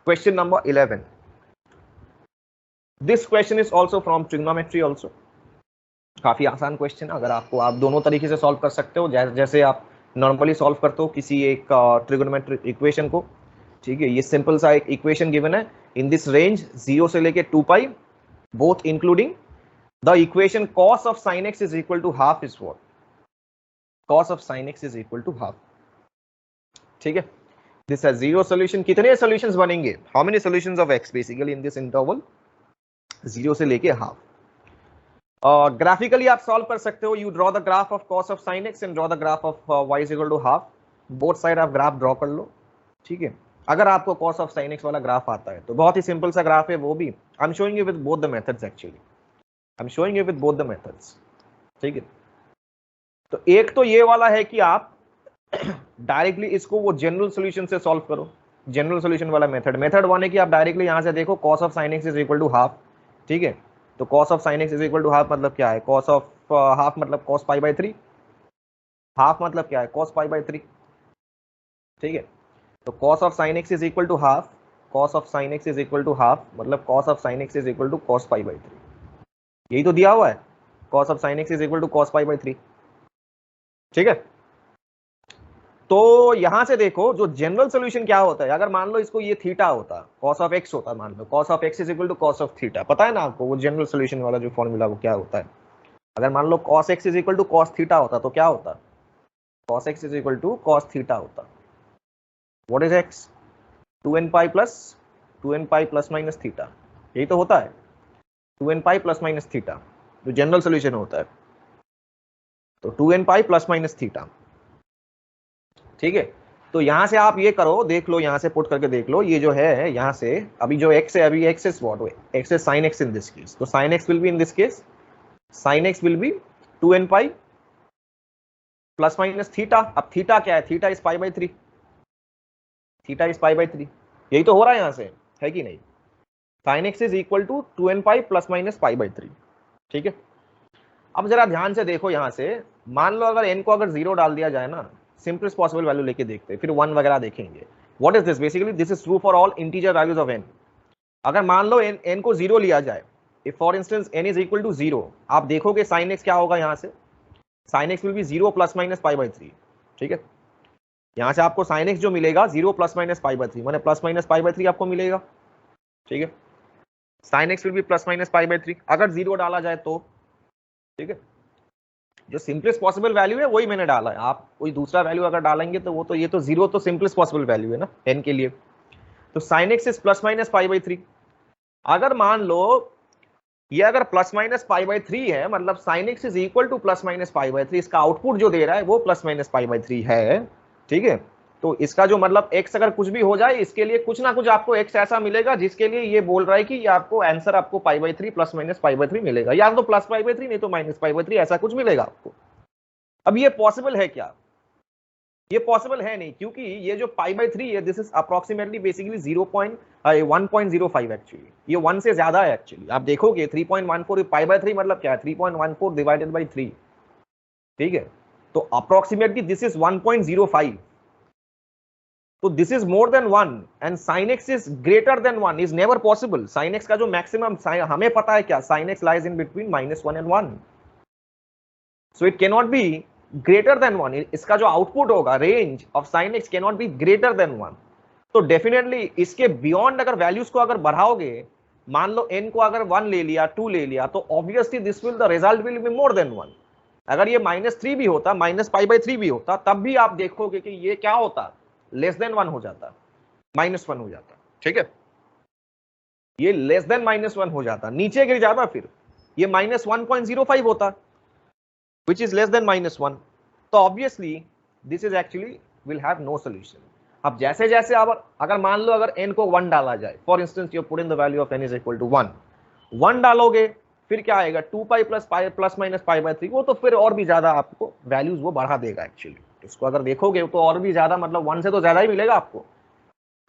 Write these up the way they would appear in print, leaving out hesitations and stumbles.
Question number 11. This question is also from trigonometry also. काफी आसान question है. अगर आपको, आप दोनों तरीके से सॉल्व कर सकते हो, जैसे आप नॉर्मली सॉल्व करते हो किसी एक ट्रिग्नोमेट्रिक इक्वेशन को. ठीक है, ये सिंपल सा एक इक्वेशन गिवन है. इन दिस रेंज 0 से लेके 2 pi, both including the equation cos of sin x is equal to half is what? Cos of sin x is equal to half. ठीक है, दिस है जीरो सोल्यूशन. कितने solutions बनेंगे? How many solutions of x basically in this interval 0 से लेके half. Graphically आप solve कर सकते हो. You draw the graph of cos of sin x and draw the graph of y is equal to half. Both side आप graph draw कर लो. ठीक है, अगर आपको cos ऑफ sin x वाला ग्राफ आता है तो बहुत ही सिंपल सा ग्राफ है वो भी. I am showing you with both the methods actually. I am showing you with both the methods. ठीक है, तो एक तो ये वाला है कि आप डायरेक्टली इसको वो जनरल सॉल्यूशन से सॉल्व करो. जनरल सॉल्यूशन वाला मेथड 1 है कि आप डायरेक्टली यहां से देखो cos of sin x is equal to half. ठीक है, तो cos of sin x is equal to half मतलब क्या है? cos ऑफ हाफ मतलब cos पाई बाई 3. हाफ मतलब क्या है? cos pi by 3. ठीक है, तो cos of sin x is equal to half. cos of sin x is equal to half मतलब cos of sin x is equal to cos pi by 3. यही तो दिया हुआ है. cos of sin x is equal to cos pi by 3. ठीक है, तो यहां से देखो जो जनरल सॉल्यूशन क्या होता है. अगर मान लो इसको ये थीटा होता, cos ऑफ x होता, मान लो cos of x is equal to cos of theta. पता है ना आपको वो जनरल सॉल्यूशन वाला जो फॉर्मूला वो क्या होता है? अगर मान लो cos x is equal to cos theta होता तो क्या होता? cos x is equal to cos theta होता. What is x? 2n pi plus minus theta. यही तो होता है, 2n pi plus minus theta जो जनरल सॉल्यूशन होता है. तो 2n pi plus minus theta. ठीक है, तो यहां से आप ये करो, देख लो, यहां से पुट करके देख लो. ये जो है यहां से अभी जो x है, अभी x is what? x is sin x in this case. तो sin x will be in this case, sin x will be 2n pi plus minus theta. अब थीटा क्या है? Theta is pi by 3. Theta is pi by 3. यही तो हो रहा है यहां से, है कि नहीं? sin x is equal to 2n pi plus minus pi by 3. ठीक है, अब जरा ध्यान से देखो. यहां से मान लो अगर n को अगर 0 डाल दिया जाए ना, सिंपलेस्ट पॉसिबल वैल्यू लेके देखते हैं, फिर 1 वगैरह देखेंगे. What is this? Basically this is true for all integer values of n. अगर मान लो n को 0 लिया जाए, if for instance n is equal to 0, आप देखोगे sin x क्या होगा? यहां से sin x will be 0 plus minus pi by 3. ठीक है, यहां से आपको sin x जो मिलेगा 0 प्लस माइनस पाई बाई 3 माने प्लस माइनस पाई बाई 3 आपको मिलेगा. ठीक है, sin x will be plus minus pi by 3 अगर 0 डाला जाए तो. ठीक है, जो सिंपलेस्ट पॉसिबल वैल्यू है वही मैंने डाला है. आप कोई दूसरा वैल्यू अगर डालेंगे तो वो तो, ये तो 0 तो सिंपलेस्ट पॉसिबल वैल्यू है ना n के लिए. तो sin x is plus minus pi by 3. अगर मान लो ये अगर प्लस माइनस पाई बाई 3 है, मतलब sin x is equal two plus minus pi by 3. इसका आउटपुट जो दे रहा है वो प्लस माइनस पाई बाई 3 है. ठीक है, तो इसका जो मतलब x अगर कुछ भी हो जाए, इसके लिए कुछ ना कुछ आपको x ऐसा मिलेगा जिसके लिए ये बोल रहा है कि ये आपको आंसर आपको पाई by 3 plus minus pi by 3 मिलेगा, या तो प्लस पाई बाई 3 नहीं तो माइनस पाई बाई 3, ऐसा कुछ मिलेगा आपको. अब ये पॉसिबल है क्या? ये पॉसिबल है नहीं, क्योंकि ये जो पाई बाई 3 है, this is approximately basically 1.05 actually. ये 1 से ज्यादा है एक्चुअली. आप देखोगे 3.14 पाई बाई 3 मतलब क्या है? 3.14 डिवाइडेड बाई 3. ठीक है, तो अप्रोक्सीमेटली दिस इज 1.05. तो this is more than 1 and sin x is greater than 1 is never possible. sin x का जो मैक्सिमम, हमें पता है क्या? sin x lies in between -1 and 1. So it can not be greater than 1. इसका जो output होगा, range of sin x can not be greater than 1. तो डेफिनेटली इसके बियॉन्ड अगर वैल्यूज को अगर बढ़ाओगे, मान लो n को अगर 1 ले लिया, 2 ले लिया, तो obviously this will, the result will be more than 1. अगर ये -3 भी होता, माइनस पाई बाई 3 भी होता, तब भी आप देखोगे कि ये क्या होता? लेस देन 1 हो जाता, -1 हो जाता. ठीक है, ये लेस देन -1 हो जाता, नीचे गिर जाता, फिर ये -1.05 होता, which is less than -1. तो obviously this is actually will have no solution. अब जैसे जैसे अगर मान लो अगर n को 1 डाला जाए, for instance you put in the value of n is equal to 1 डालोगे, फिर क्या आएगा? 2 pi plus minus pi by 3. वो तो फिर और भी ज्यादा आपको वैल्यूज वो बढ़ा देगा एक्चुअली. इसको अगर देखोगे तो और भी ज्यादा, मतलब 1 से तो ज्यादा ही मिलेगा आपको.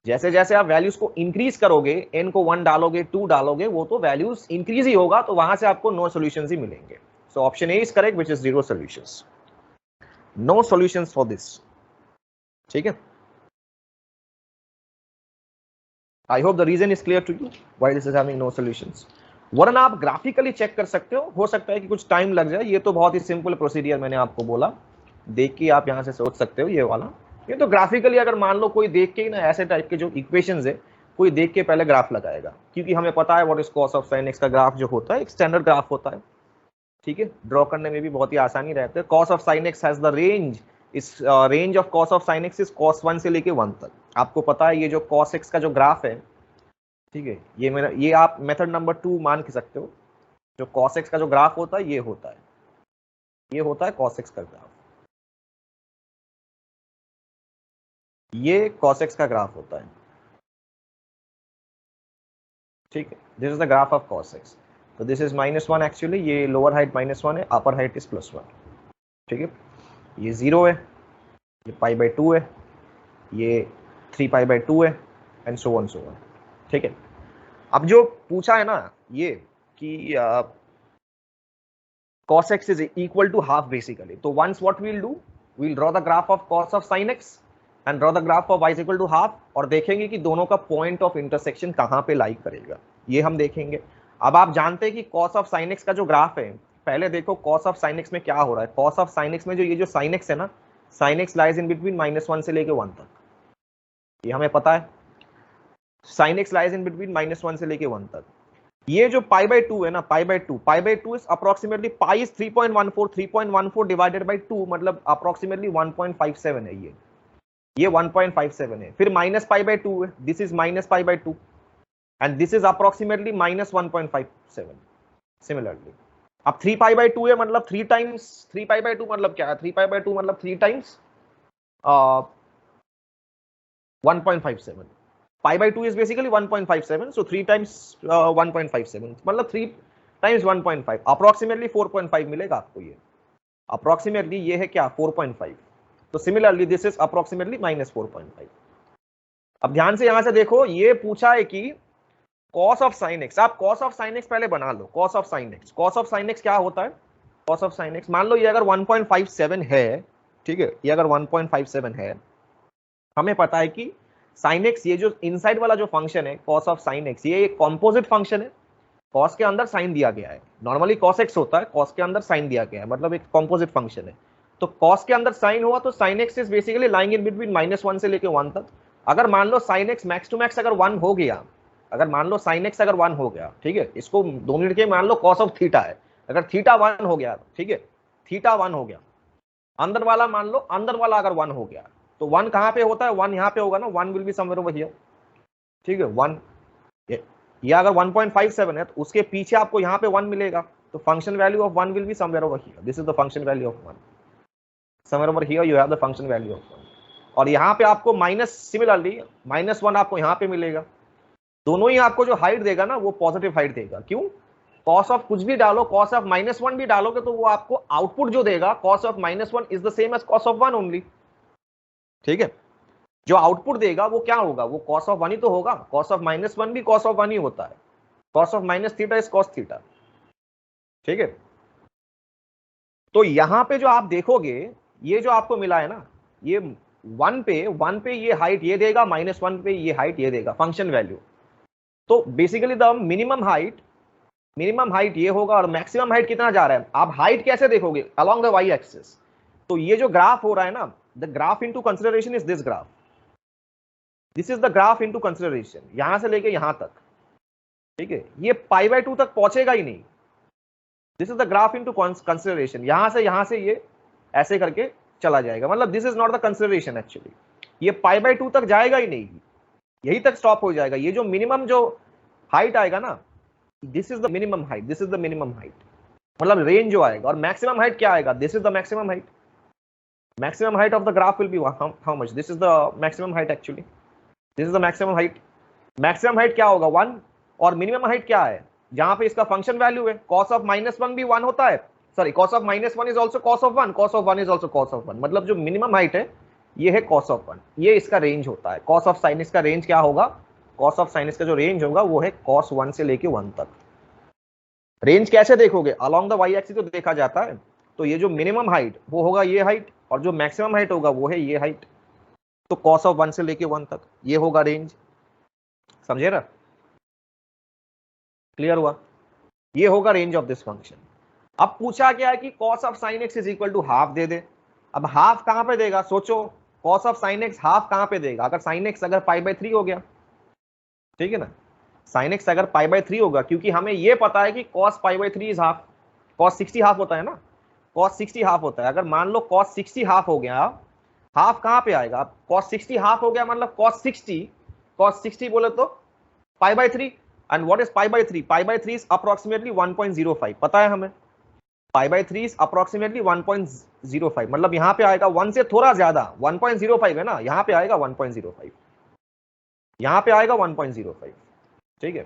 जैसे जैसे आप वैल्यूज को इंक्रीज करोगे, n को 1 डालोगे, 2 डालोगे, वो तो वैल्यूज इंक्रीज ही होगा, तो वहां से आपको नो सॉल्यूशंस ही मिलेंगे. So option A is correct, which is 0 solutions. No solutions for this. ठीक है. I hope the reason is clear to you why this is having no solutions. वरना आप ग्राफिकली चेक कर सकते हो सकता है कि कुछ टाइम लग जाए। ये तो बहुत ही सिंपल प्रोसीडियर मैंने आपको बोला, देख के आप यहाँ से सोच सकते हो ये वाला। ये तो ग्राफिकली अगर मान लो कोई देख के ही ना ऐसे टाइप के जो इक्वेशंस है कोई देख के पहले ग्राफ लगाएगा, क्योंकि हमें पता है what is cos of sine x का ग्राफ जो होता है एक स्टैंडर्ड ग्राफ होता है, ठीक है, ड्रॉ करने में भी बहुत ही आसानी रहती है। Cos of sine x has the range, इस range of cos of sine x is cos 1 से लेके 1 तक। आपको पता है ये जो कॉस एक्स का जो ग्राफ है, ठीक है, ये मेरा ये आप मेथड नंबर 2 मान के सकते हो। जो कॉस एक्स का जो ग्राफ होता है ये होता है, ये होता है कॉस एक्स का ग्राफ, ये कॉस एक्स का ग्राफ होता है, ठीक है। This is the graph of cos x. तो दिस इज -1 एक्चुअली, ये लोअर हाइट -1 है, अपर हाइट इज +1, ठीक है। ये 0 है, ये π/2 है, ये 3π/2 है, एंड सो ऑन, ठीक है। अब जो पूछा है ना ये कि cos x is equal to half basically, तो once what we'll do, we'll draw the graph of cos of sin x and draw the graph of y is equal to half, और देखेंगे कि दोनों का पॉइंट ऑफ इंटरसेक्शन कहां पे लाई करेगा, ये हम देखेंगे। अब आप जानते हैं कि cos of sin x का जो ग्राफ है, पहले देखो cos of sin x में क्या हो रहा है। cos of sin x में जो ये जो sin x है ना, sin x lies in between -1 से लेके 1 तक, ये हमें पता है। sin x lies in between -1 से लेके 1 तक। ये जो π/2 है ना, π/2 is approximately pi is 3.14 divided by 2, मतलब अप्रोक्सीमेटली 1.57 है ये 1.57 है। फिर -π/2 है, this is -π/2 and this is approximately -1.57 similarly. अब 3π/2 है, मतलब 3 टाइम्स 3π/2 मतलब क्या है, 3π/2 मतलब 3 times 1.57, π/2 is basically 1.57, so 3 times 1.57 मतलब 3 times 1.5, अप्रोक्सीमेटली 4.5 मिलेगा आपको। ये अप्रोक्सीमेटली ये है क्या, 4.5। तो सिमिलरली दिस इज अप्रोक्सीमेटली -4.5। अब ध्यान से यहां से देखो, ये पूछा है कि cos ऑफ sin x, आप cos ऑफ sin x पहले बना लो। cos of sin x, cos of sin x क्या होता है, cos ऑफ sin x मान लो ये अगर 1.57 है, ठीक है, ये अगर 1.57 है, हमें पता है कि sin x, ये जो इनसाइड वाला जो फंक्शन है cos ऑफ sin x, ये एक कॉम्पोजिट फंक्शन है। cos के अंदर sin दिया गया है, नॉर्मली cos x होता है, cos के अंदर sin दिया गया है, मतलब एक कॉम्पोजिट फंक्शन है। तो cos के अंदर sin हुआ तो sin x is basically lying in between -1 से लेके 1 तक। अगर मान लो sin x max to max अगर 1 हो गया, अगर मान लो sin x अगर 1 हो गया, ठीक है, इसको 2 मिनट के मान लो cos ऑफ थीटा है, अगर थीटा 1 हो गया, ठीक है, थीटा 1 हो गया, अंदर वाला मान लो अंदर वाला अगर 1 हो गया, तो 1 कहां पे होता है, 1 यहां पे होगा ना, 1 will be somewhere over here, ठीक है। 1 ये अगर 1.57 है तो उसके पीछे आपको यहां पे 1 मिलेगा, तो function value of 1 will be somewhere over here, this is the function value of 1, somewhere over here you have the function value of 1। और यहां पे आपको सिमिलरली -1 आपको यहां पे मिलेगा। दोनों ही आपको जो हाइट देगा ना वो पॉजिटिव हाइट देगा, क्यों, cos ऑफ कुछ भी डालो, cos ऑफ -1 भी डालोगे तो वो आपको आउटपुट जो देगा cos of -1 is the same as cos of 1 only, ठीक है। जो आउटपुट देगा वो क्या होगा, वो cos ऑफ 1 ही तो होगा, cos ऑफ -1 भी cos ऑफ 1 ही होता है, cos of -θ is cos theta, ठीक है। तो यहां पे जो आप देखोगे, ये जो आपको मिला है ना, ये 1 पे ये हाइट ये देगा, -1 पे ये हाइट ये देगा, फंक्शन वैल्यू। तो बेसिकली द मिनिमम हाइट ये होगा, और मैक्सिमम हाइट कितना जा रहा है। आप हाइट कैसे देखोगे, अलोंग द वाई एक्सिस। तो ये जो ग्राफ हो रहा है ना, the graph into consideration is this graph, this is the graph into consideration, यहां से लेके यहां तक, ठीक है। ये π/2 तक पहुंचेगा ही नहीं, this is the graph into consideration, यहां से ये ऐसे करके चला जाएगा, मतलब this is not the consideration actually, ये π/2 तक जाएगा ही नहीं, यही तक स्टॉप हो जाएगा। ये जो मिनिमम जो हाइट आएगा ना, this is the minimum height, this is the minimum height, मतलब रेंज जो आएगा। और मैक्सिमम हाइट क्या आएगा, this is the maximum height, maximum height of the graph will be how much, this is the maximum height actually, this is the maximum height। maximum height क्या होगा 1, और minimum height क्या है, जहां पे इसका फंक्शन वैल्यू है, cos of -1 भी 1 होता है, sorry cos of -1 is also cos of 1, cos of 1 is also cos of 1, मतलब जो मिनिमम हाइट है ये है cos of 1, ये इसका रेंज होता है। cos of sin x का रेंज क्या होगा, cos of sin x का जो रेंज होगा वो है cos 1 से लेके 1 तक। रेंज कैसे देखोगे, अलोंग द वाई एक्सिस तो देखा जाता है, तो ये जो मिनिमम हाइट वो होगा ये हाइट, और जो मैक्सिमम हाइट होगा वो है ये हाइट, तो cos ऑफ 1 से लेके 1 तक ये होगा रेंज। समझे ना, क्लियर हुआ, ये होगा रेंज ऑफ दिस फंक्शन। अब पूछा क्या है कि cos of sin x is equal to half दे दे। अब हाफ कहां पे देगा, सोचो, cos of sin x half कहां पे देगा, अगर sin x अगर π/3 हो गया, ठीक है ना, sin x अगर π/3 होगा, क्योंकि हमें ये पता है कि cos π/3 is half, cos 60 half होता है ना, cos 60 हाफ होता है। अगर मान लो cos 60 हाफ हो गया, हाफ कहां पे आएगा, cos 60 हाफ हो गया मतलब cos 60 बोले तो π/3, and what is π/3, π/3 is approximately 1.05, पता है हमें, π/3 इज अप्रोक्सीमेटली 1.05, मतलब यहां पे आएगा 1 से थोड़ा ज्यादा, 1.05 है ना, यहां पे आएगा 1.05, यहां पे आएगा 1.05, ठीक है।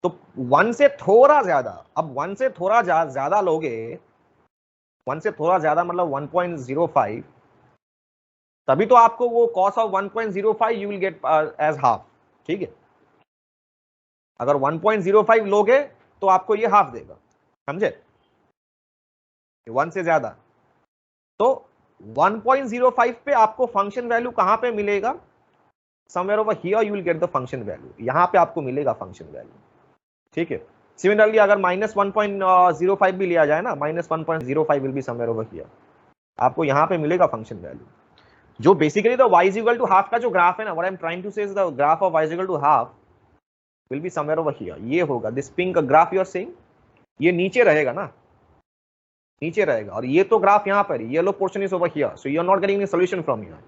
तो 1 से थोड़ा ज्यादा, अब 1 से थोड़ा ज्यादा लोगे, 1 से थोड़ा ज्यादा मतलब 1.05, तभी तो आपको वो cos of 1.05 you will get as half, ठीक है। अगर 1.05 लोगे तो आपको ये हाफ देगा, समझे, 1 से ज्यादा। तो 1.05 पे आपको फंक्शन वैल्यू कहां पे मिलेगा, somewhere over here you will get the function value, यहां पे आपको मिलेगा फंक्शन वैल्यू, ठीक है। सिमिलरली अगर -1.05 भी लिया जाए ना, -1.05 will be somewhere over here, आपको यहां पे मिलेगा फंक्शन वैल्यू, जो basically the y is equal to half का जो ग्राफ है ना, what I am trying to say is the graph of y is equal to half will be somewhere over here, ये होगा this pink graph you are saying, ये नीचे रहेगा ना, नीचे रहेगा, और ये तो ग्राफ यहां पर, yellow portion is over here, so you are not getting any solution from here,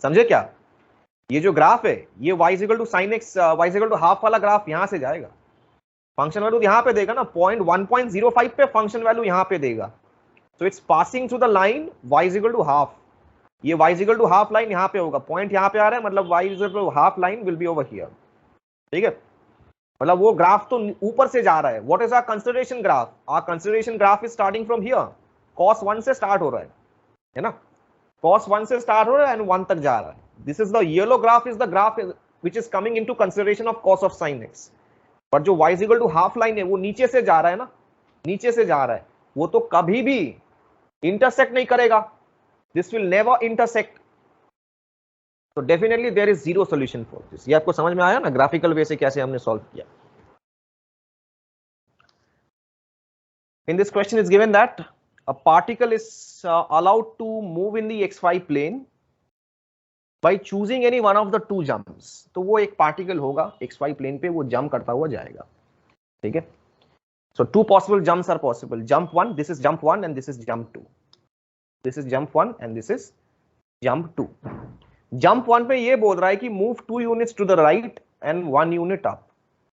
समझे क्या, ये जो ग्राफ है ये y is equal to sin x, y is equal to half वाला ग्राफ यहां से जाएगा, फंक्शन वैल्यू यहां पे देगा ना, 1.05 पे फंक्शन वैल्यू यहां पे देगा, so it's passing through the line y is equal to half, ये y is equal to half line यहां पे होगा, पॉइंट यहां पे आ रहा है, मतलब y is equal to half line will be over here, ठीक है, मतलब वो ग्राफ तो ऊपर से जा रहा है। What is our consideration graph, our consideration graph is starting from here, cos 1 से स्टार्ट हो रहा है ना, cos 1 से स्टार्ट हो रहा है एंड 1 तक जा रहा है, this is the yellow graph is the graph which is coming into consideration of cos of sin x, पर जो y is equal to half line है वो नीचे से जा रहा है ना, नीचे से जा रहा है, वो तो कभी भी इंटरसेक्ट नहीं करेगा, दिस विल नेवर इंटरसेक्ट, तो definitely there is zero solution for this. ये आपको समझ में आया ना, ग्राफिकल वे से कैसे हमने सॉल्व किया। In this question is given that a particle is allowed to move in the xy plane by choosing any one of the two jumps, तो वो एक पार्टिकल होगा xy प्लेन पे, वो जंप करता हुआ जाएगा, ठीक है। So two possible jumps are possible, jump 1, this is jump 1 and this is jump 2, this is jump 1 and this is jump 2। jump 1 पे ये बोल रहा है कि move 2 units to the right and 1 unit up,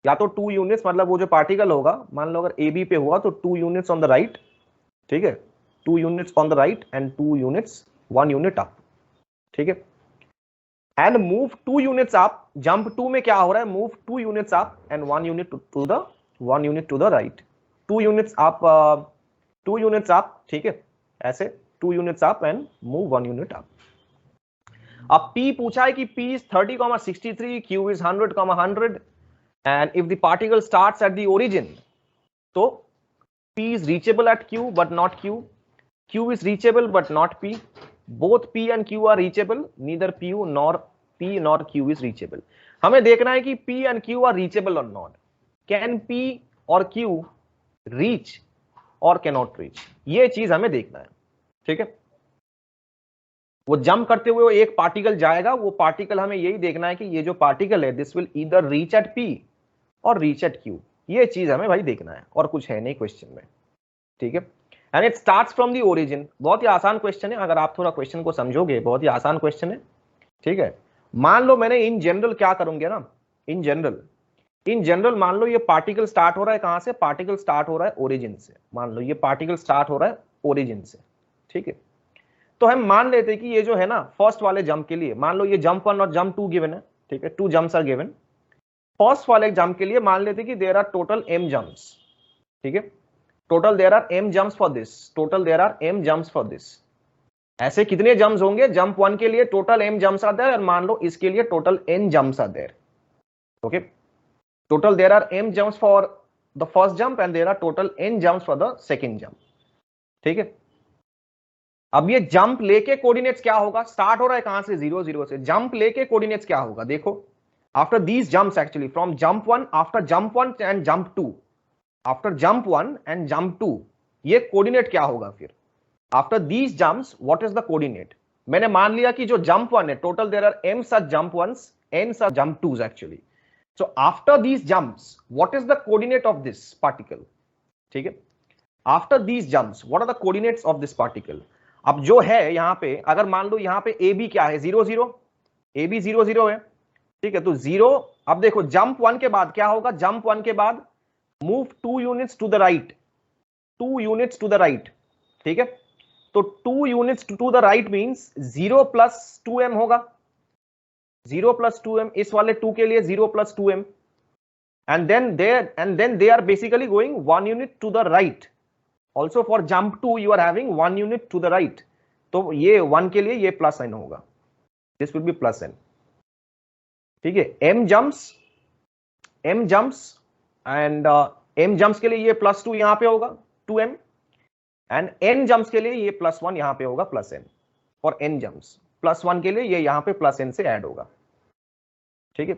या तो 2 यूनिट्स मतलब वो जो पार्टिकल होगा, मान लो अगर ए बी पे हुआ तो 2 यूनिट्स ऑन द राइट, ठीक है, 2 units on the right and 2 units 1 unit up, ठीक है, and move 2 units up, jump 2 में क्या हो रहा है, move 2 units up and 1 unit to the 1 unit to the right, 2 units up, 2 units up, ठीक है, ऐसे 2 units up and move 1 unit up. अब P पूछा है कि P is 30,63, Q is 100,100, and if the particle starts at the origin, so P is reachable at Q but not Q, Q is reachable but not P, both P and Q are reachable, neither P nor Q is reachable। हमें देखना है कि P and Q are reachable or not, can P or Q reach or cannot reach, ये चीज हमें देखना है, ठीक है। वो जंप करते हुए एक पार्टिकल जाएगा, वो पार्टिकल हमें यही देखना है कि ये जो पार्टिकल है this will either reach at P और रीच एट Q, ये चीज हमें भाई देखना है, और कुछ है नहीं क्वेश्चन में, ठीक है। And it starts from the origin, बहुत ही आसान क्वेश्चन है, अगर आप थोड़ा क्वेश्चन को समझोगे बहुत ही आसान क्वेश्चन है, ठीक है। मान लो मैंने इन जनरल क्या करूंगे ना, इन जनरल मान लो ये पार्टिकल स्टार्ट हो रहा है कहां से, पार्टिकल स्टार्ट हो रहा है ओरिजिन से, मान लो ये पार्टिकल स्टार्ट हो रहा है ओरिजिन से, ठीक है। तो हम मान लेते हैं कि ये जो है ना फर्स्ट वाले जंप के लिए, मान लो ये जंप 1 और जंप 2 गिवन है, ठीक है, 2 जंप्स आर गिवन, फर्स्ट वाले जंप के लिए मान लेते हैं कि there are total m jumps, ठीक है, total there are m jumps for this, total there are m jumps for this, ऐसे कितने जंप्स होंगे, जंप 1 के लिए total m jumps are there, और मान लो इसके लिए total n jumps are there, okay, total there are m jumps for the first jump and there are total n jumps for the second jump, ठीक है। अब ये जंप लेके कोऑर्डिनेट्स क्या होगा, स्टार्ट हो रहा है कहां से, 0 0 से, जंप लेके कोऑर्डिनेट्स क्या होगा, देखो after these jumps actually from jump 1 after jump 1 and jump 2 after jump 1 and jump 2 ये कोऑर्डिनेट क्या होगा फिर after these jumps what is the coordinate मैंने मान लिया कि जो जंप 1 है total there are m such jump 1s n such jump 2s actually so after these jumps what is the coordinate of this particle ठीक है after these jumps what are the coordinates of this particle अब जो है यहां पे अगर मान लो यहां पे ए बी क्या है 0 0 ए बी 0 0 है ठीक है तो 0 अब देखो जंप 1 के बाद क्या होगा जंप 1 के बाद move 2 units to the right 2 units to the right ठीक है तो 2 units to the right means 0 plus 2m होगा 0 प्लस 2m इस वाले 2 के लिए 0 plus 2m and then they are basically going 1 unit to the right also for jump 2 you are having 1 unit to the right तो ये 1 के लिए ये प्लस n होगा this will be plus n ठीक है m jumps and m jumps के लिए ये प्लस 2 यहां पे होगा 2m एंड n जंप्स के लिए ये प्लस 1 यहां पे होगा प्लस n और n जंप्स प्लस 1 के लिए ये यहां पे प्लस n से ऐड होगा ठीक है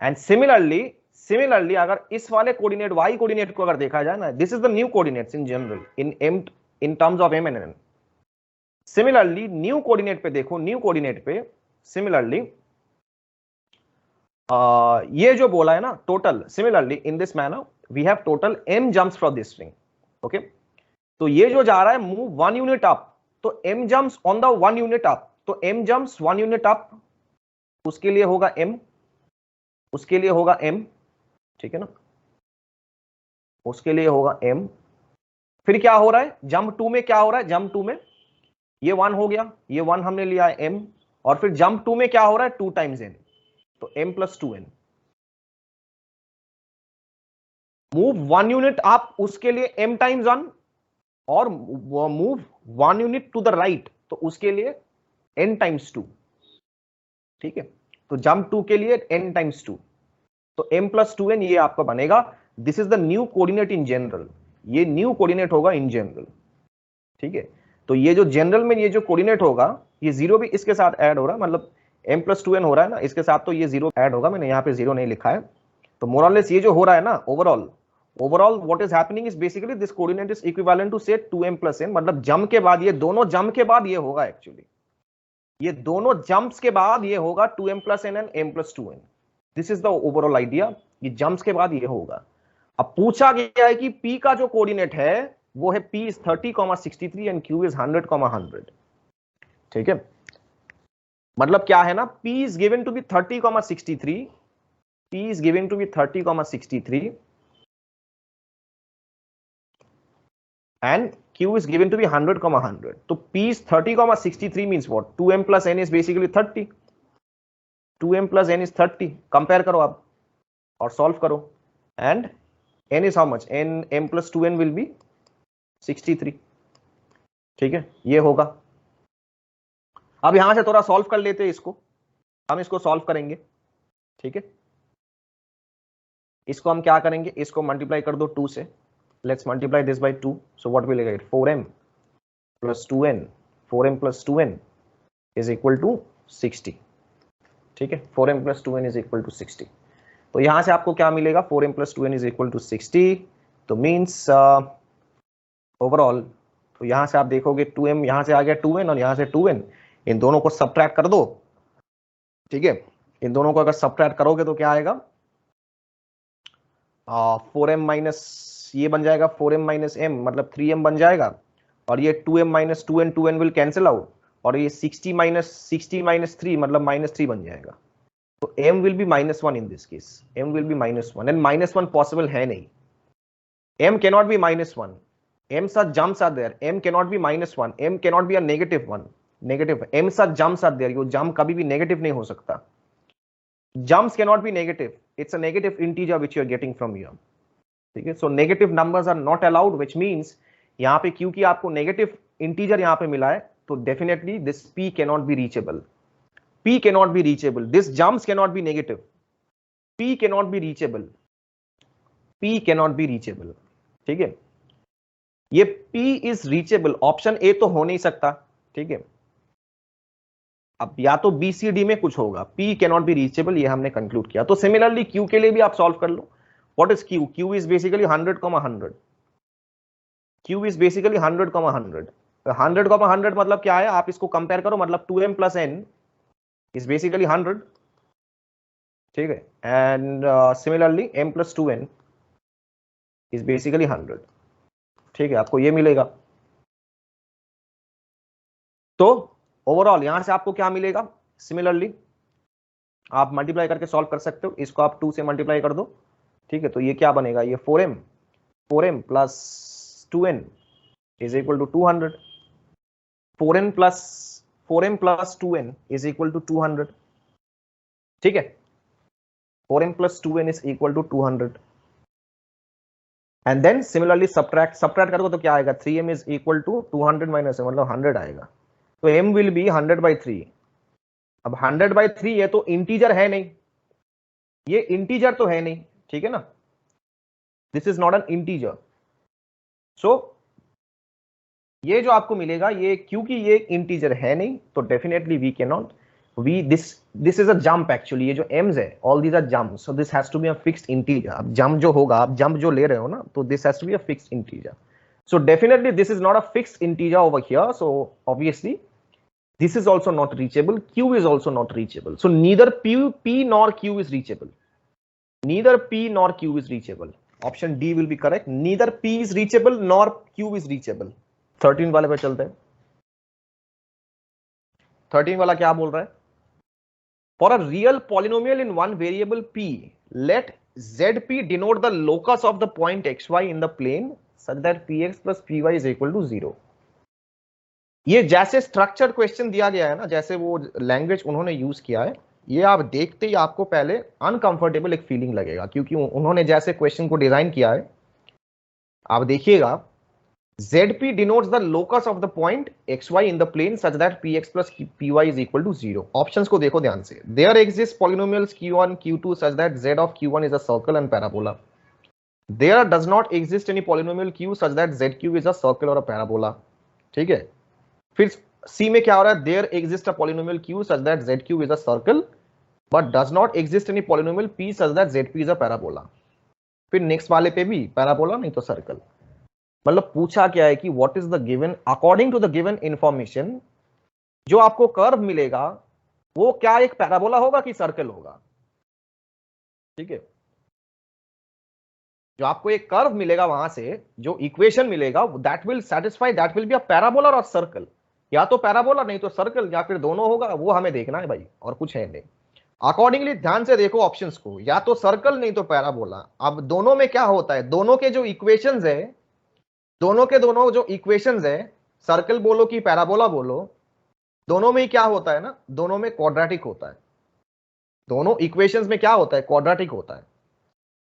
एंड सिमिलरली अगर इस वाले कोऑर्डिनेट y कोऑर्डिनेट को अगर देखा जाए ना this is the new coordinates in general in terms of m and n similarly new coordinate पे देखो न्यू कोऑर्डिनेट पे सिमिलरली ये जो बोला है ना total similarly in this manner we have total m jumps from this string okay तो ये जो जा रहा है मूव 1 यूनिट अप तो m jumps on the 1 unit up तो m जंप्स 1 यूनिट अप उसके लिए होगा m उसके लिए होगा m ठीक है ना उसके लिए होगा m फिर क्या हो रहा है जंप 2 में क्या हो रहा है जंप 2 में ये 1 हो गया ये 1 हमने लिया है m और फिर जंप 2 में क्या हो रहा है 2 टाइम्स n तो m plus 2n move 1 unit up उसके लिए m टाइम्स 1 और move 1 unit to the right तो उसके लिए n टाइम्स 2 ठीक है तो जंप 2 के लिए n टाइम्स 2 तो m प्लस 2n ये आपका बनेगा this is the new coordinate in general ये न्यू कोऑर्डिनेट होगा इन जनरल ठीक है तो ये जो जनरल में ये जो कोऑर्डिनेट होगा ये 0 भी इसके साथ ऐड हो रहा है मतलब m प्लस 2n हो रहा है ना इसके साथ तो ये 0 ऐड होगा मैंने यहाँ पे 0 नहीं लिखा है तो मोर और लेस ये जो हो रहा है ना overall what is happening is basically this coordinate is equivalent to से 2m प्लस n मतलब जंप के बाद ये दोनों जंप के बाद ये होगा एक्चुअली ये दोनों जंप्स के बाद ये होगा 2m plus n and m plus 2n this is the overall idea ये जंप्स के बाद ये होगा अब पूछा गया है कि p का जो कोऑर्डिनेट है वो है p is 30,63 and q is 100,100 ठीक है मतलब क्या है ना p is given to be 30,63 p is given to be 30,63 and q is given to be 100,100 तो p is 30,63 means what 2m plus n is basically 30 2m plus n is 30 compare करो आप और सॉल्व करो and n is how much n m plus 2n will be 63 ठीक है ये होगा अब यहां से थोड़ा सॉल्व कर लेते हैं इसको हम इसको सॉल्व करेंगे ठीक है इसको हम क्या करेंगे इसको मल्टीप्लाई कर दो 2 से let's multiply this by 2 so what will get 4m plus 2n 4m plus 2n is equal to 60 ठीक है 4m plus 2n is equal to 60 तो यहां से आपको क्या मिलेगा 4m plus 2n is equal to 60 तो मींस ओवरऑल तो यहां से आप देखोगे 2m यहां से आ गया 2n और यहां से 2n इन दोनों को सब्ट्रैक्ट कर दो ठीक है इन दोनों को अगर सब्ट्रैक्ट करोगे तो क्या आएगा 4m माइनस ये बन जाएगा 4m माइनस m मतलब 3m बन जाएगा और ये 2m minus 2n will cancel out और ये 60 माइनस 3 मतलब -3 बन जाएगा तो m will be -1 in this case m will be -1 and -1 possible है नहीं m cannot be -1 m such jumps are there m cannot be -1 m cannot be a negative m such jumps are there yo jump कभी भी negative नहीं हो सकता jumps cannot be negative it's a negative integer which you are getting from here ठीक है so negative numbers are not allowed which means यहां पे क्योंकि आपको नेगेटिव इंटीजर यहां पे मिला है तो definitely this p cannot be reachable p cannot be reachable this jumps cannot be negative p cannot be reachable p cannot be reachable ठीक है ये p is reachable option A तो हो नहीं सकता ठीक है अब या तो बी सी डी में कुछ होगा, P can not be reachable, ये हमने कंक्लूड किया। तो सिमिलरली क्यू के लिए भी आप सॉल्व कर लो। What is Q? Q is basically 100, 100। Q is basically 100, 100। 100, 100 मतलब क्या है, आप इसको कंपेयर करो, मतलब 2m plus n is basically 100, ठीक है। And similarly m plus 2n is basically 100, ठीक है, आपको ये मिलेगा। तो ओवरऑल यहां से आपको क्या मिलेगा? सिमिलरली आप मल्टीप्लाई करके सॉल्व कर सकते हो, इसको आप 2 से मल्टीप्लाई कर दो, ठीक है। तो ये क्या बनेगा, ये 4m plus 2n is equal to 200। 4m plus 2n is equal to 200, ठीक है। 4m plus 2n is equal to 200 and then similarly subtract करोगे तो क्या आएगा, 3m is equal to 200 minus मतलब 100 आएगा। तो m विल बी 100/3। अब 100/3 ये तो इंटीजर है नहीं, ये इंटीजर तो है नहीं, ठीक है ना, this is not an integer. So ये जो आपको मिलेगा, ये क्योंकि ये इंटीजर है नहीं तो definitely we can not, this is a jump actually, ये जो एम्स है all these are jump, so this has to be a fixed integer. अब जंप जो होगा, आप जंप जो ले रहे हो ना, तो this has to be a fixed integer. So definitely this is not a fixed integer over here, so obviously this is also not reachable, q is also not reachable, so neither p nor q is reachable, neither p nor q is reachable, option D will be correct, neither p is reachable nor q is reachable। 13 वाले पे चलते हैं। 13 वाला क्या बोल रहा है, for a real polynomial in one variable p, let zp denote the locus of the point xy in the plane such that px plus py is equal to 0। ये जैसे स्ट्रक्चर्ड क्वेश्चन दिया गया है ना, जैसे वो लैंग्वेज उन्होंने use किया है, ये आप देखते ही आपको पहले अनकंफर्टेबल एक फीलिंग लगेगा, क्योंकि उन्होंने जैसे क्वेश्चन को डिजाइन किया है, आप देखिएगा, ZP denotes the locus of the point xy in the plane such that px plus py is equal to 0। Options को देखो ध्यान से, there exists polynomials q1 q2 such that z of q1 is a circle and parabola, there does not exist any polynomial q such that zq is a circle or a parabola, ठीक है। फिर सी में क्या हो रहा है, there exist a polynomial q such that z q is a circle but does not exist any polynomial p such that z p is a parabola. फिर next वाले पे भी पैराबोला नहीं तो सर्कल। मतलब पूछा क्या है कि what is the given, according to the given information जो आपको कर्व मिलेगा वो क्या एक पैराबोला होगा कि सर्कल होगा, ठीक है। जो आपको एक कर्व मिलेगा वहां से जो इक्वेशन मिलेगा that will satisfy, that will be a parabola और सर्कल, या तो पैराबोला नहीं तो सर्कल, या फिर दोनों होगा, वो हमें देखना है भाई, और कुछ है नहीं। अकॉर्डिंगली ध्यान से देखो ऑप्शंस को, या तो सर्कल नहीं तो पैराबोला। अब दोनों में क्या होता है, दोनों के जो इक्वेशंस है, दोनों के दोनों जो इक्वेशंस है, सर्कल बोलो कि पैराबोला बोलो, दोनों में क्या होता है ना, दोनों में क्वाड्रेटिक होता है। दोनों इक्वेशंस में क्या होता है, क्वाड्रेटिक होता है।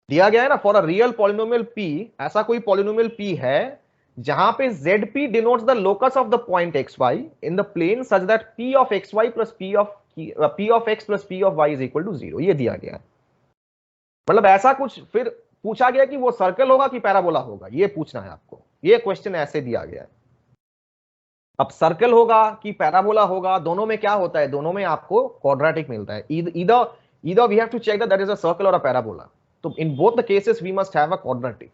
दिया गया है ना, for a real polynomial p, ऐसा कोई पॉलिनोमियल p है जहां पे zp denotes the locus of the point xy in the plane such that p of xy plus p of x plus p of y is equal to 0, ये दिया गया है। मतलब ऐसा कुछ, फिर पूछा गया कि वो सर्कल होगा कि पैराबोला होगा, ये पूछना है आपको, ये क्वेश्चन ऐसे दिया गया है। अब सर्कल होगा कि पैराबोला होगा, दोनों में क्या होता है, दोनों में आपको क्वाड्रेटिक मिलता है। either we have to check that is a circle or a parabola, तो in both the cases we must have a quadratic,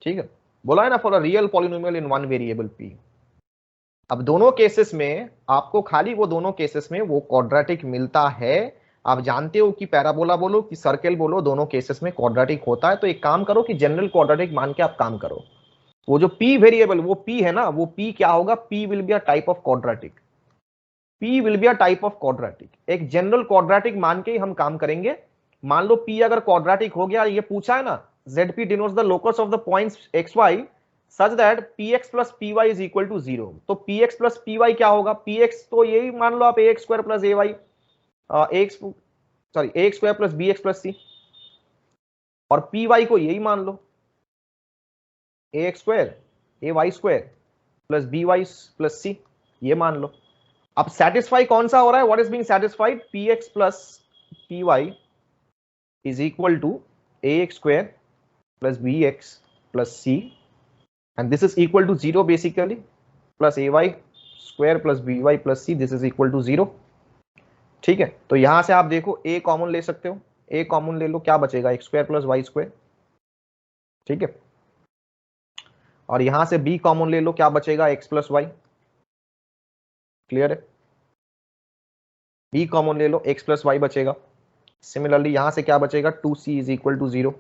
ठीक है। बोला है ना, for a real polynomial in one variable p। अब दोनों केसेस में आपको खाली वो दोनों केसेस में वो क्वाड्रेटिक मिलता है। आप जानते हो कि पैराबोला बोलो कि सर्कल बोलो, दोनों केसेस में क्वाड्रेटिक होता है। तो एक काम करो कि जनरल क्वाड्रेटिक मान के आप काम करो। वो जो p वेरिएबल, वो p है ना, वो p क्या होगा, p will be a type of quadratic, p will be a type of quadratic. एक जनरल क्वाड्रेटिक मान के ही हम काम करेंगे। मान लो p अगर क्वाड्रेटिक हो गया, ये पूछा है ना, ZP denotes the locus of the points xy such that px plus py is equal to 0। तो px plus py क्या होगा, px तो यही मान लो आप ax square plus ay, ax square plus bx plus c, और py को यही मान लो ax square ay square plus by plus c, ये मान लो। अब सेटिस्फाई कौन सा हो रहा है, what is being satisfied, px plus py is equal to ax square plus bx plus c, and this is equal to 0 basically, plus ay square plus b y plus c this is equal to 0। ठीक है, तो यहां से आप देखो ए common ले सकते हो, ए कॉमन ले लो, क्या बचेगा x square plus y square. ठीक है, और यहां से बी कॉमन ले लो, क्या बचेगा एक्स प्लस वाई। क्लियर है, बी कॉमन ले लो, एक्स प्लस वाई बचेगा। सिमिलरली यहां से क्या बचेगा 2c इज इक्वल टू 0।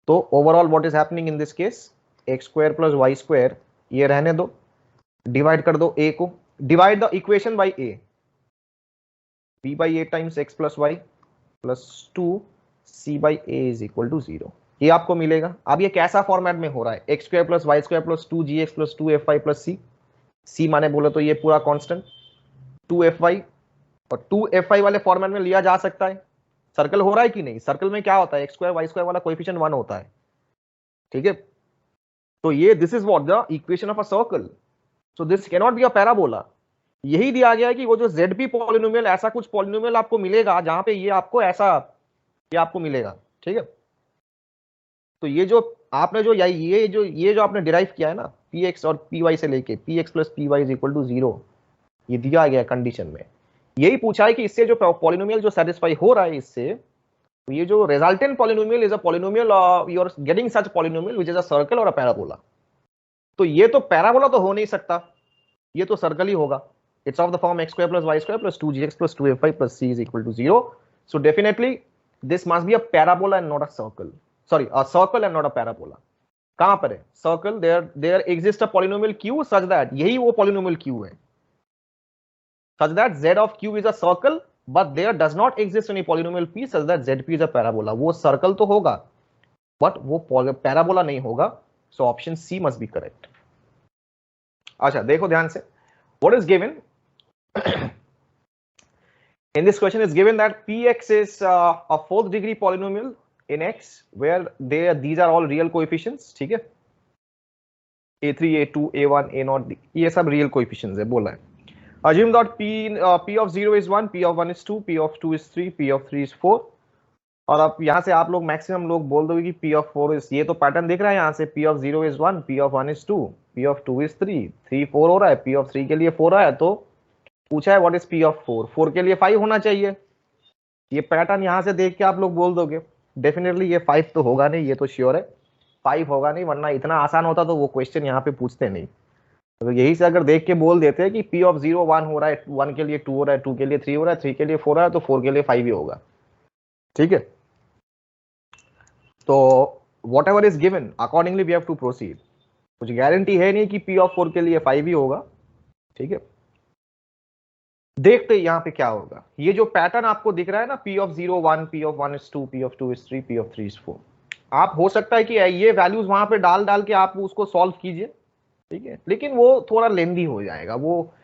तो overall what is happening in this case, x square plus y square ये रहने दो, डिवाइड कर दो ए को, divide the equation by a, b by a times x plus y plus 2c by a is equal to 0। ये आपको मिलेगा। अब ये कैसा फॉर्मेट में हो रहा है, x square plus y square plus 2gx plus 2fy plus c माने बोले तो ये पूरा कांस्टेंट 2fy, और 2fy वाले फॉर्मेट में लिया जा सकता है। सर्कल हो रहा है कि नहीं, सर्कल में क्या होता है एक्स स्क्वायर वाई स्क्वायर वाला कोएफिशिएंट 1 होता है। ठीक है, तो ये this is what the equation of a circle, so this can not be a parabola. यही दिया गया है कि वो जो ZP पॉलिनोमियल, ऐसा कुछ पॉलिनोमियल आपको मिलेगा जहां पे ये आपको ऐसा ये आपको मिलेगा। ठीक है, तो ये जो आपने जो ये जो आपने डिराइव किया है ना px और py से लेके px plus py is equal to 0, ये दिया गया कंडीशन में। यही पूछा है कि इससे जो पॉलिनोमियल जो सेटिस्फाई हो रहा है इससे, तो ये जो resultant polynomial is a polynomial, you are getting such polynomial which is a circle और अ पैराबोला। तो ये तो पैराबोला तो हो नहीं सकता, ये तो सर्कल ही होगा। It's of the form x square plus y square plus 2gx plus 2fy plus c is equal to 0। So definitely this must be a parabola and not a circle, sorry a circle and not a parabola. कहां पर है circle, there exist a polynomial q such that, यही वो polynomial q है such that z of q is a circle but there does not exist any polynomial p such that zp is a parabola। वो circle तो होगा but वो parabola नहीं होगा। So option c must be correct. अच्छा देखो ध्यान से, व्हाट इज गिवन in this question is given that px is a fourth degree polynomial in x where these are all real coefficients। ठीक है, a3 a2 a1 a0 ये सब रियल कोएफिशिएंट्स है बोला है। Assume that p of 0 is 1, p of 1 is 2, p of 2 is 3, p of 3 is 4। और अब यहाँ से आप लोग मैक्सिमम लोग बोल दोगे कि p of 4 is, ये तो पैटर्न दिख रहा है यहाँ से, p of 0 is 1, p of 1 is 2, p of 2 is 3, 3 4 हो रहा है, p of 3 के लिए 4 आया, तो पूछा है what is p of 4, 4 के लिए 5 होना चाहिए। ये पैटर्न यहाँ से देख के आप लोग बोल दोगे डेफिनेटली ये 5 तो होगा नहीं, ये तो श्योर है 5 होगा नहीं, वरना इतना आसान होता तो वो क्वेश्चन यहाँ पे पूछते नहीं। तो यही से अगर देख के बोल देते हैं कि p of 0 1 हो रहा है, 1 के लिए 2 हो रहा है, 2 के लिए 3 हो रहा है, 3 के लिए 4 है, तो 4 के लिए 5 ही होगा। ठीक है, तो whatever is given accordingly we have to proceed. कुछ गारंटी है नहीं कि p of 4 के लिए 5 ही होगा। ठीक है, देखते यहाँ पे क्या होगा। ये जो पैटर्न आपको दिख रहा है ना, p of 0 1, p of 1 is 2, p of 2 is 3, p of 3 is 4, आप हो सकता है कि ये वैल्यूज वहां पे डाल के आप उसको सॉल्व कीजिए। ठीक है, लेकिन वो थोड़ा लेंदी हो जाएगा, वो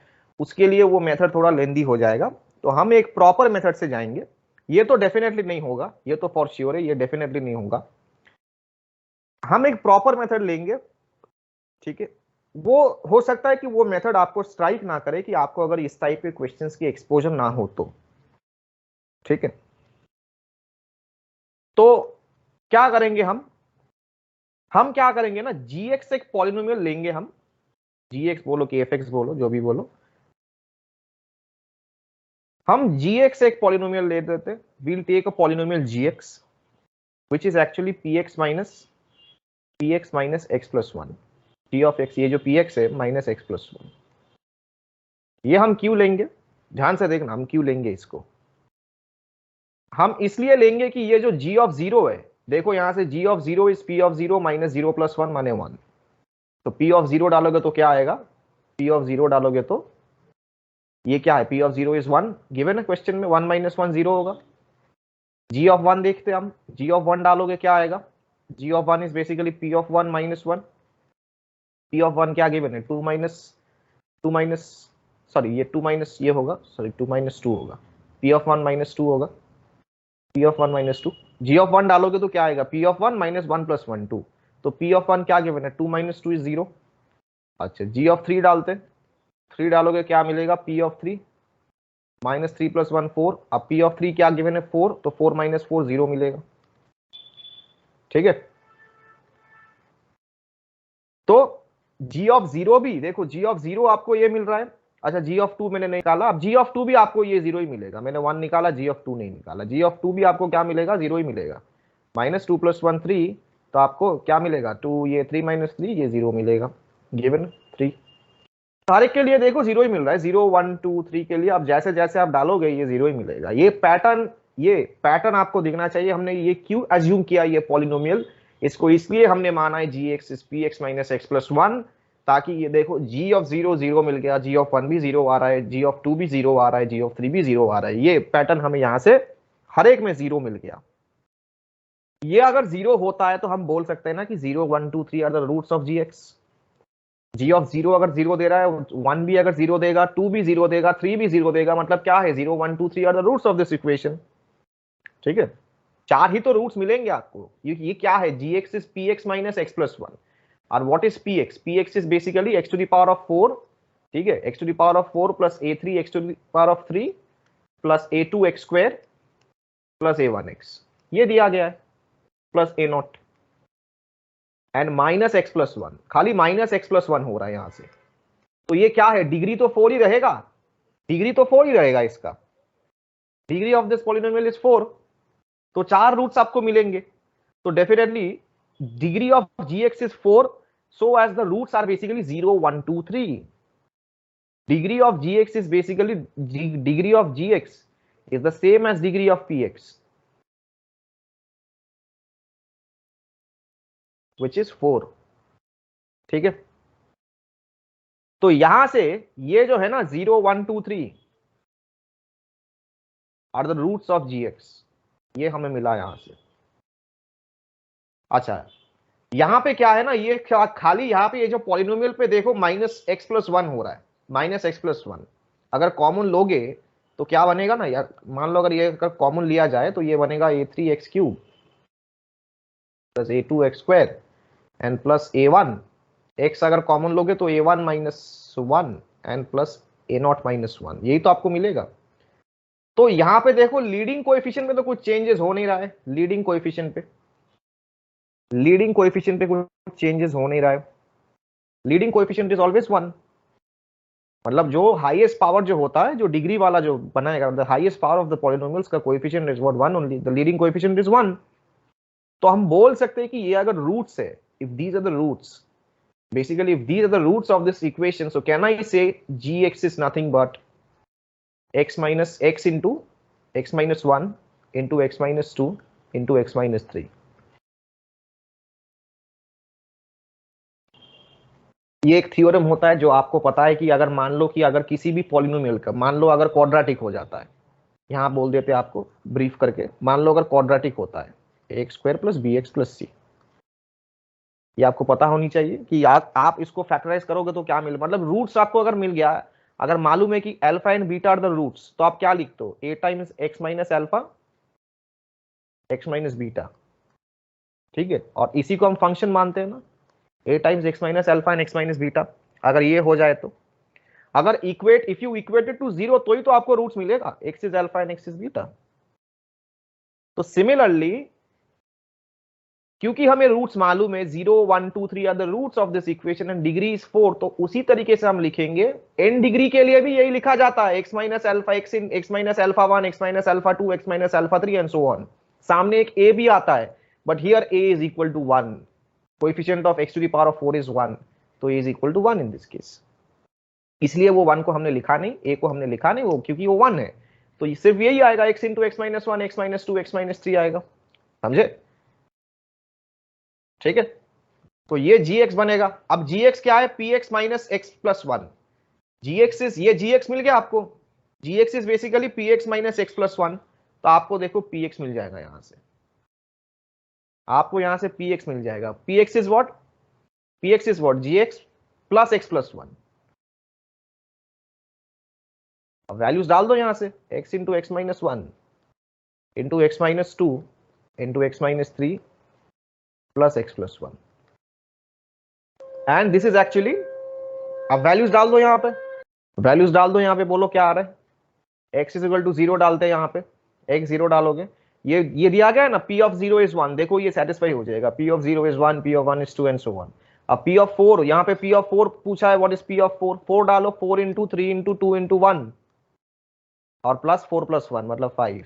उसके लिए वो मेथड थोड़ा लेंदी हो जाएगा। तो हम एक प्रॉपर मेथड से जाएंगे। ये तो डेफिनेटली नहीं होगा, ये तो फॉर श्योर है, ये डेफिनेटली नहीं होगा। हम एक प्रॉपर मेथड लेंगे। ठीक है, वो हो सकता है कि वो मेथड आपको स्ट्राइक ना करे कि आपको अगर इस टाइप के क्वेश्चंस की एक्सपोजर ना हो तो। ठीक है, तो क्या करेंगे हम क्या करेंगे ना, gx एक पॉलिनोमियल लेंगे हम, gx बोलो कि fx बोलो, जो भी बोलो, हम gx एक पॉलिनोमियल ले देते। we'll take a polynomial gx which is actually px minus x plus 1, p of x, ये जो px है माइनस x plus 1, ये हम क्यों लेंगे, ध्यान से देखना, हम क्यों लेंगे इसको। हम इसलिए लेंगे कि ये जो g of 0 है, देखो यहां से g of 0 is p of 0 minus 0 plus 1 माने 1, तो p of 0 डालोगे तो क्या आएगा, p of 0 डालोगे तो ये क्या है, p of 0 is 1, गिवन है क्वेश्चन में, 1 minus 1 0 होगा। g of 1 देखते हैं हम, g of 1 डालोगे क्या आएगा, g of 1 is basically p of 1 minus 1, p of 1 क्या गिवन है, 2 minus सॉरी ये 2 minus ये होगा, सॉरी 2 minus 2 होगा, p of 1 minus 2 होगा, p of 1 minus 2, g of 1 डालोगे तो क्या आएगा, p of 1 minus 1 plus 1 2, तो p of 1 क्या गिवन है, 2 minus 2 is 0। अच्छा g of 3 डालते, 3 डालोगे क्या मिलेगा, p of 3 माइनस 3 प्लस 1 4, अब p of 3 क्या गिवन है 4, तो 4 minus 4 0 मिलेगा। ठीक है, तो जी ऑफ जीरो भी देखो, जी ऑफ जीरो आपको ये मिल रहा है। अच्छा जी ऑफ टू मैंने निकाला, अब जी ऑफ टू भी आपको ये जीरो ही मिलेगा। मैंने वन निकाला, जी ऑफ टू नहीं निकाला। जी ऑफ टू भी आपको क्या मिलेगा, जीरो ही मिलेगा। Minus two plus one three, तो आपको क्या मिलेगा, टू, ये थ्री माइनस थ्री, ये जीरो मिलेगा। गिवन थ्री, सारे के लिए देखो जीरो ही मिल रहा है। जीरो वन टू थ्री के लिए आप जैसे जैसे आप डालोगे ये जीरो ही मिलेगा। ये पैटर्न आपको दिखना चाहिए। हमने ये क्यों अज्यूम किया ये पॉलिनोमियल, इसको इसलिए हमने माना है G x is P X minus X plus one, ताकि ये देखो जी ऑफ जीरो जीरो मिल गया, जी ऑफ वन भी जीरो आ रहा है, जी ऑफ टू भी जीरो आ रहा है, जी ऑफ थ्री भी जीरो आ रहा है। ये पैटर्न हमें यहां से हर एक में जीरो मिल गया। ये अगर जीरो होता है तो हम बोल सकते हैं ना कि zero one two three are the roots of g x. G of zero अगर जीरो दे रहा है, वन भी अगर जीरो देगा, टू भी जीरो देगा, थ्री भी जीरो देगा, मतलब क्या है, zero one two three are the roots of this equation. ठीक है, चार ही तो रूट्स मिलेंगे आपको। ये क्या है, G x is P X minus X plus one. और what is P X, P X is basically X to the power of four. ठीक है, X to the power of four plus A three X to the power of three plus A two X square plus A one X, ये दिया गया है, plus A naught and minus X plus one. खाली minus X plus one हो रहा है यहां से। तो ये क्या है, डिग्री तो फोर ही रहेगा, डिग्री तो फोर ही रहेगा इसका। Degree of this polynomial is four, तो चार रूट्स आपको मिलेंगे। तो definitely degree of g x is four, so as the roots are basically zero one two three. Degree of g x is basically, degree of g x is the same as degree of p x, which is four. ठीक है, तो यहां से ये जो है ना zero one two three are the roots of g x, ये हमें मिला यहां से। अच्छा, यहां पे क्या है ना, ये खाली यहां पे ये जो पॉलिनोमियल पे देखो माइनस एक्स प्लस वन हो रहा है, माइनस एक्स प्लस वन। अगर कॉमन लोगे तो क्या बनेगा ना यार, मान लो अगर ये अगर कॉमन लिया जाए तो ये बनेगा A three X cube plus A two X square and plus A one X. अगर कॉमन लोगे तो A one minus one and plus A naught minus one, यही तो आपको मिलेगा। तो यहां पे देखो लीडिंग कोएफिशिएंट में तो कुछ चेंजेस हो नहीं रहा है, लीडिंग कोएफिशिएंट पे, लीडिंग कोएफिशिएंट पे कुछ चेंजेस हो नहीं रहा है। Leading coefficient is always one, मतलब जो हाईएस्ट पावर जो होता है, जो डिग्री वाला जो बनाएगा, the highest power of the polynomials का coefficient is what, one only, the leading coefficient is one. तो हम बोल सकते हैं कि ये अगर रूट्स है, if these are the roots, basically if these are the roots of this equation, so can I say gx is nothing but x minus x into x minus 1 into x minus 2 into x minus 3। ये एक theorem होता है जो आपको पता है कि अगर मान लो कि अगर किसी भी पॉलिनोमियल का, मान लो अगर क्वाड्रेटिक हो जाता है, यहां बोल देते हैं आपको ब्रीफ करके, मान लो अगर क्वाड्रेटिक होता है x square plus B X plus C, ये आपको पता होनी चाहिए कि आप इसको फैक्टराइज करोगे तो क्या मिले, मतलब रूट्स आपको अगर मिल गया, अगर मालूम है कि alpha and beta are the roots, तो आप क्या लिखते हो, A times X minus alpha X minus beta. ठीक है, और इसी को हम फंक्शन मानते हैं ना, A times X minus alpha and X minus beta. अगर ये हो जाए तो, अगर equate, if you equated to zero, तो ही तो आपको रूट्स मिलेगा, X is alpha and X is beta. तो सिमिलरली क्योंकि हमें रूट्स मालूम है, 0 1 2 3 are the roots of this equation and degree is 4, तो उसी तरीके से हम लिखेंगे एन डिग्री के लिए भी यही लिखा जाता है, x minus alpha x in x minus alpha 1 x minus alpha 2 x minus alpha 3 and so on. सामने एक a भी आता है, but here a is equal to 1, coefficient of x to the power of 4 is 1, तो a is equal to 1 in this case. इसलिए वो 1 को हमने लिखा नहीं, a को हमने लिखा नहीं, वो क्योंकि वो 1 है, तो सिर्फ यही आएगा, x into x minus 1 x minus 2 x minus 3 आएगा। समझे? ठीक है, तो ये gx बनेगा। अब gx क्या है, px minus X plus one. gx is, ये gx मिल गया आपको, gx is basically px minus X plus one. तो आपको देखो px मिल जाएगा यहां से, आपको यहां से px मिल जाएगा। px is what, px is what, gx plus x plus one. अब वैल्यूज डाल दो यहां से, x into x minus one into x minus two into x minus three plus x plus one, and this is actually, अब values डाल दो यहां पे, वैल्यूज डाल दो यहां पे, बोलो क्या आ रहा है, x इज इक्वल टू 0 डालते हैं यहां पे, x 0 डालोगे, ये दिया गया है ना, p ऑफ 0 इज 1, देखो ये सेटिस्फाई हो जाएगा, p of 0 is 1, p of 1 is 2 and so on. अब P ऑफ 4, यहाँ पे P ऑफ 4 पूछा है, व्हाट इज P ऑफ 4? 4 डालो, 4 इंटू 3 इंटू 2 इंटू 1 और प्लस 4 प्लस 1 मतलब 5।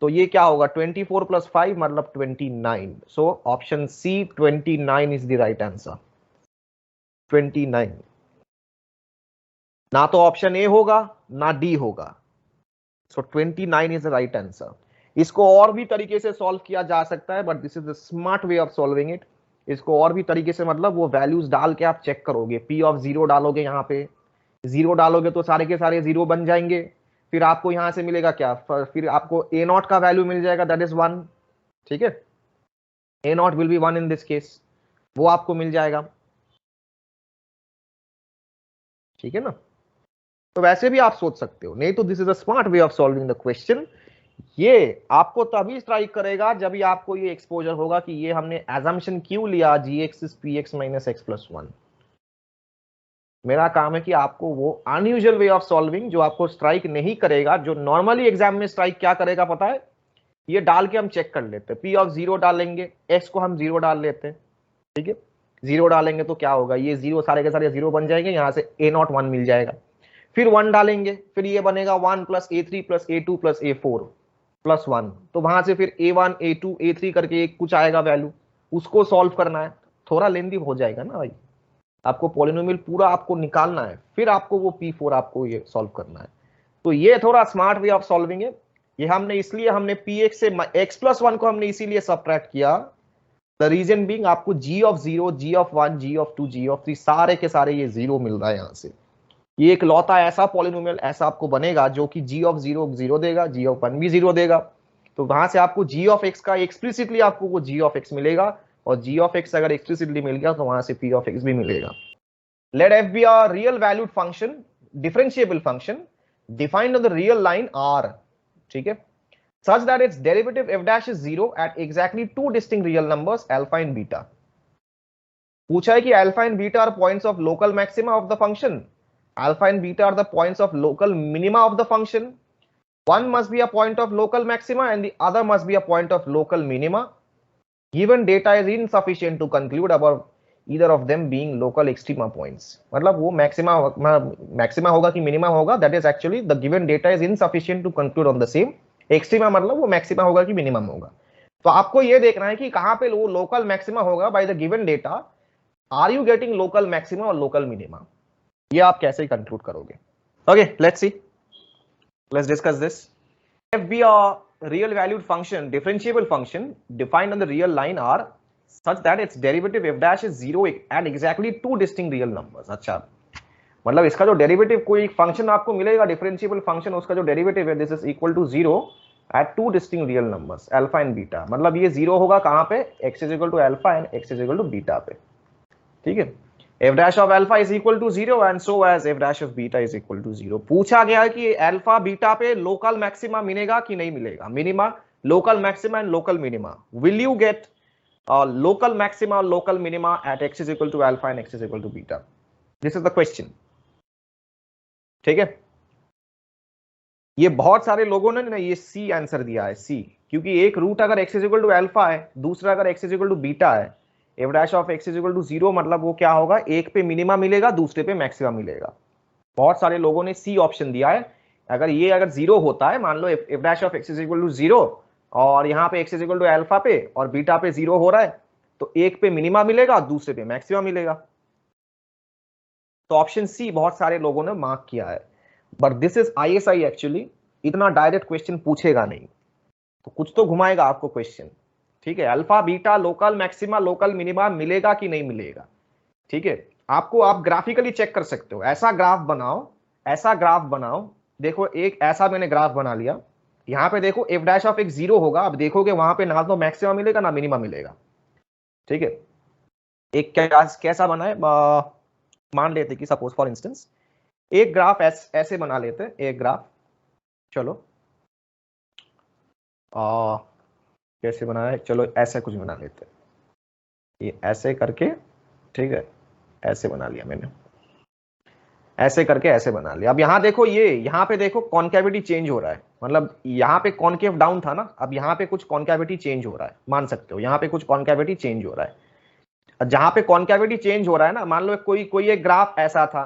तो ये क्या होगा? 24 प्लस 5 मतलब 29। So option c 29 is the right answer. 29, ना तो ऑप्शन ए होगा ना डी होगा। So 29 is the right answer. इसको और भी तरीके से सॉल्व किया जा सकता है, but this is the smart way of solving it. इसको और भी तरीके से, मतलब वो वैल्यूज डाल के आप चेक करोगे। P ऑफ 0 डालोगे, यहाँ पे 0 डालोगे तो सारे के सारे 0 बन जाएंगे। फिर आपको यहां से मिलेगा क्या? फिर आपको A0 का वैल्यू मिल जाएगा, दैट इज 1। ठीक है, A0 will be 1 in this case, वो आपको मिल जाएगा। ठीक है ना? तो वैसे भी आप सोच सकते हो, नहीं तो this is a smart way of solving the question. ये आपको तभी स्ट्राइक करेगा जब भी आपको ये एक्सपोजर होगा कि ये हमने एजम्पशन क्यों लिया, gx is px minus x plus 1। मेरा काम है कि आपको वो अनयूजुअल वे ऑफ सॉल्विंग जो आपको स्ट्राइक नहीं करेगा, जो नॉर्मली एग्जाम में स्ट्राइक क्या करेगा पता है? ये डाल के हम चेक कर लेते हैं। P ऑफ 0 डालेंगे, x को हम 0 डाल लेते हैं। ठीक है, 0 डालेंगे तो क्या होगा? ये 0 सारे के सारे 0 बन जाएंगे, यहां से A0 1 मिल जाएगा। फिर 1 डालेंगे, फिर ये बनेगा 1 plus A3 plus A2 plus A4 plus 1। तो वहां से फिर A1 A2 A3 करके एक कुछ आएगा वैल्यू, उसको सॉल्व करना है। थोड़ा लेंदी हो जाएगा ना भाई, आपको पॉलिनोमियल पूरा आपको निकालना है, फिर आपको वो P4 आपको ये सॉल्व करना है। तो ये थोड़ा स्मार्ट वे ऑफ सॉल्विंग है। ये हमने इसलिए हमने Px से x प्लस 1 को हमने इसीलिए सब्ट्रैक्ट किया। द रीजन बीइंग आपको g of 0, g of 1, g of 2, g of 3 सारे के सारे ये 0 मिल रहा है यहां से। ये एक लौता ऐसा पॉलिनोमियल ऐसा आपको बनेगा जो कि g ऑफ 0 0 देगा, g ऑफ 1 भी 0 देगा। तो वहां से आपको g ऑफ x का एक्सप्लिसिटली आपको वो g ऑफ x मिलेगा, और g ऑफ x अगर एक्सप्लिसिटली मिल गया तो वहां से p ऑफ x भी मिलेगा। Let f be a real valued function, differentiable function defined on the real line R, ठीक है, such that its derivative f dash is 0 at exactly two distinct real numbers alpha and beta। पूछा है कि alpha and beta are points of local maxima of the function, alpha and beta are the points of local minima of the function। One must be a point of local maxima and the other must be a point of local minima। Given data is insufficient to conclude about either of them being local extrema points। मतलब वो maxima होगा कि minima होगा, that is actually the given data is insufficient to conclude on the same। Extrema मतलब वो maxima होगा कि minimum होगा। तो आपको ये देखना है कि कहां पे वो लोकल मैक्सिमा होगा by the given data. Are you getting local maxima और लोकल मिनिमा, ये आप कैसे कंक्लूड करोगे? Okay, let's see, let's discuss this. If be a real valued function, differentiable function defined on the real line R such that its derivative f dash is 0 at exactly two distinct real numbers। अच्छा, मतलब इसका जो derivative, कोई function आपको मिलेगा differentiable function, उसका जो derivative है this is equal to 0 at two distinct real numbers alpha and beta. मतलब ये 0 होगा कहां पे? x is equal to alpha and x is equal to beta पे। ठीक है, f dash of alpha is equal to 0 and so as f dash of beta is equal to 0। पूछा गया है कि अल्फा बीटा पे लोकल मैक्सिमा मिलेगा कि नहीं मिलेगा, minima, local maxima and local minima. Will you get local maxima और local minima at x is equal to alpha and x is equal to beta? This is the question. ठीक है, ये बहुत सारे लोगों ने ना ये सी आंसर दिया है, सी, क्योंकि एक रूट अगर x is equal to alpha है, दूसरा अगर x is equal to beta है, f dash of x is equal to 0 मतलब वो क्या होगा? एक पे मिनिमा मिलेगा, दूसरे पे मैक्सिमा मिलेगा। बहुत सारे लोगों ने सी ऑप्शन दिया है। अगर 0 होता है, मान लो f dash of x is equal to 0 और यहाँ पे x is equal to alpha पे और बीटा पे 0 हो रहा है, तो एक पे मिनिमा मिलेगा, दूसरे पे मैक्सिमा मिलेगा। तो ऑप्शन सी बहुत सारे लोगों ने मार्क किया है, but this is ISI actually, इतना डायरेक्ट क्वेश्चन पूछेगा नहीं, तो कुछ तो घुमाएगा आपको क्वेश्चन। ठीक है, alpha beta local maxima local minima मिलेगा कि नहीं मिलेगा। ठीक है, आपको आप ग्राफिकली चेक कर सकते हो, ऐसा ग्राफ बनाओ, ऐसा ग्राफ बनाओ। देखो एक ऐसा मैंने ग्राफ बना लिया, यहाँ पे देखो f dash of x 0 होगा, अब देखोगे वहां पे ना तो मैक्सिमा मिलेगा ना मिनिमा मिलेगा। ठीक है, एक कैसा बना है, मान लेते कि सपोज फॉर इंस्टेंस एक ग्राफ ऐसे बना लेते हैं, एक ग्राफ, चलो कैसे बनाया है, चलो ऐसे कुछ बना लेते हैं, ये ऐसे करके, ठीक है, ऐसे बना लिया मैंने, ऐसे करके ऐसे बना लिया। अब यहाँ देखो, ये यहाँ पे देखो कॉन्केविटी चेंज हो रहा है, मतलब यहाँ पे कॉन्केव डाउन था ना, अब यहाँ पे कुछ कॉन्केविटी चेंज हो रहा है, मान सकते हो यहाँ पे कुछ कॉन्केविटी चेंज हो रहा है। जहां पे कॉन्केविटी चेंज हो रहा है ना, मान लो कोई एक ग्राफ ऐसा था,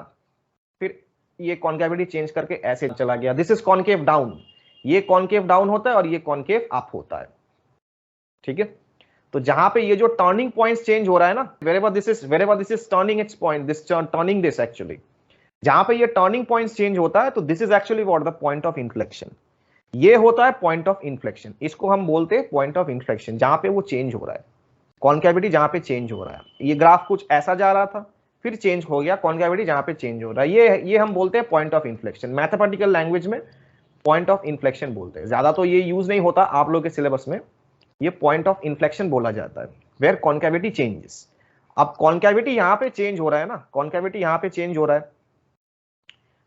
फिर ये कॉन्केविटी चेंज करके ऐसे चला गया, दिस इज कॉन्केव डाउन, ये कॉन्केव डाउन होता है और ये कॉन्केव अप होता है, ठीक है। तो जहां पे ये जो टर्निंग पॉइंट्स चेंज हो रहा है ना, wherever this is turning its point, this turning this actually, जहां पे ये टर्निंग पॉइंट्स चेंज होता है, तो this is actually what the point of inflection, ये होता है पॉइंट ऑफ इन्फ्लेक्शन, इसको हम बोलते हैं पॉइंट ऑफ इन्फ्लेक्शन, जहां पे वो चेंज हो रहा है, कॉन्केविटी जहां पे चेंज हो रहा है। ये ग्राफ कुछ ऐसा जा रहा था, फिर चेंज हो गया, कॉन्केविटी जहां पे चेंज हो रहा है, ये हम बोलते हैं point of inflection. Mathematical language में पॉइंट ऑफ इन्फ्लेक्शन बोलते हैं, ज्यादा तो ये यूज नहीं होता आप लोग के सिलेबस में, ये पॉइंट ऑफ इन्फ्लेक्शन बोला जाता है, वेयर कॉन्केविटी चेंजेस। अब कॉन्केविटी यहां पे चेंज हो रहा है ना, कॉन्केविटी यहां पे चेंज हो रहा है,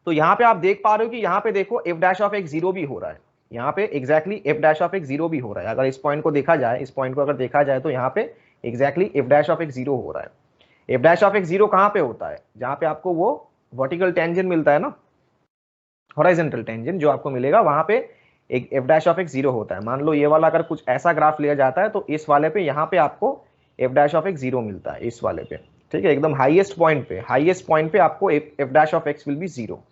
तो यहां पे आप देख पा रहे हो कि यहां पे देखो F dash of x zero भी हो रहा है, यहाँ पे exactly F dash of x zero भी हो रहा है। अगर इस पॉइंट को देखा जाए, इस पॉइंट को अगर देखा जाए, तो यहाँ पे exactly F dash of x zero हो रहा है। F dash of x zero कहाँ पे होता है, जहां पे आपको वो वर्टिकल टेंजेंट मिलता है ना, हॉरिजॉन्टल टेंजेंट जो आपको मिलेगा, वहां पे एक F dash of x zero होता है। मान लो ये वाला अगर कुछ ऐसा ग्राफ लिया जाता है, तो इस वाले पे यहाँ पे आपको F dash of x zero मिलता है, इस वाले पे, ठीक है, एकदम हाईएस्ट पॉइंट पे आपको F dash of x will be zero,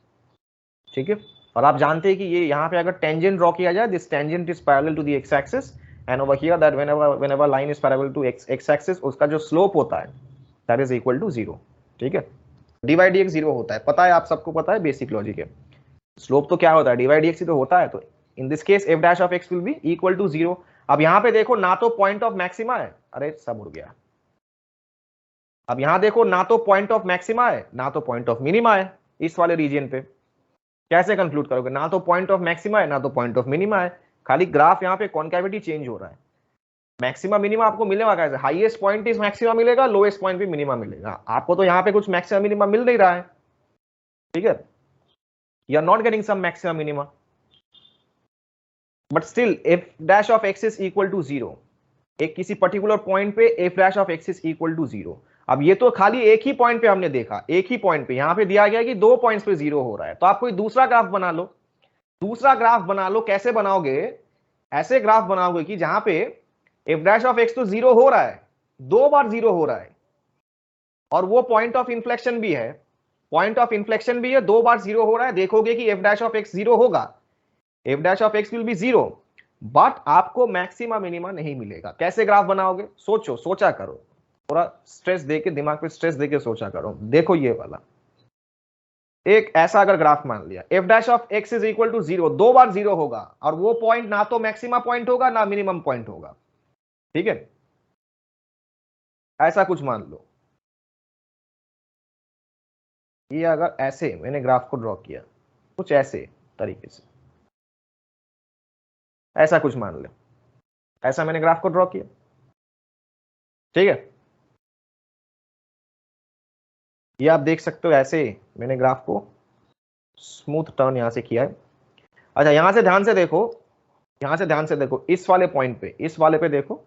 ठीक है। और आप जानते हैं कि ये यहाँ पे अगर टेंजेंट ड्रॉ किया जाए, this tangent is parallel to the x axis, and over here that whenever line is parallel to x axis, उसका जो स्लोप होता है that is equal to zero, ठीक है। D by d x zero होता है, पता है, आप सबको पता है, बेसिक लॉजिक है। स्लोप तो क्या होता है, डी बाई डी एक्स ही तो होता है, तो in this case f dash of x will be equal to zero. अब यहाँ पे देखो, ना तो पॉइंट ऑफ मैक्सिमा है, अरे सब उड़ गया। अब यहाँ देखो, ना तो पॉइंट ऑफ मैक्सिमा है, ना तो पॉइंट ऑफ मिनिमा है, इस वाले रीजन पे कैसे कंक्लूड करोगे, ना तो पॉइंट ऑफ मैक्सिमा है, ना तो पॉइंट ऑफ मिनिमा है, खाली ग्राफ यहाँ पे कॉन्केविटी चेंज हो रहा है। मैक्सिमा मिनिमा आपको मिलेगा कैसे, हाईएस्ट पॉइंट इज मैक्सिमा मिलेगा, लोएस्ट पॉइंट भी मिनिमा मिलेगा, आपको तो यहाँ पे कुछ मैक्सिमा मिनिमा मिल नहीं रहा है, ठीक है, you are not getting some maxima minima, but still f dash of x is equal to zero, एक किसी पर्टिकुलर पॉइंट पे f dash of x is equal to zero. अब ये तो खाली एक ही पॉइंट पे हमने देखा, एक ही पॉइंट पे, यहां पे दिया गया कि 2 पॉइंट्स पे जीरो हो रहा है, तो आप कोई दूसरा ग्राफ बना लो, दूसरा ग्राफ बना लो। कैसे बनाओगे, ऐसे ग्राफ बनाओगे कि जहां पे एफ डैश ऑफ एक्स तो जीरो हो रहा है, 2 बार जीरो हो रहा है, और वो पॉइंट ऑफ इन्फ्लेक्शन भी है, पॉइंट ऑफ इन्फ्लेक्शन भी है, 2 बार जीरो हो रहा है, देखोगे कि F dash of x zero होगा, F dash of x will be zero, but आपको मैक्सिमा मिनिमा नहीं मिलेगा। कैसे ग्राफ बनाओगे, सोचो, सोचा करो, थोड़ा स्ट्रेस देके, दिमाग पे स्ट्रेस देके सोचा करो। देखो ये वाला एक ऐसा अगर ग्राफ मान लिया, f dash of x is equal to zero, 2 बार जीरो होगा, और वो पॉइंट ना तो मैक्सिमा पॉइंट होगा ना मिनिमम पॉइंट होगा, ठीक है, ऐसा कुछ मान लो। ये अगर ऐसे मैंने ग्राफ को ड्रॉ किया, कुछ ऐसे तरीके से, ऐसा कुछ मान लो, ऐसा मैंने ग्राफ को ड्रॉ किया, ठीक है, ये आप देख सकते हो, ऐसे मैंने ग्राफ को स्मूथ टर्न यहां से किया है। अच्छा, यहां से ध्यान से देखो, यहां से ध्यान से देखो, इस वाले पॉइंट पे, इस वाले पे देखो,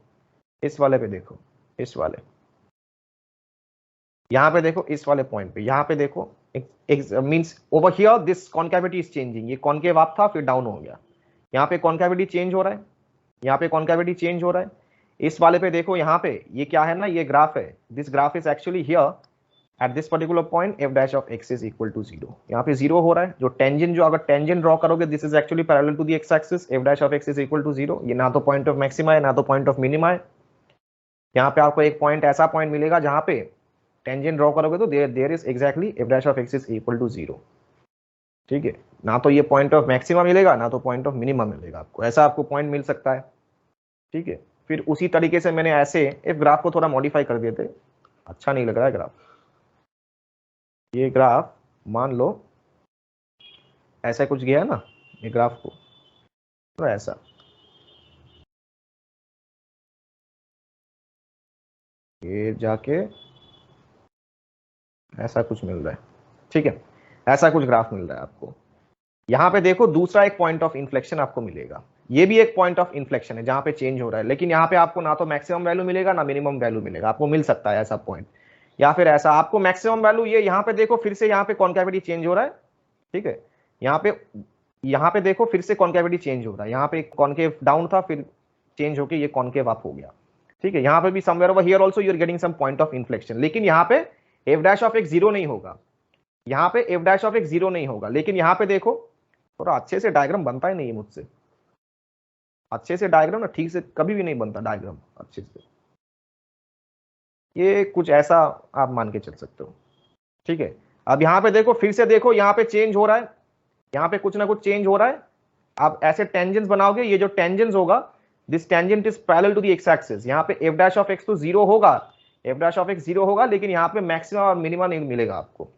इस वाले पे देखो, इस वाले, यहां पे देखो, इस वाले पॉइंट पे, यहां पे देखो, means over here this concavity is changing, ये कॉन्केव अप था, फिर डाउन हो गया, यहाँ पे कॉन्केविटी चेंज हो रहा है, यहाँ पे कॉन्केविटी चेंज हो रहा है। इस वाले पे देखो, यहाँ पे ये क्या है ना, ये ग्राफ है, this graph is actually here at this particular point f dash of x is equal to 0, यहाँ पे 0 हो रहा है, जो टेंजेंट, जो अगर टेंजेंट ड्रॉ करोगे, this is actually parallel to the x axis, f dash of x is equal to 0, ये ना तो पॉइंट ऑफ मैक्सिमा है, ना तो पॉइंट ऑफ मिनिमा है। यहाँ पे आपको एक पॉइंट, ऐसा पॉइंट मिलेगा जहां पे टेंजेंट ड्रॉ करोगे तो there is exactly f dash of x is equal to 0, ठीक है, ना तो ये पॉइंट ऑफ मैक्सिमा मिलेगा, ना तो पॉइंट ऑफ मिनिमा मिलेगा, आपको ऐसा आपको पॉइंट मिल सकता है, ठीक है। फिर उसी तरीके से मैंने ऐसे इस ग्राफ को थोड़ा मॉडिफाई कर दिए थे, अच्छा नहीं लग रहा है ग्राफ, ये ग्राफ मान लो ऐसा कुछ गया है ना, ये ग्राफ को तो ऐसा, ये जाके ऐसा कुछ मिल रहा है, ठीक है, ऐसा कुछ ग्राफ मिल रहा है आपको। यहाँ पे देखो, दूसरा एक पॉइंट ऑफ इन्फ्लेक्शन आपको मिलेगा, ये भी एक पॉइंट ऑफ इन्फ्लेक्शन है जहां पे चेंज हो रहा है, लेकिन यहाँ पे आपको ना तो मैक्सिमम वैल्यू मिलेगा ना मिनिमम वैल्यू मिलेगा, आपको मिल सकता है ऐसा पॉइंट, या फिर ऐसा आपको मैक्सिमम वैल्यू, ये यहाँ पे देखो, फिर से यहाँ पे कॉन्केविटी चेंज हो रहा है, ठीक है, यहाँ पे देखो, फिर से कॉन्केविटी चेंज हो रहा है, यहाँ पे कॉन्केव डाउन था, फिर चेंज होके ये कॉन्केव अप हो गया, ठीक है, यहाँ पे भी somewhere over here also you are getting some point of inflection, लेकिन यहाँ पे f dash of x zero नहीं होगा, यहाँ पे f dash of x zero नहीं होगा। लेकिन यहाँ पे देखो थोड़ा अच्छे से डायग्राम बनता ही नहीं है मुझसे, अच्छे से डायग्राम ना ठीक से कभी भी नहीं बनता डायग्राम अच्छे से, ये कुछ ऐसा आप मान के चल सकते हो। ठीक है, अब यहाँ पे देखो, फिर से देखो, यहाँ पे चेंज हो रहा है, यहाँ पे कुछ ना कुछ चेंज हो रहा है। आप ऐसे टेंजेंट्स बनाओगे, ये जो टेंजेंट्स होगा, this tangent is parallel to the x axis. यहाँ पे एफ डैश ऑफ एक्स तो जीरो होगा, F dash of x zero होगा, लेकिन यहाँ पे मैक्सिमम और मिनिमम नहीं मिलेगा आपको।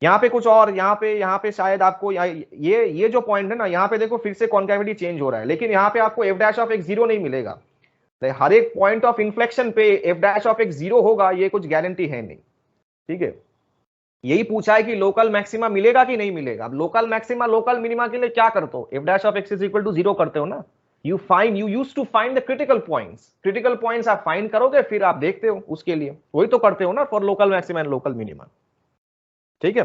यहाँ पे कुछ और, यहाँ पे शायद आपको ये जो पॉइंट है ना, यहाँ पे देखो फिर से कॉन्केविटी चेंज हो रहा है, लेकिन यहाँ पे आपको F dash of x zero नहीं मिलेगा। हर एक पॉइंट ऑफ इन्फ्लेक्शन पे f dash of x zero होगा, ये कुछ गारंटी है नहीं। ठीक है, यही पूछा है कि लोकल मैक्सिमा मिलेगा कि नहीं मिलेगा। अब लोकल मैक्सिमा लोकल मिनिमा के लिए क्या करते हो, f dash of x is equal to zero करते हो ना, you use to find the critical points आप फाइंड करोगे, फिर आप देखते हो उसके लिए, वही तो करते हो ना for local maxima and local minima. ठीक है,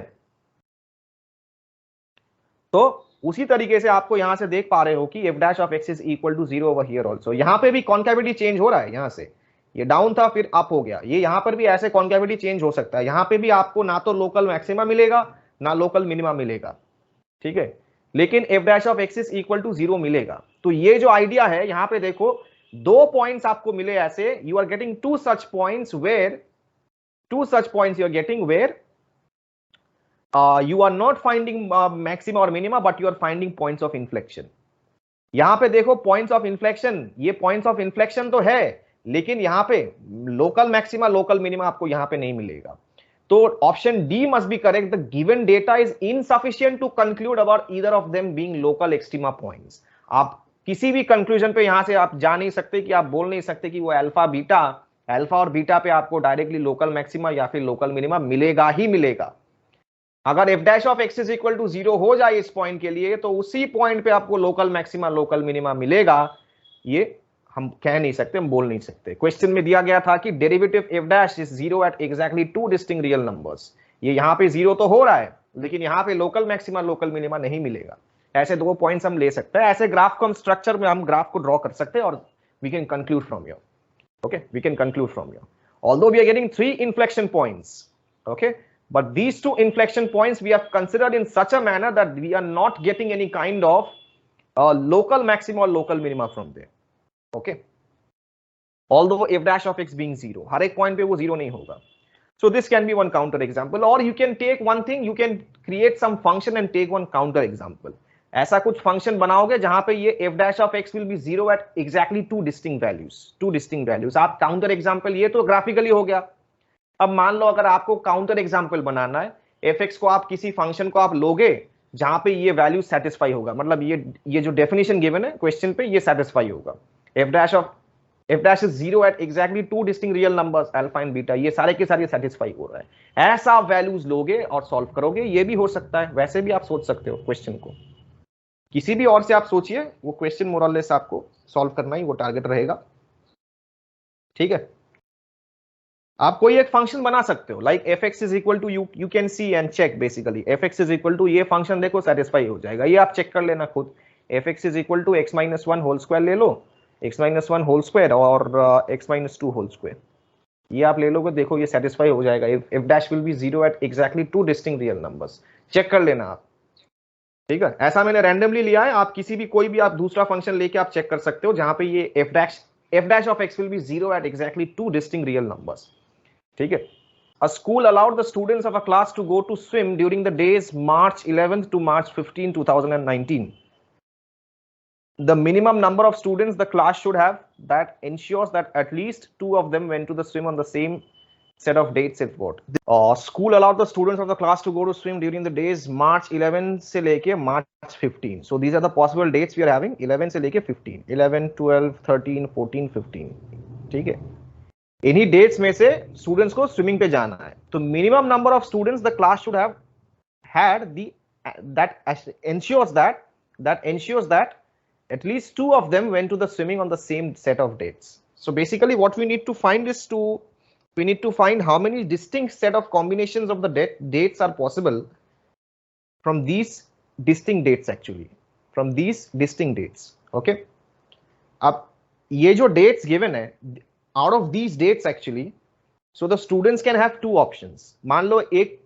तो उसी तरीके से आपको यहां से देख पा रहे हो कि F dash of x is equal to zero over here also. यहां पे भी कॉन्केविटी चेंज हो रहा है, यहां से ये डाउन था फिर अप हो गया, ये यहां पर भी ऐसे कॉन्केविटी चेंज हो सकता है। यहां पे भी आपको ना तो लोकल मैक्सिमा मिलेगा ना लोकल मिनिमा मिलेगा। ठीक है, लेकिन f dash of x is equal to zero मिलेगा। तो ये जो आइडिया है, यहां पे देखो दो पॉइंट्स आपको मिले ऐसे, you are getting two such points you are getting where you are not finding maxima or minima, but you are finding points of inflection. यहां पे देखो points of inflection, ये points of inflection तो है, लेकिन यहां पे local maxima local minima आपको यहां पे नहीं मिलेगा। तो option D must be correct. The given data is insufficient to conclude about either of them being local extrema points. आप किसी भी कंक्लूजन पे यहां से आप जा नहीं सकते, कि आप बोल नहीं सकते कि वो अल्फा और बीटा पे आपको डायरेक्टली लोकल मैक्सिमा या फिर लोकल मिनिमा मिलेगा ही मिलेगा। अगर f dash of x is equal to zero हो जाए इस पॉइंट के लिए, तो उसी पॉइंट पे आपको लोकल मैक्सिमा लोकल मिनिमा मिलेगा, ये हम कह नहीं सकते, हम बोल नहीं सकते। क्वेश्चन में दिया गया था कि derivative f dash is zero at exactly two distinct real numbers. ये यहाँ पे जीरो तो हो रहा है, लेकिन यहाँ पे लोकल मैक्सिमा लोकल मिनिमा नहीं मिलेगा। ऐसे दो पॉइंट्स हम ले सकते हैं। ऐसे ग्राफ को हम स्ट्रक्चर में हम ग्राफ को ड्रॉ कर सकते हैं, और we can conclude from your, okay, we can conclude from here. Although we are getting three inflection points, okay, but these two inflection points we have considered in such a manner that we are not getting any kind of local maxima or local minima from there, okay. Although f dash of x being zero, हर एक point पे वो zero नहीं होगा. So this can be one counter example, or you can take one thing, you can create some function and take one counter example. ऐसा कुछ function बनाओगे जहां पे ये f dash of x will be zero at exactly two distinct values. आप counter example, ये तो graphically हो गया। अब मान लो अगर आपको काउंटर एग्जांपल बनाना है, fx को आप किसी फंक्शन को आप लोगे जहां पे ये वैल्यू सेटिस्फाई होगा, मतलब ये जो डेफिनेशन गिवन है क्वेश्चन पे, ये सेटिस्फाई होगा। f dash is zero at exactly two distinct real numbers alpha and beta, ये सारे के सारे सेटिस्फाई हो रहा है। ऐसा वैल्यूज लोगे और सॉल्व करोगे, ये भी हो सकता है। वैसे भी आप सोच सकते हो क्वेश्चन को, किसी भी और से आप सोचिए, वो क्वेश्चन मोर और लेस आपको सॉल्व करना ही वो टारगेट रहेगा। ठीक है, आप कोई एक फंक्शन बना सकते हो, like fx is equal to, you can see and check basically, fx is equal to, ये फंक्शन देखो सेटिस्फाई हो जाएगा, ये आप चेक कर लेना खुद। fx is equal to x minus one whole square ले लो, x minus one whole square और x minus two whole square, ये आप ले लोगे, देखो ये सेटिस्फाई हो जाएगा। f dash will be zero at exactly two distinct real numbers, check कर लेना आप। ठीक है, ऐसा मैंने रैंडमली लिया है, आप किसी भी कोई भी आप दूसरा फंक्शन लेके आप चेक कर सकते हो जहां पे ये f dash of x will be zero at exactly two distinct real numbers. ठीक है, a school allowed the students of a class to go to swim during the days March 11th to March 15, 2019. The minimum number of students the class should have that ensures that at least two of them went to the swim on the same set of dates if what. School allowed the students of the class to go to swim during the days March 11 से लेके March 15. So these are the possible dates we are having, 11 से लेके 15, 11, 12, 13, 14, 15. ठीक है, इन्हीं dates में से students को स्विमिंग पे जाना है। तो minimum number of students the class should have had that ensures that at least two of them went to the swimming on the same set of dates. So basically what we need to find is we need to find how many distinct set of combinations of the dates are possible from these distinct dates, actually from these distinct dates. Okay, अब ये जो dates given है, out of these dates actually, so the students can have two options. मान लो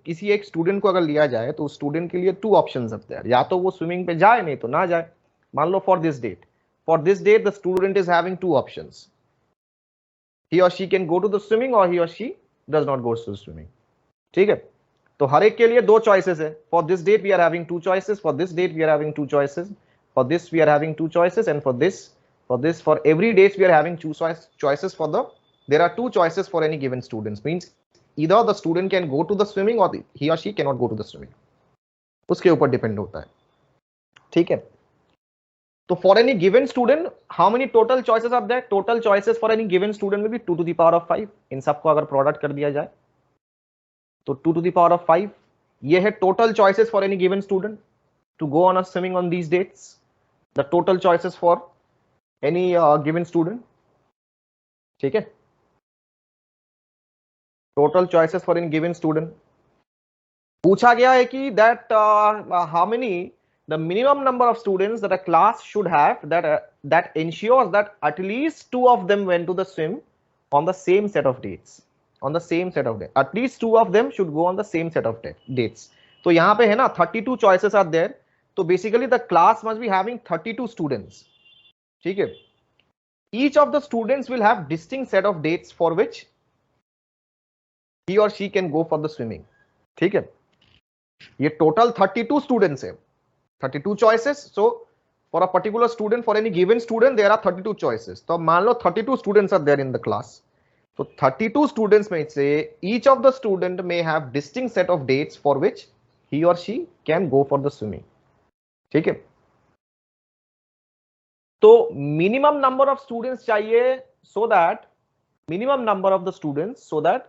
किसी एक student को अगर लिया जाए तो स्टूडेंट के लिए two options होते हैं, या तो वो स्विमिंग पे जाए नहीं तो ना जाए. मान लो for this date the student is having two options. He or she can go to the swimming or he or she does not go to the swimming. ठीक है, तो हर एक के लिए दो choices है. For this date we are having two choices, for this date we are having two choices, for this we are having two choices, and for every date we are having two choices. There are two choices for any given students, means either the student can go to the swimming or he or she cannot go to the swimming. उसके ऊपर depend होता है. ठीक है, तो for any given student how many total choices are there? Total choices for any given student will be 2 to the power of 5. इन सबको अगर product कर दिया जाए तो 2 to the power of 5 ये है total choices for any given student to go on a swimming on these dates. The total choices for any given student. ठीक है, total choices for any given student. पूछा गया है कि that how many the minimum number of students that a class should have that ensures that at least two of them went to the swim on the same set of dates. At least two of them should go on the same set of dates. तो यहाँ पे है ना 32 choices are there. तो basically the class must be having 32 students. ठीक है, each of the students will have distinct set of dates for which he or she can go for the swimming. ठीक है, ये total 32 students है, 32 choices. So for a particular student, for any given student there are 32 choices. तो मान लो 32 students are there in the class. So 32 students में से each of the student may have distinct set of dates for which he or she can go for the swimming. ठीक है, तो minimum number of students चाहिए so that minimum number of the students so that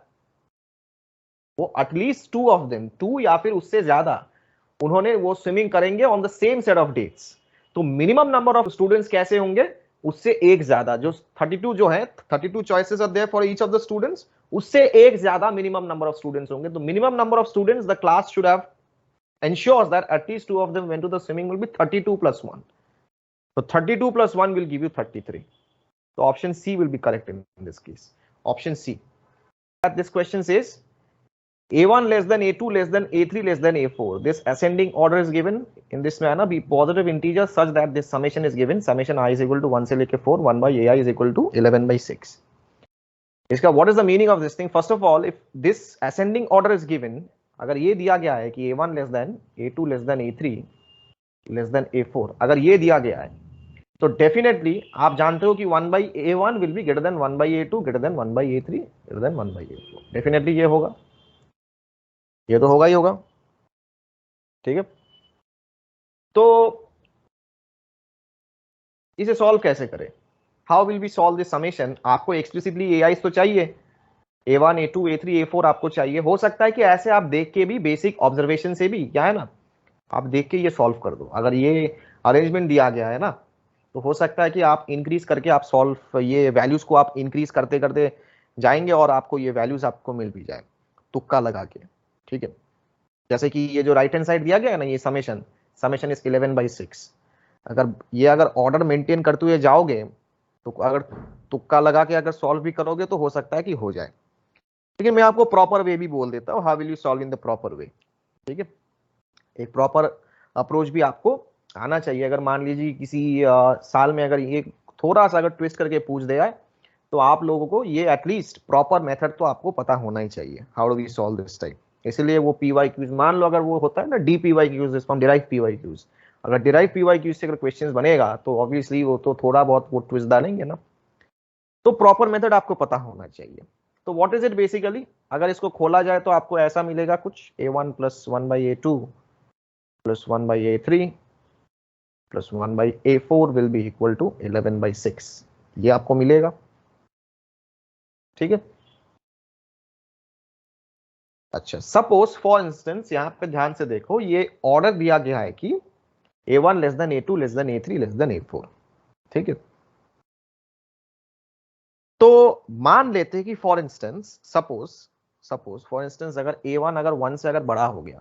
वो at least two of them, two या फिर उससे ज्यादा उन्होंने वो स्विमिंग करेंगे on the same set of dates. तो मिनिमम नंबर ऑफ स्टूडेंट्स कैसे होंगे, उससे एक ज्यादा. जो 32 जो है 32 choices are there for each of the students, उससे एक ज्यादा मिनिमम नंबर ऑफ स्टूडेंट्स होंगे. तो minimum number of students the class should have ensures that at least two of them went to the swimming will be 32 plus 1. So 32 plus 1 will give you 33. So option C will be correct in this case. Option C. This question says A1 less than A2 less than A3 less than A4. This ascending order is given in this manner. Be positive integers such that this summation is given. Summation I is equal to 1 से लेके 4. 1 by AI is equal to 11 by 6. इसका what is the meaning of this thing? First of all, if this ascending order is given, अगर ये दिया गया है कि A1 less than A2 less than A3 less than A4, अगर ये दिया गया है तो डेफिनेटली आप जानते हो कि 1 by A1 will be greater than 1 by A2 greater than 1 by A3 greater than 1 by A4. Definitely ये होगा, ये तो होगा ही होगा. ठीक है, तो इसे सॉल्व कैसे करें? How will be solve this summation? आपको एक्सप्लिसिटली एआई तो चाहिए, A1 A2 A3 A4 आपको चाहिए. हो सकता है कि ऐसे आप देख के भी बेसिक ऑब्जर्वेशन से भी क्या है ना, आप देख के ये सॉल्व कर दो. अगर ये अरेंजमेंट दिया गया है ना तो हो सकता है कि आप इंक्रीज करके आप सॉल्व ये वैल्यूज को आप इंक्रीज करते करते जाएंगे और आपको ये वैल्यूज आपको मिल भी जाए तुक्का लगा के. ठीक है, जैसे कि ये जो राइट हैंड साइड दिया गया है ना, ये समेशन इज 11 by 6. अगर ऑर्डर मेंटेन करते हुए जाओगे तो अगर तुक्का लगा के अगर सॉल्व भी करोगे तो हो सकता है कि हो जाए. लेकिन मैं आपको प्रॉपर वे भी बोल देता हूँ. How will you solve in the proper way? ठीक है, एक प्रॉपर अप्रोच भी आपको आना चाहिए. अगर मान लीजिए किसी साल में अगर ये थोड़ा सा अगर ट्विस्ट करके पूछ दिया है तो आप लोगों को ये एटलीस्ट प्रॉपर मेथड तो आपको पता होना ही चाहिए. How do we solve this type? इसलिए वो PYQs मान लो अगर वो होता है ना DPYQs फ्रॉम डिराइव PYQs, अगर डिराइव PYQs से अगर क्वेश्चंस बनेगा तो ऑब्वियसली वो तो थोड़ा बहुत वो ट्विस्ट डालेंगे ना, तो प्रॉपर मेथड आपको पता होना चाहिए. तो व्हाट इज इट बेसिकली? अगर इसको खोला जाए तो आपको ऐसा मिलेगा कुछ A1 plus 1 by A2 plus 1 by A3 plus 1 by A4 will be equal to 11 by 6. ये आपको मिलेगा. ठीक है, अच्छा सपोज फॉर इंस्टेंस यहाँ पे ध्यान से देखो, ये ऑर्डर दिया गया है कि A1 less than A2 less than A3 less than A4. ठीक है, तो मान लेते हैं कि for instance suppose for instance अगर A1 अगर 1 से अगर बड़ा हो गया,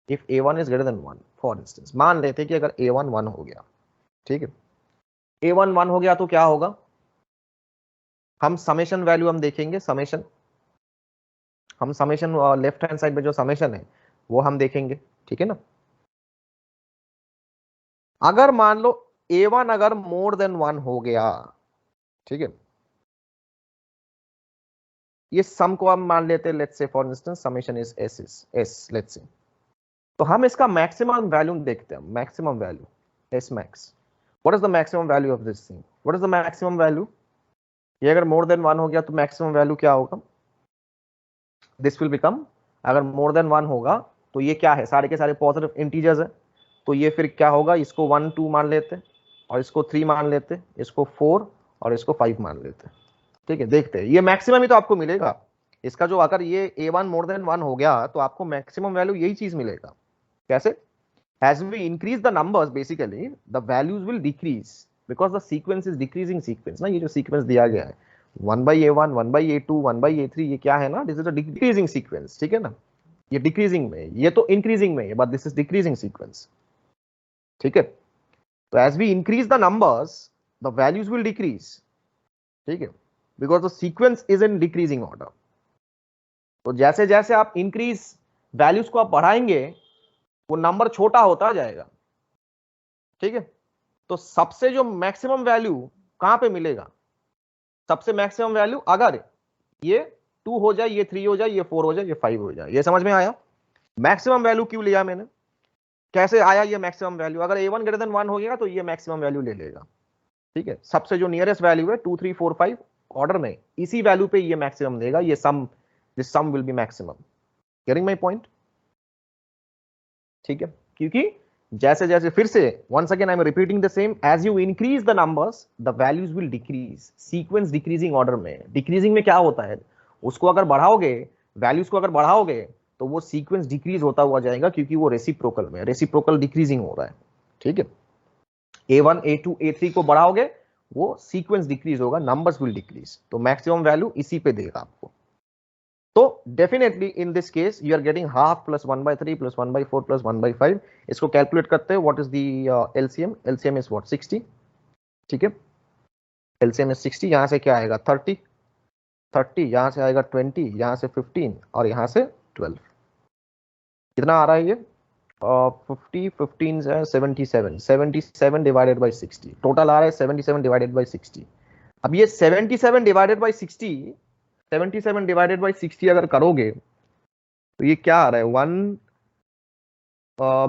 if A1 is greater than 1, for instance मान लेते हैं कि अगर A1 1 हो गया. ठीक है, A1 1 हो गया तो क्या होगा? हम समेशन वैल्यू हम देखेंगे, समेशन लेफ्ट हैंड साइड में जो समेशन है वो हम देखेंगे, ठीक है ना। अगर मान लो A1 अगर मोर देन 1 हो गया, ठीक है, ये सम को हम मान लेते हैं, let's say for instance summation is S let's say, तो हम इसका मैक्सिमम वैल्यू देखते हैं, maximum value S max. What is the maximum value of this thing, what is the maximum value, ये अगर मोर देन 1 हो गया तो मैक्सिमम वैल्यू क्या होगा, दिस विल बिकम, अगर मोर देन 1 होगा तो ये क्या है, सारे के सारे पॉजिटिव इंटीजर्स है, तो ये फिर क्या होगा, इसको 1 2 मान लेते और इसको 3 मान लेते, इसको 4 और इसको 5 मान लेते, ठीक है। देखते हैं, ये मैक्सिमम ही तो आपको मिलेगा इसका, जो अगर ये A1 मोर देन 1 हो गया तो आपको मैक्सिमम वैल्यू यही चीज मिलेगा। कैसे, as we increase the numbers basically the values will decrease because the sequence is decreasing sequence ना, ये जो sequence दिया गया है 1 by A1 1 by A2 1 by A3 ये क्या है ना, this is a decreasing sequence, ठीक है ना, ये decreasing में, ये तो increasing में है, but this is decreasing sequence, ठीक है। तो as we increase the numbers the values will decrease, ठीक है, because the sequence is in decreasing order। तो जैसे जैसे आप increase values को आप बढ़ाएंगे वो नंबर छोटा होता जाएगा, ठीक है। तो सबसे जो मैक्सिमम वैल्यू कहां पे मिलेगा, सबसे मैक्सिमम वैल्यू अगर ये 2 हो जाए, ये 3 हो जाए, ये 4 हो जाए, ये 5 हो जाए, ये समझ में आया। मैक्सिमम वैल्यू क्यों लिया मैंने, कैसे आया ये मैक्सिमम वैल्यू, अगर A1 ग्रेटर देन 1 हो गया तो ये मैक्सिमम वैल्यू ले लेगा, ठीक है। सबसे जो नियरेस्ट वैल्यू है 2 3 4 5 ऑर्डर में, इसी वैल्यू पे ये मैक्सिमम देगा, ये sum, this sum will be maximum. Getting my point, ठीक है। क्योंकि जैसे जैसे, फिर से once again I am repeating the same, as you increase the numbers the values will decrease, sequence decreasing order में, decreasing में क्या होता है, उसको अगर बढ़ाओगे, वैल्यूज को अगर बढ़ाओगे तो वो सीक्वेंस डिक्रीज होता हुआ जाएगा, क्योंकि वो रेसिप्रोकल में, रेसिप्रोकल डिक्रीजिंग हो रहा है, ठीक है। A1 A2 A3 को बढ़ाओगे वो सीक्वेंस डिक्रीज होगा, नंबर्स विल डिक्रीज, तो मैक्सिमम वैल्यू इसी पे देगा आपको। तो definitely in this case you are getting half plus 1/3 plus 1/4 plus 1/5। इसको कैलकुलेट करते हैं, what is the LCM, LCM is what 60, ठीक है, एलसीएम इज 60, यहां से क्या आएगा 30, यहां से आएगा 20, यहां से 15 और यहां से 12, कितना आ रहा है ये 50 15 77, 77 डिवाइडेड बाई 60, टोटल आ रहा है 77 डिवाइडेड बाई 60। अब ये 77 डिवाइडेड बाई 60, 77 डिवाइडेड बाई 60 अगर करोगे तो ये क्या आ रहा है, 1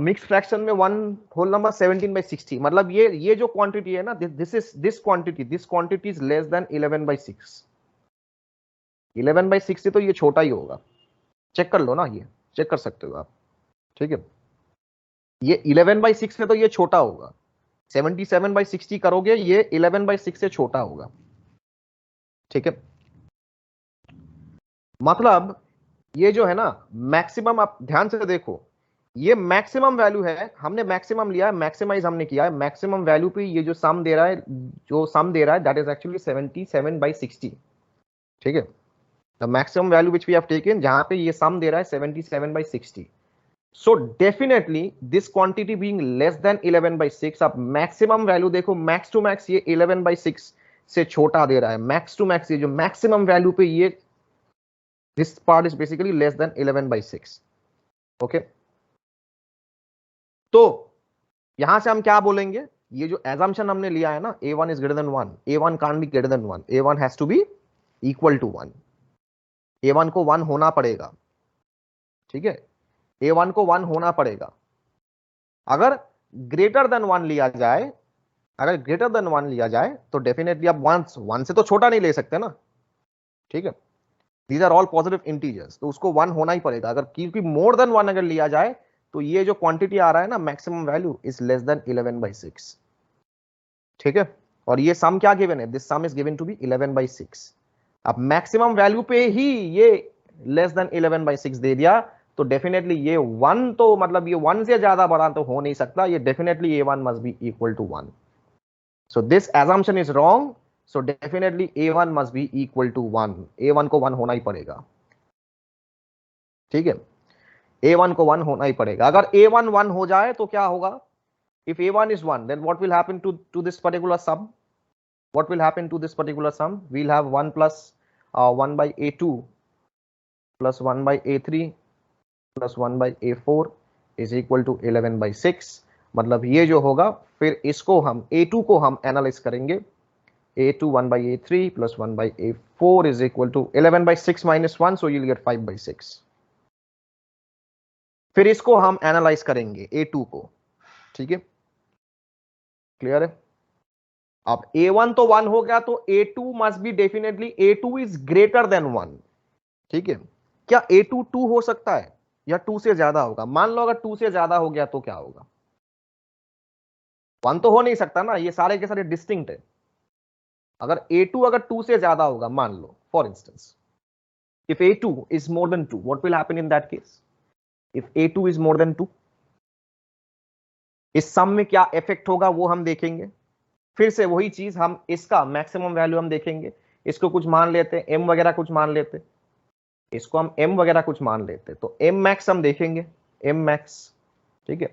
मिक्स फ्रैक्शन में 1 होल नंबर 17/60, मतलब ये जो क्वांटिटी है ना, this quantity is less than 11/6, 11/6 तो ये छोटा ही होगा, चेक कर लो ना, ये चेक कर सकते हो आप, ठीक है। ये 11/6 है तो ये छोटा होगा, 77/60 करोगे ये 11/6 से छोटा होगा, ठीक है। मतलब ये जो है ना मैक्सिमम, आप ध्यान से देखो, ये मैक्सिमम वैल्यू है, हमने मैक्सिमम लिया है, मैक्सिमाइज हमने किया है, मैक्सिमम वैल्यू पे ये जो सम दे रहा है, दैट इज एक्चुअली 77/60, ठीक है। The maximum value which we have taken, जहां पे ये सम दे रहा है 77/60, so definitely this quantity being less than 11/6, आप मैक्सिमम वैल्यू देखो, मैक्स टू मैक्स ये 11/6 से छोटा दे रहा है, मैक्स टू मैक्स ये जो मैक्सिमम वैल्यू पे ये this part is basically less than 11/6, okay। तो यहां से हम क्या बोलेंगे, ये जो assumption हमने लिया है ना, A1 is greater than 1, A1 can't be greater than 1, A1 has to be equal to 1, A1 को 1 होना पड़ेगा, ठीक है, A1 को 1 होना पड़ेगा। अगर ग्रेटर देन 1 लिया जाए, अगर ग्रेटर देन 1 लिया जाए तो डेफिनेटली आप 1 से तो छोटा नहीं ले सकते ना, ठीक है, these are all positive integers, तो उसको 1 होना ही पड़ेगा, अगर क्योंकि मोर देन 1 अगर लिया जाए तो ये जो क्वांटिटी आ रहा है ना maximum value is less than 11/6, ठीक है। और ये सम क्या गिवन है, this sum is given to be 11/6। अब मैक्सिमम वैल्यू पे ही ये लेस देन 11/6 दे दिया, तो डेफिनेटली ये 1 तो मतलब ये 1 से ज्यादा बड़ा तो हो नहीं सकता, ये definitely A1 must be equal to 1, so this assumption is wrong, so definitely A1 must be equal to 1, A1 को 1 होना ही पड़ेगा, ठीक है, A1 को 1 होना ही पड़ेगा। अगर A1 1 हो जाए तो क्या होगा, if A1 is 1 then what will happen to this particular sum, what will happen to this particular sum? We'll have 1 plus 1 by a2 plus 1 by a3 plus 1 by a4 is equal to 11 by 6. मतलब ये जो होगा, फिर इसको हम a2 को हम analyse करेंगे. a2 1 by a3 plus 1 by a4 is equal to 11 by 6 minus 1, so you'll get 5 by 6. फिर इसको हम एनालाइज करेंगे a2 को. ठीक है, क्लियर है? अब a1 तो 1 हो गया, तो a2 must be definitely a2 is greater than 1. ठीक है, क्या a2 2 हो सकता है या 2 से ज्यादा होगा? मान लो अगर 2 से ज्यादा हो गया तो क्या होगा? 1 तो हो नहीं सकता ना, ये सारे के सारे डिस्टिंक्ट है. अगर a2 अगर 2 से ज्यादा होगा, मान लो for instance if a2 is more than 2, what will happen in that case? If a2 is more than 2, इस सम में क्या इफेक्ट होगा वो हम देखेंगे. फिर से वही चीज, हम इसका मैक्सिमम वैल्यू हम देखेंगे. इसको कुछ मान लेते हैं, m वगैरह कुछ मान लेते, इसको हम m वगैरह कुछ मान लेते, तो m मैक्स हम देखेंगे, m मैक्स. ठीक है,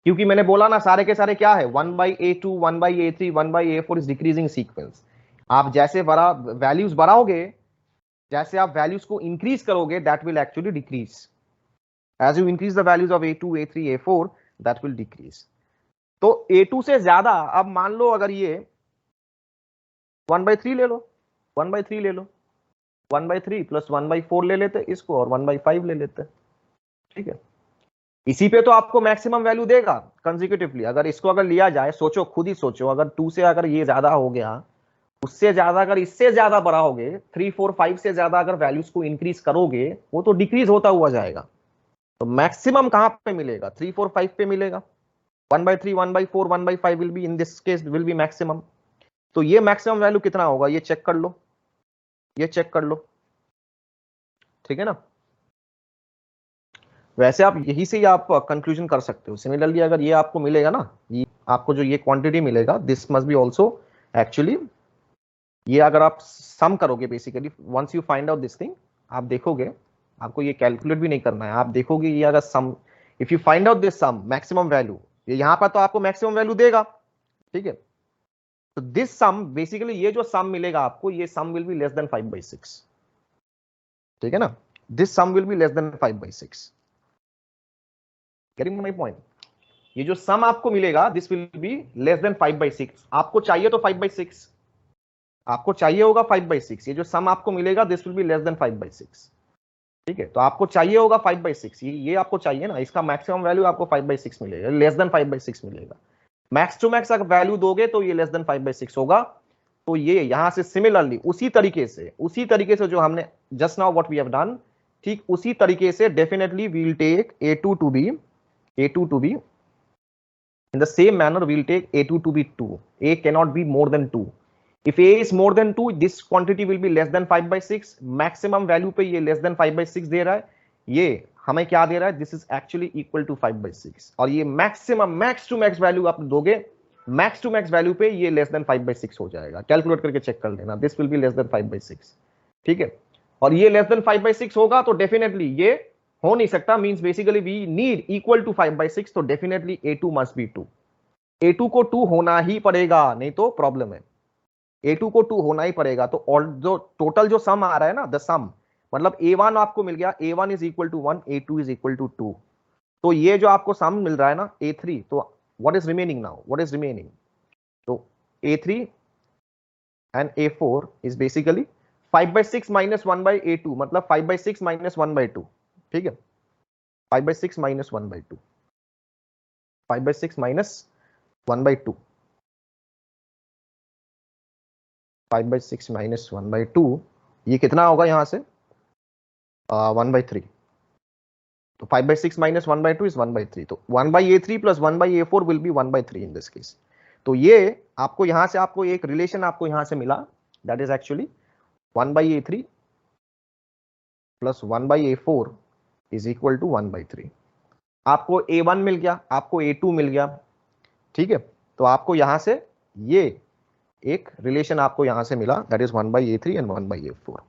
क्योंकि मैंने बोला ना सारे के सारे क्या है, 1 by a2 1 by a3 1 by a4 is decreasing sequence. आप जैसे बड़ा वैल्यूज बढ़ाओगे, जैसे आप वैल्यूज को इंक्रीज करोगे, that will actually decrease. As you increase the values of a2 a3 a4, that will decrease. तो a2 से ज्यादा, अब मान लो अगर ये 1 by 3 ले लो, 1 by 3 ले लो, 1 by 3 प्लस 1 by 4 ले लेते इसको, और 1 by 5 ले लेते. ठीक है, इसी पे तो आपको मैक्सिमम वैल्यू देगा कंसेक्यूटिवली. अगर इसको अगर लिया जाए, सोचो, खुद ही सोचो, अगर 2 से अगर ये ज्यादा हो गया, उससे ज्यादा अगर इससे ज्यादा बढ़ाओगे, 3 4 5 से ज्यादा अगर वैल्यूज को इंक्रीज करोगे, वो तो डिक्रीज होता हुआ जाएगा. तो मैक्सिमम कहां पे मिलेगा? 3 4 5 पे मिलेगा. 1 by 3 1 by 4 1 by 5 will be, in this case will be maximum. तो ये मैक्सिमम वैल्यू कितना होगा, ये चेक कर लो, ये चेक कर लो. ठीक है ना? वैसे आप यही से ही आप कंक्लूजन कर सकते हो. सिमिलरली अगर ये आपको मिलेगा ना, ये आपको जो ये क्वांटिटी मिलेगा, this must be also actually, ये अगर आप सम करोगे basically, once you find out this thing, आप देखोगे, आपको ये कैलकुलेट भी नहीं करना है, आप देखोगे ये अगर sum, if you find out this sum maximum value, ये यहां पर तो आपको मैक्सिमम वैल्यू देगा. ठीक है, तो दिस सम बेसिकली, ये जो सम मिलेगा आपको, ये sum will be less than 5 by 6. ठीक है ना? This sum will be less than 5 by 6. Getting my point? ये जो सम आपको मिलेगा, this will be less than 5 by 6. आपको चाहिए तो 5 by 6, आपको चाहिए होगा 5 by 6. ये जो सम आपको मिलेगा, this will be less than 5 by 6. ठीक है, तो आपको चाहिए होगा 5 by 6, ये आपको चाहिए ना, इसका मैक्सिमम वैल्यू आपको 5 by 6 मिलेगा, लेस देन 5 by 6 मिलेगा. मैक्स टू मैक्स अगर वैल्यू दोगे तो ये लेस देन 5 by 6 होगा. तो ये यहां से सिमिलरली उसी तरीके से जो हमने just now what we have done, ठीक उसी तरीके से definitely we will take a2 to be in the same manner, we'll take a2 to be 2. A cannot be more than 2. If a is more than 2, this quantity will be less than 5 by 6. Maximum value पे ये less than 5 by 6 दे रहा है. ये हमें क्या दे रहा है? This is actually equal to 5 by 6. और ये maximum, max to max value आप दोगे, मैक्स टू मैक्स वैल्यू पे ये less than 5 by 6 हो जाएगा. कैलकुलेट करके चेक कर लेना. This will be less than 5 by 6. ठीक है, और ये less than 5 by 6 होगा, तो डेफिनेटली ये हो नहीं सकता. Means basically we need equal to 5 by 6, तो definitely a2 must be 2. a2 को 2 होना ही पड़ेगा, नहीं तो प्रॉब्लम है. a2 को 2 होना ही पड़ेगा. तो और जो टोटल जो सम आ रहा है ना, द सम, मतलब a1 आपको मिल गया, a1 is equal to 1, a2 is equal to 2. तो ये जो आपको सम मिल रहा है ना, a3, तो what is remaining now, what is remaining? तो a3 and a4 is basically 5 by 6 minus 1 by a2, मतलब 5 by 6 minus 1 by 2. ठीक है, 5 by 6 minus 1 by 2, 5 by 6 minus 1 by 2, 5 by 6 minus 1 by 2, ये कितना होगा यहां से? 1 by 3. तो 5 by 6 minus 1 by 2 is 1 by 3. तो 1 by a3 plus 1 by a4 will be 1 by 3 in this case. तो ये आपको यहां से आपको एक रिलेशन आपको यहां से मिला, that is actually 1 by a3 plus 1 by a4 is equal to 1 by 3. आपको a1 मिल गया, आपको a2 मिल गया. ठीक है, तो आपको यहां से ये एक रिलेशन आपको यहां से मिला, that is 1 by a3 and 1 by a4.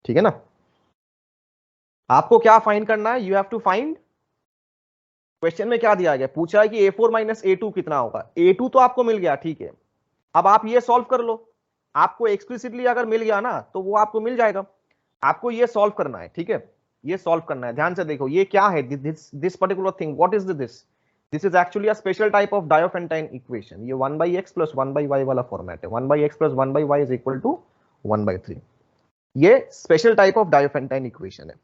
ठीक है ना? आपको क्या फाइंड करना है? You have to find, question में क्या दिया गया, पूछा है कि a4 माइनस a2 कितना होगा. a2 तो आपको मिल गया, ठीक है, अब आप ये सॉल्व कर लो, आपको एक्सप्लिसिटली अगर मिल गया ना तो वो आपको मिल जाएगा। आपको ये सॉल्व करना है, ठीक है, ये सॉल्व करना है। ध्यान से देखो ये क्या है, this particular thing, what is this? This is actually a special type of Diophantine equation. ये 1/x + 1/y वाला फॉर्मेट है। 1/x + 1/y is equal to 1/3। ये special type of Diophantine equation है,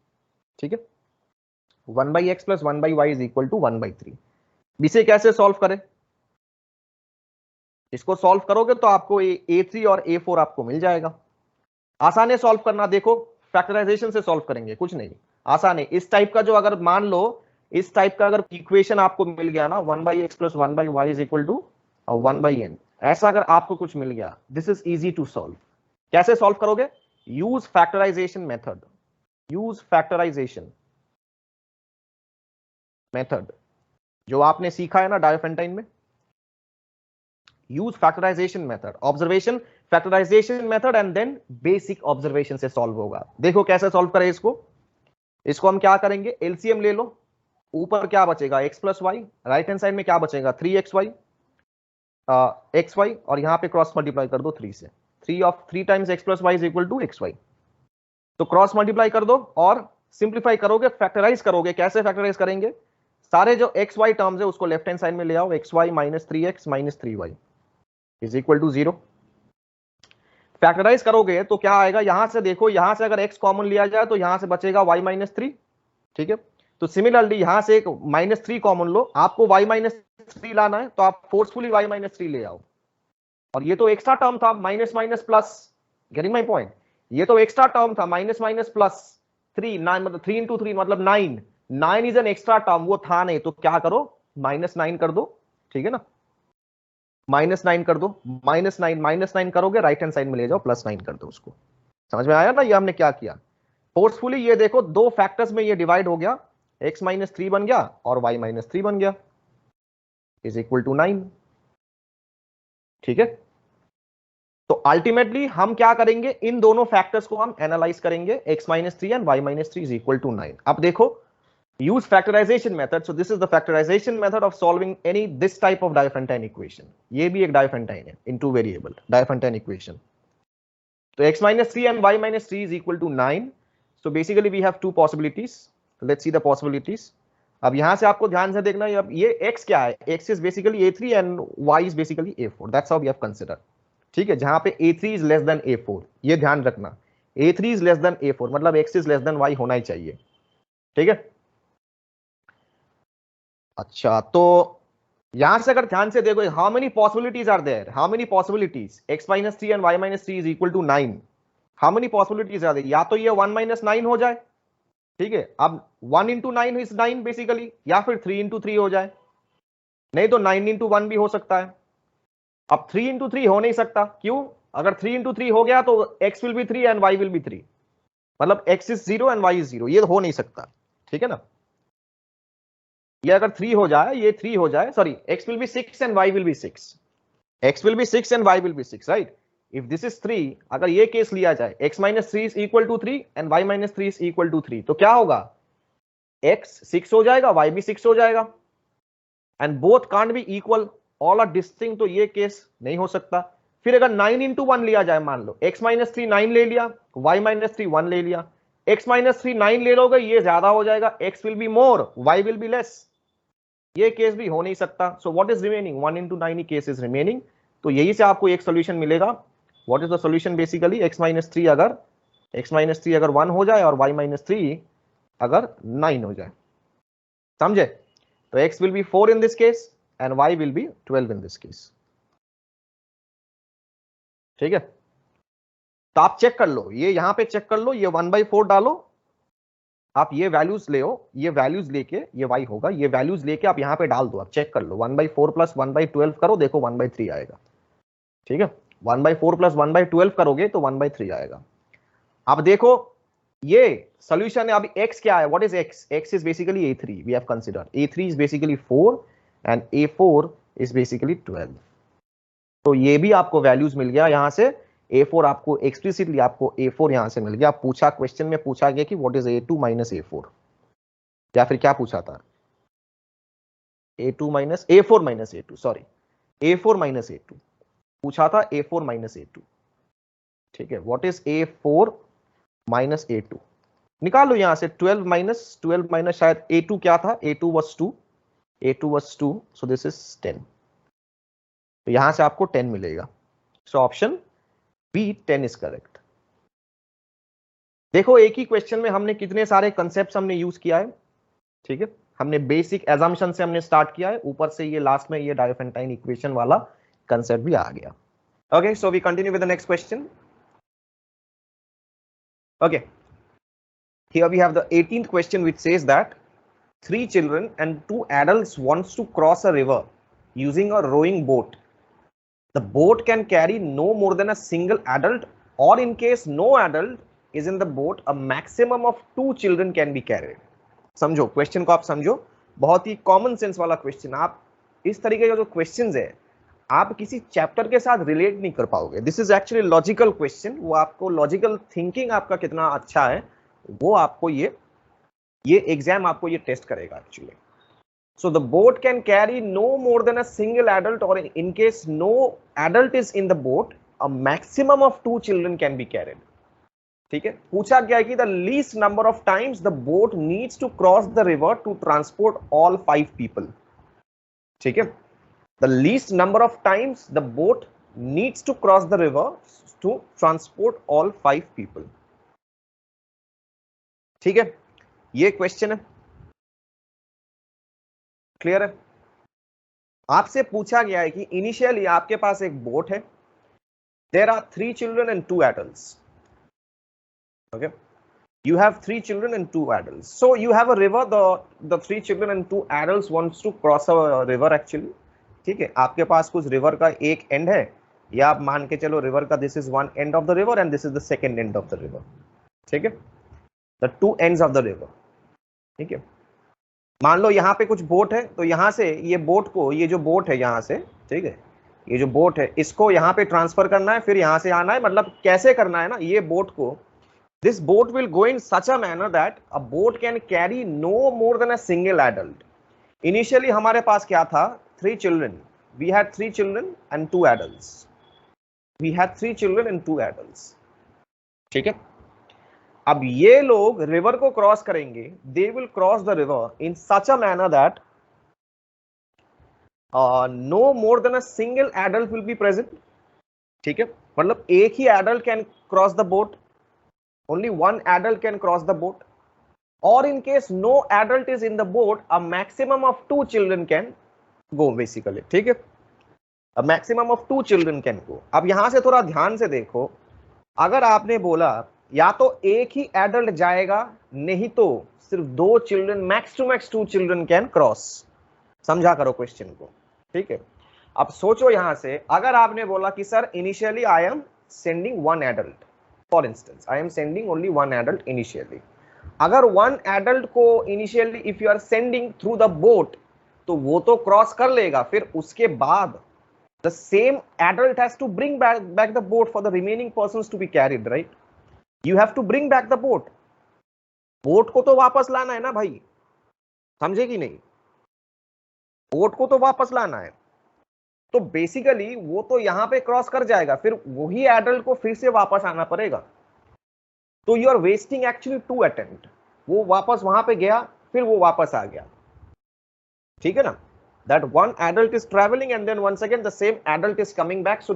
ठीक है। 1/x + 1/y is equal to 1/3। इसे कैसे solve करें? इसको सॉल्व करोगे तो आपको A3 और A4 आपको मिल जाएगा। आसान है सॉल्व करना, देखो फैक्टराइजेशन से सॉल्व करेंगे, कुछ नहीं, आसान है। इस टाइप का जो, अगर मान लो इस टाइप का अगर इक्वेशन आपको मिल गया ना, 1/x + 1/y is equal to 1/n, ऐसा अगर आपको कुछ मिल गया, this is easy to solve. कैसे सॉल्व करोगे? Use factorization method. Use factorization method जो आपने सीखा है ना डायोफेंटाइन में। Use factorization method, observation factorization method and then basic observation से सॉल्व होगा। देखो कैसे सॉल्व करें इसको। इसको हम क्या करेंगे, एलसीएम ले लो। ऊपर क्या बचेगा, x + y, right hand side में क्या बचेगा, 3xy xy, और यहां पे क्रॉस मल्टीप्लाई कर दो 3 से। 3 times x + y is equal to xy। तो क्रॉस मल्टीप्लाई कर दो और सिंप्लीफाई करोगे, फैक्टराइज करोगे। कैसे फैक्टराइज करेंगे? सारे जो एक्स वाई टर्म्स है उसको लेफ्ट हैंड साइड में ले आओ। xy - 3x - 3y is equal to 0। Factorize करोगे तो क्या आएगा, यहां से देखो, यहां से अगर x कॉमन लिया जाए तो यहां से बचेगा y - 3, ठीक है। तो सिमिलरली यहां से एक -3 कॉमन लो, आपको y - 3 लाना है तो आप फोर्सफुली y - 3 ले आओ। और ये तो एक्स्ट्रा टर्म था, minus minus plus, getting my point? ये तो एक्स्ट्रा टर्म था, माइनस माइनस प्लस 3, 9 मतलब 3 × 3 मतलब 9। 9 इज एन एक्स्ट्रा टर्म, वो था नहीं, तो क्या करो, -9 कर दो, ठीक है ना। -9 कर दो, -9 करोगे, राइट हैंड साइड में ले जाओ, +9 कर दो उसको। समझ में आया ना ये हमने क्या किया? फोर्सफुली ये देखो, दो फैक्टर्स में ये डिवाइड हो गया, x - 3 बन गया और y - 3 बन गया, इज इक्वल टू 9, ठीक है। तो अल्टीमेटली हम क्या करेंगे, इन दोनों फैक्टर्स को हम एनालाइज करेंगे, x - 3 and y - 3 is equal to 9। अब देखो, use factorization method. So this is the factorization method of solving any this type of Diophantine equation. ये भी एक Diophantine है, in two variable Diophantine equation. So x - 3 and y - 3 is equal to 9. So basically we have two possibilities. Let's see the possibilities. अब यहां से आपको ध्यान से देखना है, अब ये x क्या है, x is basically A3 and y is basically A4. That's how we have considered. ठीक है, जहां पे A3 is less than A4, ये ध्यान रखना, A3 is less than A4 मतलब x is less than y होना ही चाहिए, ठीक है। अच्छा, तो यहां से अगर ध्यान से देखो, how many possibilities are there, how many possibilities, x - 3 and y - 3 is equal to 9। How many possibilities are there, या तो ये 1 - 9 हो जाए, ठीक है। अब 1 × 9 इज 9 बेसिकली, या फिर 3 × 3 हो जाए, नहीं तो 9 × 1 भी हो सकता है। अब 3 × 3 हो नहीं सकता, क्यों? अगर 3 × 3 हो गया तो x will be 3 and y will be 3, मतलब x is 0 and y is 0, ये हो नहीं सकता, ठीक है ना। ये अगर 3 हो जाए, ये 3 हो जाए, sorry, x will be 6 and y will be 6, x will be 6 and y will be 6, right? If this is 3, अगर ये केस लिया जाए, x - 3 is equal to 3 and y - 3 is equal to 3, तो क्या होगा, x 6 हो जाएगा, y भी 6 हो जाएगा, and both can't be equal, all are distinct, तो ये केस नहीं हो सकता। फिर अगर 9 × 1 लिया जाए, मान लो x - 3 9 ले लिया, y - 3 1 ले लिया, x - 3 9 ले लोगे, ये ज्यादा हो जाएगा, x will be more, y will be less, ये केस भी हो नहीं सकता। So what is remaining, 1 × 9 he case is remaining. तो यही से आपको एक सोल्यूशन मिलेगा। What is the solution, basically x - 3 अगर 1 हो जाए और y - 3 अगर 9 हो जाए, समझे? तो x will be 4 in this case and y will be 12 in this case, ठीक है। तो आप चेक कर लो, ये यहां पे चेक कर लो, ये 1/4 डालो, आप ये वैल्यूज ले, ये वैल्यूज लेके, ये y होगा, ये वैल्यूज लेके आप यहां पे डाल दो, आप चेक कर लो, 1/4 + 1/12 करो, देखो 1/3 आएगा, ठीक है। 1/4 + 1/12 करोगे तो 1/3 आएगा। अब देखो ये सॉल्यूशन है। अभी x क्या है, what is x, x is basically A3, we have considered A3 is basically 4 and A4 is basically 12। तो ये भी आपको वैल्यूज मिल गया यहां से, A4 आपको एक्सप्लिसिटली आपको A4 यहां से मिल गया। पूछा, क्वेश्चन में पूछा गया कि व्हाट इज A2 - A4, या फिर क्या पूछा था, A4 - A2, sorry, A4 - A2 पूछा था A4 माइनस A2, ठीक है। What is A4 minus A2, निकालो यहां से 12 माइनस शायद A2 क्या था, A2 was 2, A2 was 2, so this is 10, तो यहां से आपको 10 मिलेगा। So option B 10 is correct. देखो एक ही क्वेश्चन में हमने कितने सारे कंसेप्ट हमने यूज किया है, ठीक है। हमने बेसिक एजम्पशन से हमने स्टार्ट किया है, ऊपर से ये लास्ट में ये डायोफेंटाइन इक्वेशन वाला कंसेप्ट भी आ गया। Okay, so we continue with the next question. Okay, here we have the 18th question, which says that 3 children and 2 adults wants to cross a river using a rowing boat. The boat can carry no more than a single adult, or in case no adult is in the boat, a maximum of 2 children can be carried. समझो question को, आप समझो, बहुत ही common sense वाला question. आप इस तरीके का जो क्वेश्चंस है आप किसी चैप्टर के साथ रिलेट नहीं कर पाओगे। This is actually logical question, वो आपको लॉजिकल थिंकिंग आपका कितना अच्छा है वो आपको ये एग्जाम आपको ये टेस्ट करेगा actually. So the boat can carry no more than a single adult, और in case no adult is in the boat, a maximum of 2 children can be carried, ठीक है। पूछा गया है कि the least number of times the boat needs to cross the river to transport all 5 people, ठीक है। The least number of times the boat needs to cross the river to transport all 5 people, ठीक है। ये question है, clear है। आपसे पूछा गया है कि इनिशियली आपके पास एक बोट है, there are 3 children and 2 adults, okay, you have 3 children and 2 adults, so you have a river, the 3 children and 2 adults wants to cross a river actually, ठीक है। आपके पास कुछ रिवर का एक एंड है, या आप मान के चलो रिवर का this is one end of the river and this is the second end of the river, ठीक है, the 2 ends of the river, ठीक है। मान लो यहाँ पे कुछ बोट है, तो यहाँ से ये बोट को, ये जो बोट है यहाँ से, ठीक है, ये जो बोट है इसको यहाँ पे ट्रांसफर करना है, फिर यहाँ से आना है। मतलब कैसे करना है ना, ये बोट को, this boat will go in such a manner that a boat can carry no more than a single adult. Initially हमारे पास क्या था, 3 children, we had 3 children and 2 adults, we had 3 children and 2 adults, ठीक है। अब ये लोग river को cross करेंगे, they will cross the river in such a manner that no more than a single adult will be present, ठीक है। मतलब एक ही adult can cross the boat, only one adult can cross the boat, or in case no adult is in the boat, a maximum of 2 children can go basically, ठीक है। a maximum of 2 children can go। अब यहां से थोड़ा ध्यान से देखो, अगर आपने बोला या तो एक ही एडल्ट जाएगा, नहीं तो सिर्फ 2 children, max to max 2 children can cross, समझा करो क्वेश्चन को, ठीक है। अब सोचो यहां से, अगर आपने बोला कि sir initially I am sending 1 adult, for instance I am sending only 1 adult initially, अगर 1 adult को initially if you are sending through the boat, तो वो तो क्रॉस कर लेगा, फिर उसके बाद the same adult has to bring back the boat for the remaining persons to be carried, right? You have to bring back the boat, boat को तो वापस लाना है ना भाई, समझे कि नहीं, बोट को तो वापस लाना है। तो बेसिकली वो तो यहां पे क्रॉस कर जाएगा, फिर वही एडल्ट को फिर से वापस आना पड़ेगा, तो you are wasting actually 2 attempt. वो वापस वहां पे गया, फिर वो वापस आ गया, ठीक है ना। That 1 adult is travelling and then once again the same adult is coming back, so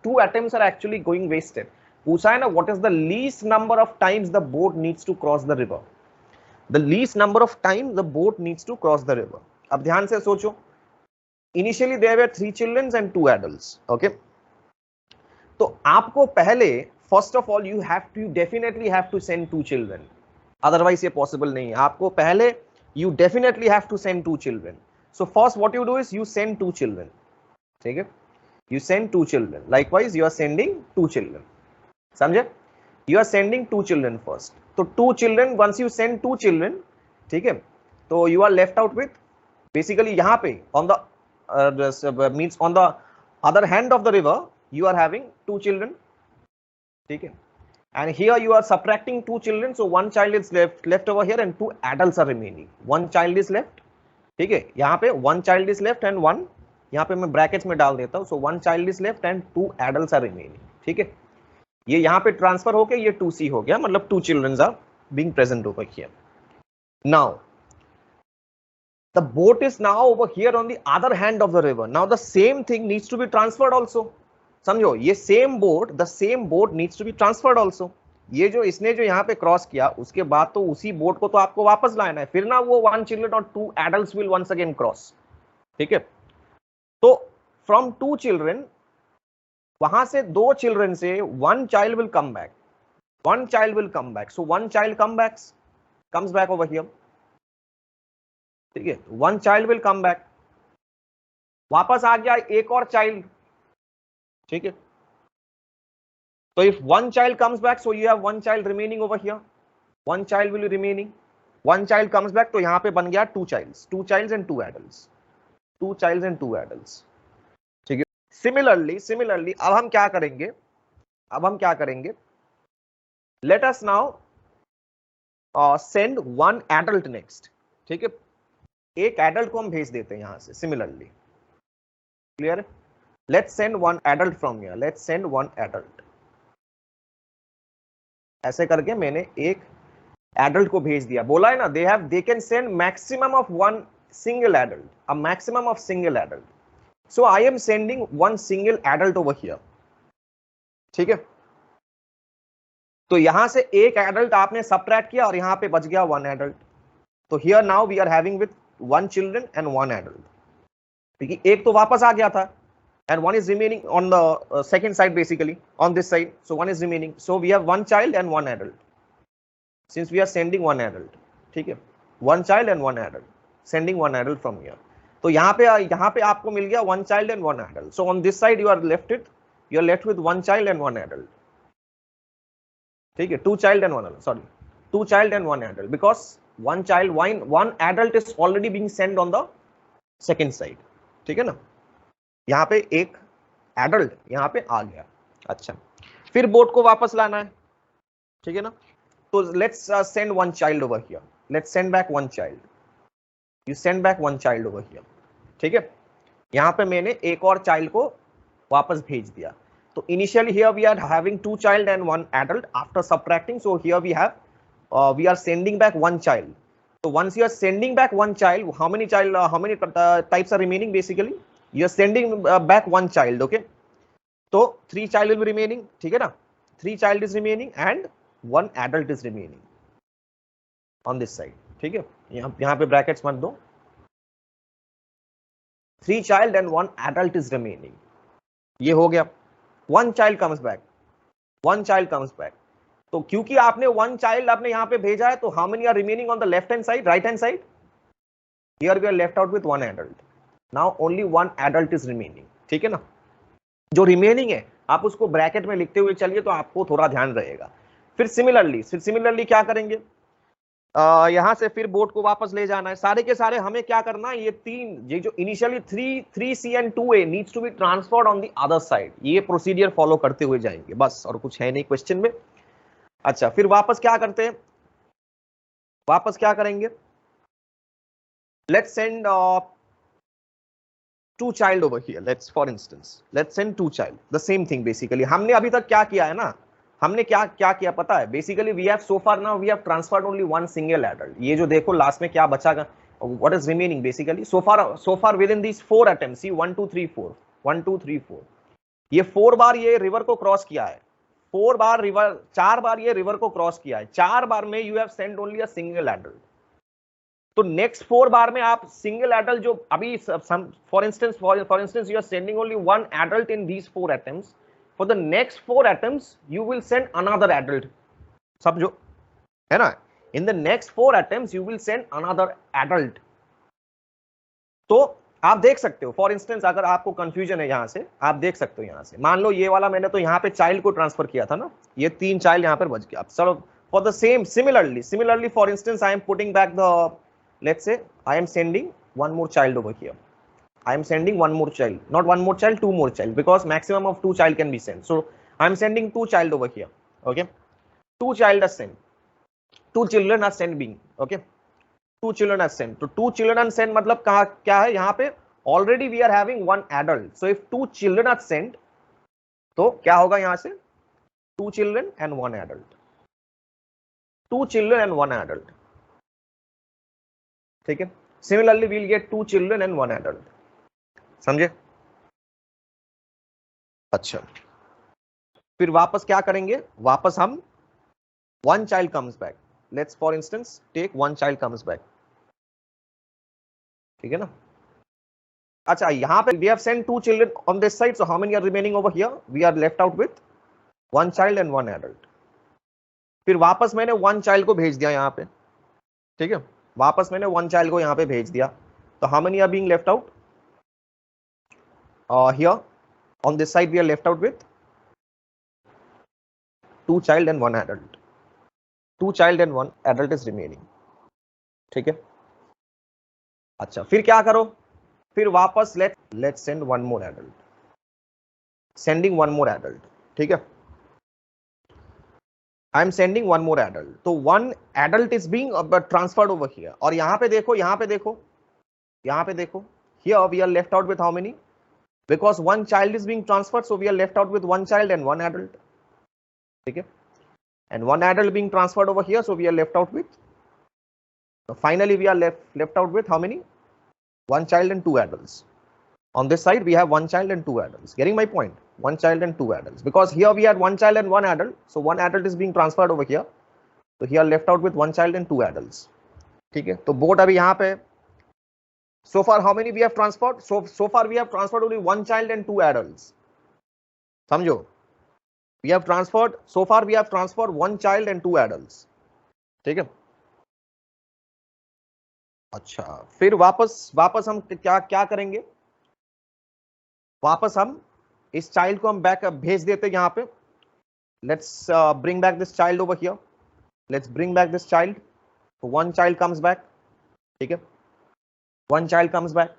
2 attempts are actually going wasted. पूछा है ना what is the least number of times the boat needs to cross the river, the least number of times the boat needs to cross the river. अब ध्यान से सोचो, initially there were 3 children and 2 adults, okay, तो आपको पहले first of all you definitely have to send 2 children, otherwise ये possible नहीं है। आपको पहले you definitely have to send 2 children, so first what you do is you send 2 children, ठीक है, you send 2 children, likewise you are sending 2 children, समझे, you are sending 2 children first, तो 2 children, once you send 2 children, ठीक है, तो you are left out with basically यहाँ पे on the means on the other hand of the river you are having 2 children, ठीक है, and here you are subtracting 2 children, so 1 child is left over here and 2 adults are remaining, 1 child is left, ठीक है, यहाँ पे 1 child is left and 1 यहाँ पे मैं brackets में डाल देता हूँ. So 1 child is left and 2 adults are remaining. ठीक है, ये यहाँ पे ट्रांसफर हो गया, ये 2C हो गया, मतलब 2 children are being present over here. Now the boat is now over here on the other hand of the river. Now the same thing needs to be transferred also. समझो, ये the same boat needs to be transferred also. ये जो इसने जो यहाँ पे cross किया, उसके बाद तो उसी बोट को तो आपको वापस लाना है, फिर ना वो 1 चिल्ड्रन और 2 adults will once again cross. ठीक है, तो फ्रॉम 2 चिल्ड्रन, वहां से 2 चिल्ड्रन से 1 child will come back. 1 child will come back. So 1 child comes back over here. ठीक है, 1 चाइल्ड विल कम बैक. वापस आ गया एक और चाइल्ड. ठीक है, तो if 1 child comes back, so you have 1 child remaining over here. 1 child will remaining. 1 child comes back, तो यहां पे बन गया 2 childs and 2 adults. 2 childs and 2 adults. ठीक है, सिमिलरली अब हम क्या करेंगे, let us now send 1 adult next. ठीक है, एक एडल्ट को हम भेज देते हैं यहां से. सिमिलरली, क्लियर है? Let's send 1 adult from here. Let's send 1 adult. ऐसे करके मैंने एक एडल्ट को भेज दिया. बोला है ना, they can send maximum of 1 single adult, a maximum of single adult. So I am sending 1 single adult over here. ठीक है, तो यहां से एक एडल्ट आपने सबट्रैक्ट किया और यहां पे बच गया 1 एडल्ट. तो here now we are having with 1 children and 1 adult. क्योंकि एक तो वापस आ गया था and 1 is remaining on the second side, basically on this side. So 1 is remaining, so we have 1 child and 1 adult, since we are sending 1 adult. ठीक है, 1 child and 1 adult, sending 1 adult from here. तो यहाँ पे आपको मिल गया 1 child and 1 adult. So on this side you are left with 1 child and 1 adult. ठीक है, 2 child and 1 adult, sorry, 2 child and 1 adult, because 1 adult is already being sent on the second side. ठीक है ना, यहाँ पे एक adult यहाँ पे आ गया. अच्छा, फिर बोट को वापस लाना है. ठीक है ना, तो let's send 1 child over here. Let's send back 1 child. You send back 1 child over here. ठीक है, यहाँ पे मैंने एक और चाइल्ड को वापस भेज दिया. तो initially here we are having 2 child and 1 adult. After subtracting, so here we are sending back 1 child. So once you are sending back 1 child, how many types are remaining? Basically you are sending back 1 child. Okay, so 3 child will be remaining. ठीक है ना, 3 child is remaining and 1 adult is remaining on this side. ठीक है, यहाँ पे brackets मत दो. 3 child and 1 adult is remaining. ये हो गया. 1 child comes back. तो क्योंकि आपने 1 चाइल्ड आपने यहां पे भेजा है, तो how many are remaining on the left hand side, right hand side? Here we are left out with 1 adult. Now only 1 adult is remaining. ठीक है ना, जो रिमेनिंग है आप उसको ब्रैकेट में लिखते हुए चलिए, तो आपको थोड़ा ध्यान रहेगा. फिर सिमिलरली क्या करेंगे, यहां से फिर बोट को वापस ले जाना है. सारे के सारे हमें क्या करना है, ये जो initially 3C and 2A needs to be transferred on the other side. ये प्रोसीजर फॉलो करते हुए जाएंगे बस, और कुछ है नहीं क्वेश्चन में. अच्छा, फिर वापस क्या करेंगे, let's send 2 child over here. Let's for instance let's send 2 child. The same thing basically हमने अभी तक क्या किया है ना, हमने क्या किया पता है? Basically we have so far now we have transferred only 1 single adult. ये जो देखो लास्ट में क्या बचा, what is remaining basically so far with in this 4 attempts. See 1 2 3 4 1 2 3 4, ये 4 बार ये रिवर को क्रॉस किया है. 4 बार रिवर, 4 बार ये रिवर को क्रॉस किया है. 4 बार में you have send only a single adult. तो नेक्स्ट 4 बार में आप सिंगल एडल्ट जो अभी for instance you are sending only 1 adult in these 4 attempts. For the next 4 attempts you will send another adult. समझो, है ना, in the next 4 attempts you will send another adult. तो आप देख सकते हो, फॉर इंस्टेंस अगर आपको कंफ्यूजन है यहां से, आप देख सकते हो यहां से, मान लो ये वाला मैंने तो यहाँ पे चाइल्ड को ट्रांसफर किया था ना, ये 3 चाइल्ड यहाँ पर बच गया. अब चलो for the same similarly for instance I am putting back the, let's say I am sending 1 more child over here. I am sending 1 more child, not 1 more child, 2 more child, because maximum of 2 child can be sent. So I am sending 2 child over here. Okay, 2 child are sent, 2 children are sent being. Okay, 2 children are sent. तो 2 children are sent मतलब कहाँ क्या है, यहाँ पे already we are having one adult, so if two children are sent, तो क्या होगा यहां से, two children and one adult, two children and one adult, ठीक है। Similarly we'll get two children and one adult, समझे? अच्छा, फिर वापस क्या करेंगे, वापस हम one child comes back, let's for instance take one child comes back, ठीक है ना। अच्छा, यहां पे we have Saint to children on this side, so how many are remaining over here, we are left out with one child and one adult. फिर वापस मैंने one child को भेज दिया यहां पे, ठीक है, वापस मैंने वन चाइल्ड को यहां पे भेज दिया, तो how many are being left out, here on this side we are left out with two child and one adult, two child and one adult is remaining, ठीक है। अच्छा, फिर क्या करो, फिर वापस let's send one more adult, sending one more adult, ठीक है। I am sending one more adult, तो one adult is being transferred over here, और यहां पे देखो, यहां पे देखो, यहां पे देखो, here we are left out with how many, because one child is being transferred, so we are left out with one child and one adult, ठीक है, and one adult being transferred over here, so we are left out with, so finally we are left out with how many, one child and two adults. On this side we have one child and two adults, getting my point, one child and two adults, because here we had one child and one adult, so one adult is being transferred over here, so here left out with one child and two adults, ठीक है। तो board अभी यहाँ पे, so far how many we have transferred, so far we have transferred only one child and two adults, समझो, we have transferred, so far we have transferred one child and two adults, ठीक है। अच्छा, फिर वापस हम क्या करेंगे, वापस हम इस चाइल्ड को हम बैक भेज देते यहां पे, let's bring back this child over here, let's bring back this child, तो वन चाइल्ड कम्स बैक, ठीक है, one child comes back,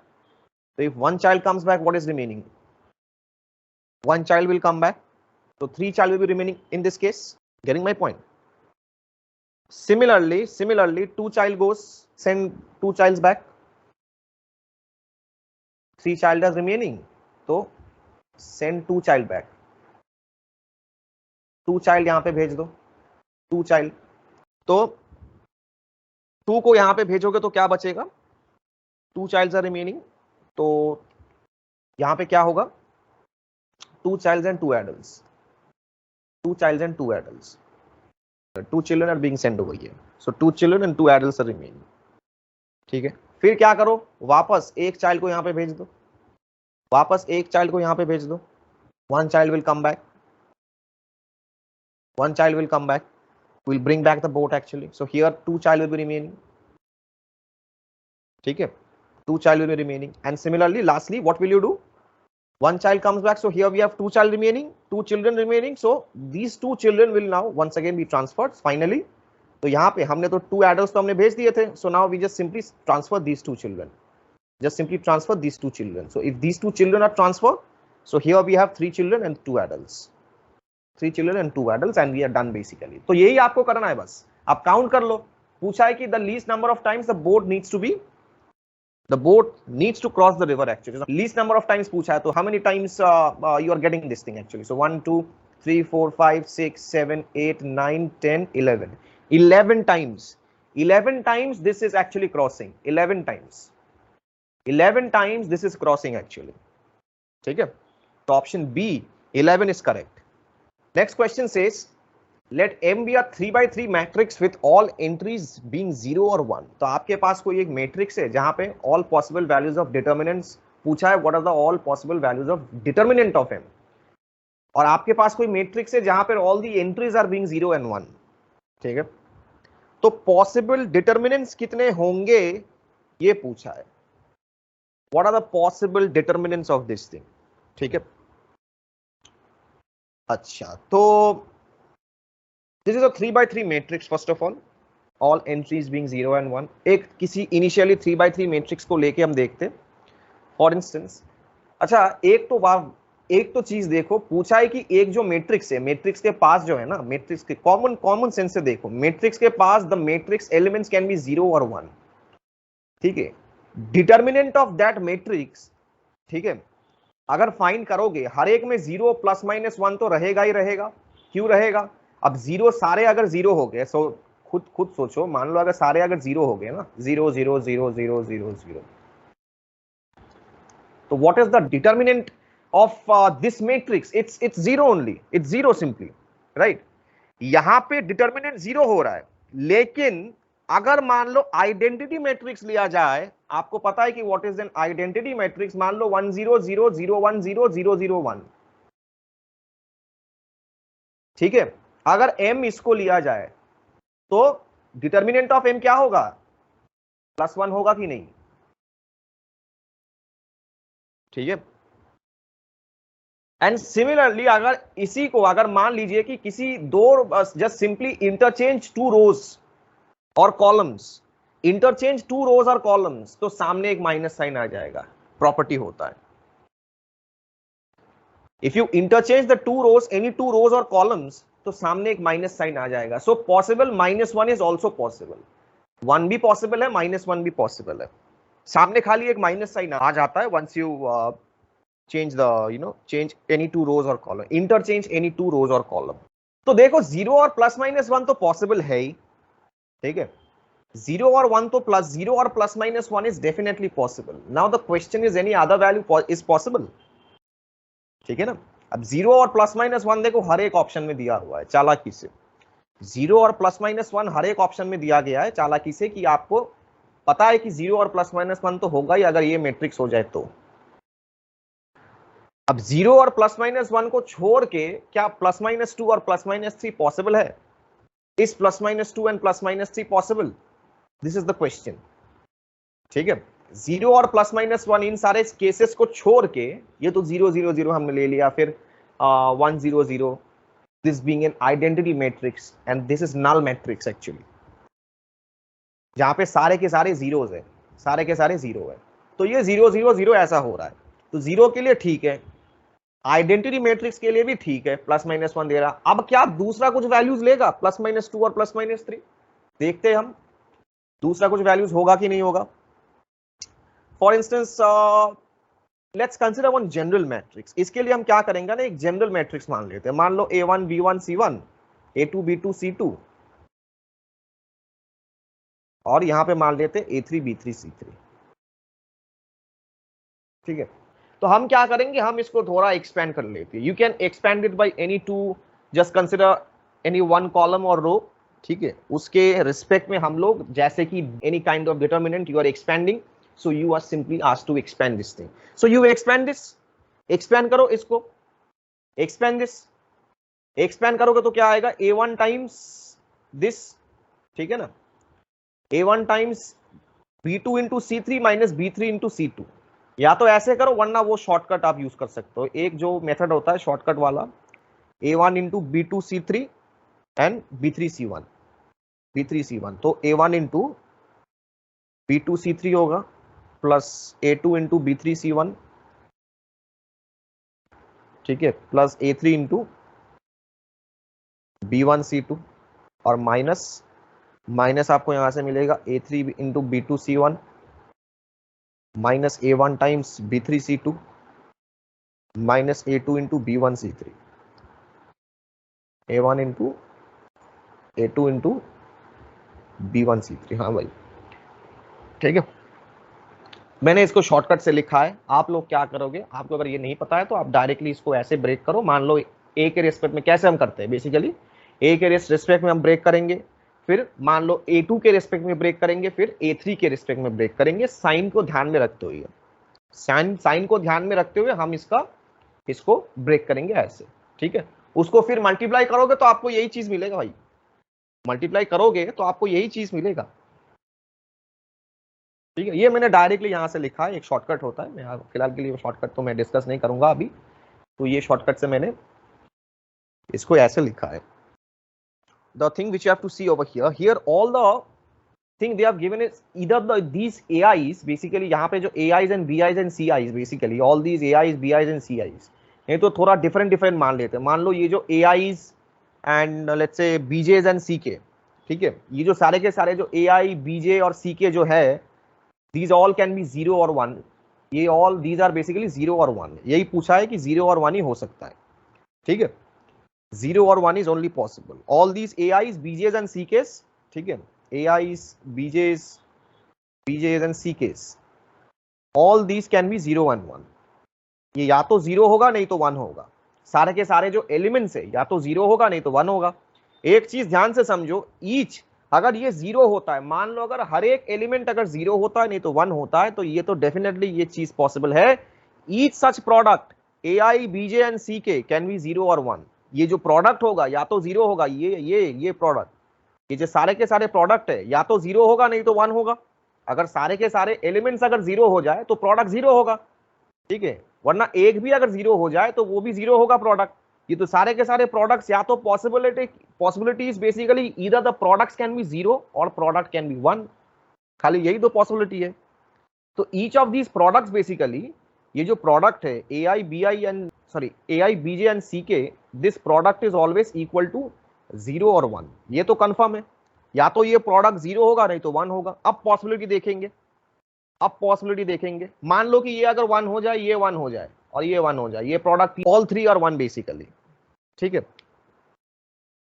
so if one child comes back, what is remaining, one child will come back, so three child will be remaining in this case, getting my point. Similarly two child goes, send two childs back, three child is remaining, so send two child back, two child यहां पे भेज दो, two child, तो two को यहां पे भेजोगे तो क्या बचेगा, टू चाइल्ड्स आर रिमेनिंग, तो यहां पे क्या होगा, two childs and two adults, two childs and two adults, two children are being sent over here, so two children and two adults are remaining, ठीक है। फिर क्या करो, वापस एक चाइल्ड को यहां पे भेज दो, वापस एक चाइल्ड को यहां पे भेज दो, one child will come back, one child will come back, will bring back the boat actually, so here two child will be remaining, ठीक है, two child will be remaining, and similarly lastly what will you do, one child comes back, so here we have two child remaining, two children remaining, so these two children will now once again be transferred finally, तो यहाँ पे हमने तो two adults तो हमने भेज दिए थे, so now we just simply transfer these two children, just simply transfer these two children, so if these two children are transferred, so here we have three children and two adults, three children and two adults, and we are done basically. तो यही आपको करना है, बस आप count कर लो, पूछा है कि the least number of times the boat needs to cross the river actually, so least number of times पूछा है, तो how many times you are getting this thing actually, so 1 2 3 4 5 6 7 8 9 10 11 times, 11 times this is actually crossing, 11 times this is crossing actually, ठीक है, तो option B 11 is correct. Next question says, let M be a 3x3 matrix with all entries being 0 or 1. तो आपके पास कोई एक matrix है जहां पे all possible values of determinants पूछा है, what are the all possible values of determinant of M, और आपके पास कोई मैट्रिक्स है जहां पे all the entries are being 0 and 1, ठीक है। तो possible determinants कितने होंगे ये पूछा है, what are the possible determinants of this thing, ठीक है। अच्छा, तो this is a 3x3 matrix first of all entries being 0 and 1. एक किसी initially 3x3 matrix को लेके हम देखते, for instance, अच्छा एक तो चीज देखो, पूछा है कि एक जो मैट्रिक्स है, मैट्रिक्स के पास जो है ना, मैट्रिक्स के कॉमन सेंस से देखो, मैट्रिक्स के पास the matrix elements can be 0 और 1, ठीक है। डिटर्मिनेंट ऑफ दैट मैट्रिक्स ठीक है, अगर फाइंड करोगे हर एक में 0 प्लस माइनस 1 तो रहेगा ही रहेगा। क्यों रहेगा? अब 0 सारे अगर 0 हो गए, सो खुद सोचो, मान लो अगर सारे अगर 0 हो गए ना, 0 0 0 0 0 0, तो what is the determinant of this matrix? It's 0 only, it's 0 simply, right. यहां पे डिटर्मिनेंट 0 हो रहा है, लेकिन अगर मान लो आइडेंटिटी मैट्रिक्स लिया जाए, आपको पता है कि what is an identity matrix, मान लो 1 0 0 0 1 0 0 0 1, ठीक है। अगर m इसको लिया जाए तो डिटर्मिनेंट ऑफ m क्या होगा? +1 होगा कि नहीं? ठीक है। एंड सिमिलरली अगर इसी को अगर मान लीजिए कि किसी दो, just simply interchange to rows और कॉलम्स, इंटरचेंज टू रोज और कॉलम्स, तो सामने एक माइनस साइन आ जाएगा, प्रॉपर्टी होता है। If you interchange the two rows, any two rows और कॉलम्स, तो सामने एक माइनस साइन आ जाएगा। So possible -1 is also possible, 1 भी पॉसिबल है, -1 भी पॉसिबल है। सामने खाली एक माइनस साइन आ जाता है once you change the change any two rows or column, interchange any two rows or column। तो देखो 0 और +-1 तो पॉसिबल है ही, ठीक है। 0 और 1 तो प्लस 0 और +-1 is definitely possible. Now the question is any other value is possible, ठीक है ना। अब 0 और +-1 देखो हर एक ऑप्शन में दिया हुआ है चालाकी से, 0 और +-1 हर एक ऑप्शन में दिया गया है चालाकी से, कि आपको पता है कि 0 और +-1 तो होगा ही अगर ये मैट्रिक्स हो जाए तो। अब 0 और +-1 को छोड़ के क्या +-2 और +-3 पॉसिबल है? Is +-2 and +-3 possible? This is the question, ठीक है। 0 और +-1 इन सारे केसेस को छोड़ के, ये तो 0 0 0 हमने ले लिया, फिर 1 0 0, this being an identity matrix and this is null matrix actually, जहां पे सारे के सारे जीरोज है, सारे के सारे 0 है। तो ये 0 0 0 ऐसा हो रहा है, तो 0 के लिए ठीक है, आइडेंटिटी मैट्रिक्स के लिए भी ठीक है, +-1 दे रहा। अब क्या दूसरा कुछ वैल्यूज लेगा, +-2 और +-3? देखते हैं हम दूसरा कुछ वैल्यूज होगा कि नहीं होगा। For instance let's consider one general matrix. इसके लिए हम क्या करेंगे ना, एक जनरल मैट्रिक्स मान लेते हैं। मान लो A1 B1 C1, A2 B2 C2, और यहां पे मान लेते हैं A3 B3 C3, ठीक है। तो हम क्या करेंगे, हम इसको थोड़ा एक्सपेंड कर लेते हैं। You can expand it by any two, just consider any one column और रो, ठीक है। उसके रिस्पेक्ट में हम लोग, जैसे कि any kind of determinant you are expanding, so you are simply asked to expand this thing. So you expand this, expand करो इसको, एक्सपेंड दिस, एक्सपेंड करोगे तो क्या आएगा, A1 टाइम्स दिस, ठीक है ना, A1 times B2 into C3 minus B3 into C2। या तो ऐसे करो, वरना वो शॉर्टकट आप यूज कर सकते हो, एक जो मेथड होता है शॉर्टकट वाला, A1 into B2 C3 and B3 C1, B3 C1। तो A1 इंटू B2 C3 होगा, plus A2 into B3 C1, ठीक है, plus A3 into B1 C2, और माइनस माइनस आपको यहां से मिलेगा A3 into B2 C1 minus A1 times B3 C2 minus A2 into B1 C3, A1 into A2 into B1 C3। हाँ भाई, ठीक है। मैंने इसको शॉर्टकट से लिखा है। आप लोग क्या करोगे, आपको अगर ये नहीं पता है तो आप डायरेक्टली इसको ऐसे ब्रेक करो। मान लो A के रेस्पेक्ट में कैसे हम करते हैं, बेसिकली A के रेस्पेक्ट में हम ब्रेक करेंगे, फिर मान लो A2 के रेस्पेक्ट में ब्रेक करेंगे, फिर A3 के रेस्पेक्ट में ब्रेक करेंगे। साइन को ध्यान में रखते हुए, साइन को ध्यान में रखते हुए हम इसको ब्रेक करेंगे ऐसे, ठीक है। उसको फिर मल्टीप्लाई करोगे तो आपको यही चीज मिलेगा भाई, मल्टीप्लाई करोगे तो आपको यही चीज मिलेगा, ठीक है। ये मैंने डायरेक्टली यहां से लिखा है, एक शॉर्टकट होता है। मैं फिलहाल के लिए शॉर्टकट तो मैं डिस्कस नहीं करूंगा अभी, तो ये शॉर्टकट से मैंने इसको ऐसे लिखा है। The thing which you have to see over here, here all the thing they have given is either these AIs, basically यहाँ पे जो AIs and BIs and CIs, basically all these AIs BIs and CIs, ये तो थोड़ा different मान लेते हैं। मान लो ये जो AIs and let's say BJs and CK, ठीक है, ये जो सारे के सारे जो AI BJ और CK जो है, these all can be 0 और 1, ये ऑल दीज आर बेसिकली 0 और 1, यही पूछा है कि 0 और 1 ही हो सकता है, ठीक है, 0 और 1 is only possible. All these AIs BJs and CKs, ठीक है, AIs BJs and CKs, all these can be 0 and 1। ये या तो 0 होगा नहीं तो 1 होगा, सारे के सारे जो एलिमेंट्स है या तो 0 होगा नहीं तो 1 होगा। एक चीज ध्यान से समझो, ईच अगर ये 0 होता है, मान लो अगर हर एक एलिमेंट अगर 0 होता है नहीं तो 1 होता है, तो ये तो डेफिनेटली ये चीज पॉसिबल है। Each such product AI BJ and CK can be 0 और 1। ये जो प्रोडक्ट होगा या तो 0 होगा, ये प्रोडक्ट, ये जो सारे के सारे प्रोडक्ट है या तो 0 होगा नहीं तो 1 होगा। अगर सारे के सारे एलिमेंट्स अगर 0 हो जाए तो प्रोडक्ट 0 होगा, ठीक है, वरना एक भी अगर 0 हो जाए तो वो भी 0 होगा प्रोडक्ट। ये तो सारे के सारे प्रोडक्ट्स या तो possibilities basically either the products can be 0 और प्रोडक्ट कैन बी 1, खाली यही दो पॉसिबिलिटी है। तो each of these products basically, ये जो प्रोडक्ट है AI BJ and CK, this product is always equal to 0 और 1, ये तो कंफर्म है। या तो ये प्रोडक्ट 0 होगा नहीं तो 1 होगा। अब पॉसिबिलिटी देखेंगे, मान लो कि ये अगर 1 हो जाए, ये 1 हो जाए और ये 1 हो जाए, ये प्रोडक्ट ऑल 3 आर 1 बेसिकली, ठीक है,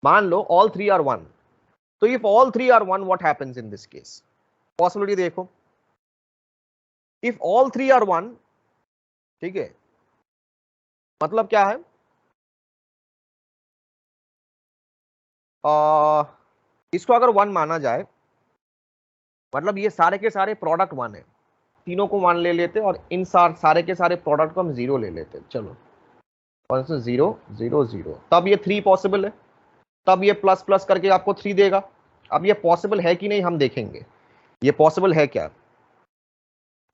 मान लो ऑल 3 आर 1, तो if all 3 are 1 what happens in this case? Possibility देखो, इफ ऑल 3 आर 1, ठीक है, मतलब क्या है, इसको अगर 1 माना जाए, मतलब ये सारे के सारे प्रोडक्ट 1 है, तीनों को 1 ले लेते और इन सारे के सारे प्रोडक्ट को हम 0 ले लेते, चलो 0 0 0, तब ये 3 पॉसिबल है, तब ये प्लस प्लस करके आपको 3 देगा। अब ये पॉसिबल है कि नहीं हम देखेंगे, ये पॉसिबल है क्या,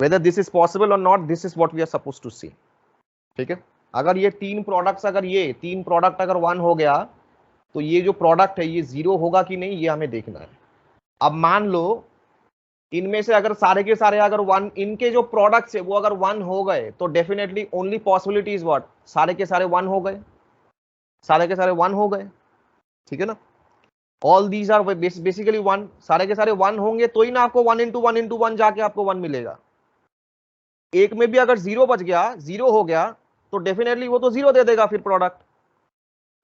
वेदर दिस इज पॉसिबल और not, this is what we are suppose to see, ठीक है। अगर ये 3 प्रोडक्ट्स, अगर ये 3 प्रोडक्ट अगर 1 हो गया, तो ये जो प्रोडक्ट है ये 0 होगा कि नहीं, ये हमें देखना है। अब मान लो इनमें से अगर सारे के सारे अगर 1, इनके जो प्रोडक्ट्स है वो अगर 1 हो गए, तो definitely only possibility is what, सारे के सारे 1 हो गए, सारे के सारे 1 हो गए, ठीक है ना। ऑल दीज आर बेसिकली 1, सारे के सारे 1 होंगे तो ही ना आपको 1 इंटू 1 इंटू 1 जाके आपको 1 मिलेगा। एक में भी अगर 0 बच गया, 0 हो गया, तो डेफिनेटली वो तो 0 दे देगा फिर प्रोडक्ट।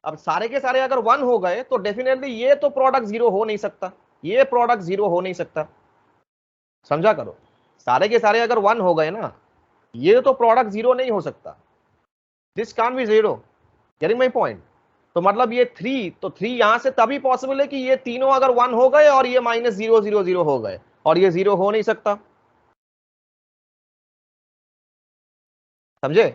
अब सारे के सारे अगर 1 हो गए तो डेफिनेटली ये तो प्रोडक्ट 0 हो नहीं सकता, ये प्रोडक्ट 0 हो नहीं सकता, समझा करो। सारे के सारे अगर 1 हो गए ना, ये तो प्रोडक्ट 0 नहीं हो सकता, this can't be 0, getting my point. तो मतलब ये 3, तो 3 यहां से तभी पॉसिबल है कि ये तीनों अगर 1 हो गए और ये -0 0 0 हो गए, और ये 0 हो नहीं सकता, समझे।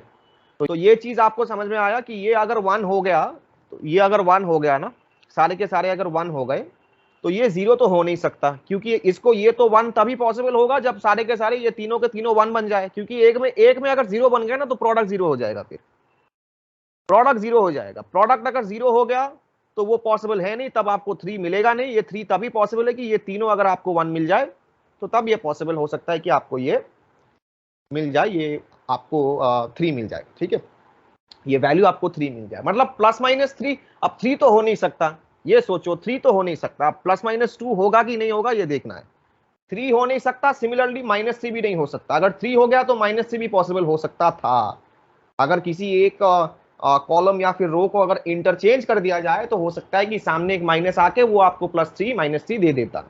तो ये चीज आपको समझ में आया कि ये अगर 1 हो गया, तो ये अगर 1 हो गया ना, सारे के सारे अगर 1 हो गए, तो ये 0 तो हो नहीं सकता, क्योंकि इसको ये तो 1 तभी पॉसिबल होगा जब सारे के सारे ये तीनों के तीनों 1 बन जाए, क्योंकि एक में अगर 0 बन गया ना तो प्रोडक्ट 0 हो जाएगा, फिर प्रोडक्ट 0 हो जाएगा। प्रोडक्ट अगर 0 हो गया तो वो पॉसिबल है नहीं, तब आपको 3 मिलेगा नहीं। ये 3 तभी पॉसिबल है कि ये तीनों अगर आपको 1 मिल जाए, तो तब ये पॉसिबल हो सकता है कि आपको ये मिल जाए, ये आपको 3 मिल जाए, ठीक है, ये वैल्यू आपको 3 मिल जाए, मतलब ±3। अब 3 तो हो नहीं सकता, ये सोचो 3 तो हो नहीं सकता, अब ±2 होगा कि नहीं होगा ये देखना है। 3 हो नहीं सकता, सिमिलरली -3 भी नहीं हो सकता। अगर 3 हो गया तो -3 भी पॉसिबल हो सकता था। अगर किसी एक कॉलम या फिर रो को अगर इंटरचेंज कर दिया जाए, तो हो सकता है कि सामने एक माइनस आके वो आपको +3 -3 दे देता।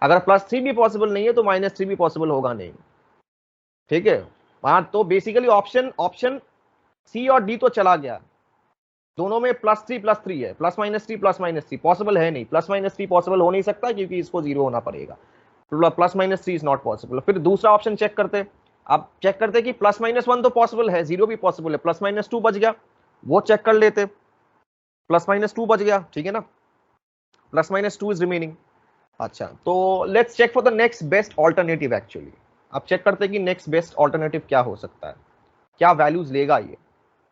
अगर +3 भी पॉसिबल नहीं है तो -3 भी पॉसिबल होगा नहीं, ठीक है। हाँ, तो बेसिकली ऑप्शन सी और डी तो चला गया, दोनों में +3 है, +-3 पॉसिबल है नहीं, +-3 पॉसिबल हो नहीं सकता क्योंकि इसको 0 होना पड़ेगा, +-3 इज नॉट पॉसिबल। फिर दूसरा ऑप्शन चेक करते, अब चेक करते कि +-1 तो पॉसिबल है, 0 भी पॉसिबल है, +-2 बच गया, वो चेक कर लेते, +-2 बच गया, ठीक है ना, +-2 इज रिमेनिंग। अच्छा, तो let's check for the next best alternative actually. अब चेक करते हैं कि नेक्स्ट बेस्ट ऑल्टरनेटिव क्या हो सकता है, क्या वैल्यूज लेगा ये।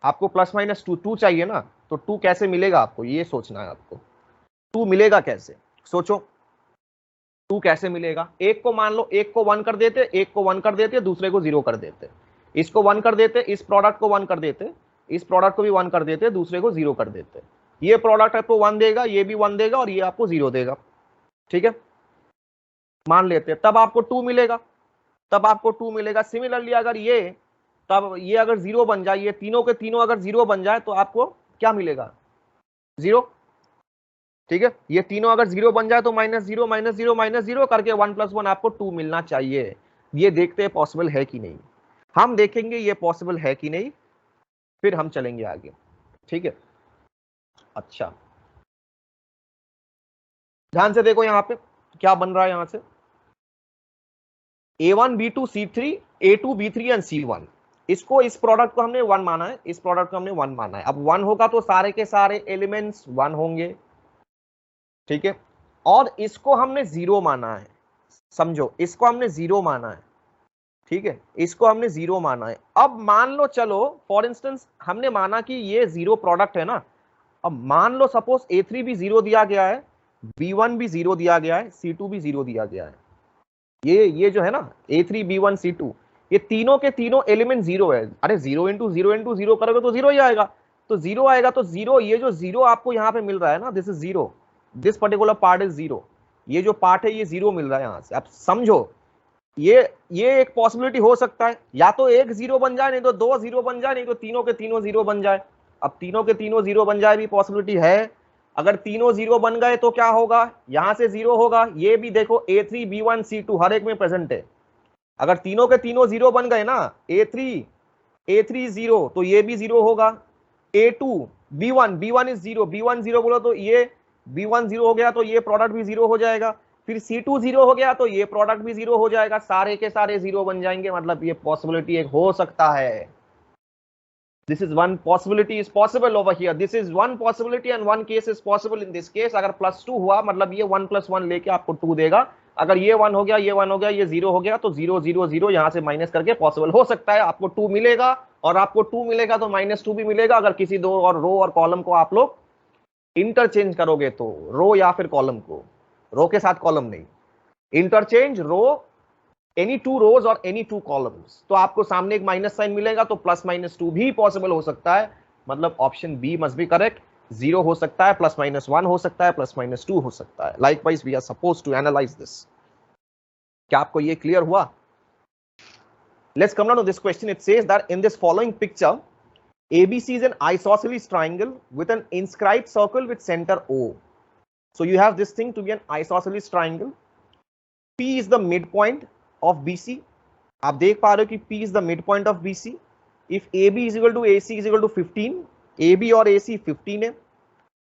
आपको +-2 चाहिए ना, तो 2 कैसे मिलेगा आपको, ये सोचना है आपको। 2 मिलेगा कैसे, सोचो 2 कैसे मिलेगा। एक को मान लो, एक को 1 कर देते, एक को 1 कर देते, दूसरे को 0 कर देते, इसको 1 कर देते, इस प्रोडक्ट को 1 कर देते, इस प्रोडक्ट को भी 1 कर देते, दूसरे को 0 कर देते। ये प्रोडक्ट आपको 1 देगा, ये भी 1 देगा और ये आपको 0 देगा, ठीक है, मान लेते हैं। तब आपको 2 मिलेगा, तब आपको 2 मिलेगा। सिमिलरली अगर ये तब ये अगर जीरो बन जाए, ये तीनों के तीनों अगर जीरो बन जाए तो आपको क्या मिलेगा? जीरो। ठीक है, ये तीनों अगर जीरो बन जाए तो minus zero minus zero minus zero करके 1 + 1 आपको 2 मिलना चाहिए। ये देखते हैं पॉसिबल है कि नहीं। हम देखेंगे ये पॉसिबल है कि नहीं, फिर हम चलेंगे आगे। ठीक है, अच्छा ध्यान से देखो यहां पे क्या बन रहा है। यहां से A1 B2 C3 A2 B3 and C1, इसको इस प्रोडक्ट को हमने 1 माना है, इस प्रोडक्ट को हमने 1 माना है। अब 1 होगा तो सारे के सारे एलिमेंट्स 1 होंगे। ठीक है, और इसको हमने 0 माना है, समझो इसको हमने 0 माना है। ठीक है, इसको हमने 0 माना है। अब मान लो, चलो फॉर इंस्टेंस हमने माना कि ये 0 प्रोडक्ट है ना। अब मान लो सपोज A3 भी 0 दिया गया है, B1 भी 0 दिया गया है, C2 भी 0 दिया गया है। ये जो है ना A3 B1 C2, ये तीनों के तीनों एलिमेंट 0 है। अरे 0 इंटू 0 इंटू 0 करोगे तो 0 ही आएगा। तो 0 आएगा तो 0, ये जो 0 आपको यहाँ पे मिल रहा है ना, this is 0, this particular part is 0। ये जो पार्ट है ये 0 मिल रहा है यहाँ से। अब समझो ये एक पॉसिबिलिटी हो सकता है, या तो एक 0 बन जाए, नहीं तो 2 0 बन जाए, नहीं तो तीनों के तीनों 0 बन जाए। अब तीनों के तीनों 0 बन जाए भी पॉसिबिलिटी है। अगर तीनों 0 बन गए तो क्या होगा? यहां से 0 होगा। ये भी देखो A3 B1 C2 हर एक में प्रेजेंट है। अगर तीनों के तीनों 0 बन गए ना, A3 0 तो ये भी 0 होगा। A2 B1 इज 0, B1 0 बोलो तो ये B1 0 हो गया, तो ये प्रोडक्ट भी 0 हो जाएगा। फिर C2 0 हो गया तो ये प्रोडक्ट भी 0 हो जाएगा। सारे के सारे 0 बन जाएंगे, मतलब ये पॉसिबिलिटी एक हो सकता है। This is one possibility is possible over here. This is one possibility and one case is possible in this case. अगर +2 हुआ मतलब ये 1 + 1 लेके आपको 2 देगा। अगर ये 1 हो गया, ये 1 हो गया, ये 0 हो गया, तो 0 0 0 यहां से माइनस करके पॉसिबल हो सकता है आपको 2 मिलेगा। और आपको 2 मिलेगा तो -2 भी मिलेगा अगर किसी दो और रो और कॉलम को आप लोग इंटरचेंज करोगे तो। रो या फिर कॉलम को, रो के साथ कॉलम नहीं, इंटरचेंज रो एनी 2 रोज और एनी 2 कॉलम्स, तो आपको सामने एक माइनस साइन मिलेगा, तो +-2 भी पॉसिबल हो सकता है। मतलब option B must be correct. 0 हो सकता है, +-1 हो सकता है, +-2 हो सकता है। Likewise we are suppose to analyse this. क्या आपको ये क्लियर हुआ? Let's come now to this question. It says that in this following picture ABC is an isosceles triangle with an inscribed circle with center O. So you have this thing to be an isosceles triangle. P is the midpoint of BC. आप देख पा रहे हो कि P is the midpoint of BC. If AB is equal to AC is equal to 15, AB और AC 15 है,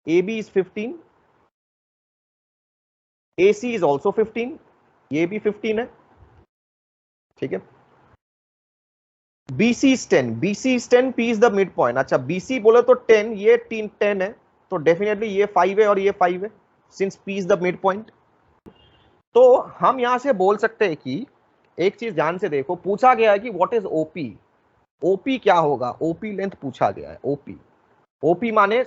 AB is 15, AC is also 15, ये भी 15 है। ठीक है, BC is 10, BC is 10, P is the midpoint। अच्छा BC बोले तो 10, ये 10 है, तो डेफिनेटली ये 5 है और ये 5 है, since P is the midpoint। तो हम यहां से बोल सकते हैं कि एक चीज ध्यान से देखो, पूछा गया है कि व्हाट इज ओपी। ओपी क्या होगा? ओपी लेंथ पूछा गया है। ओपी, ओपी माने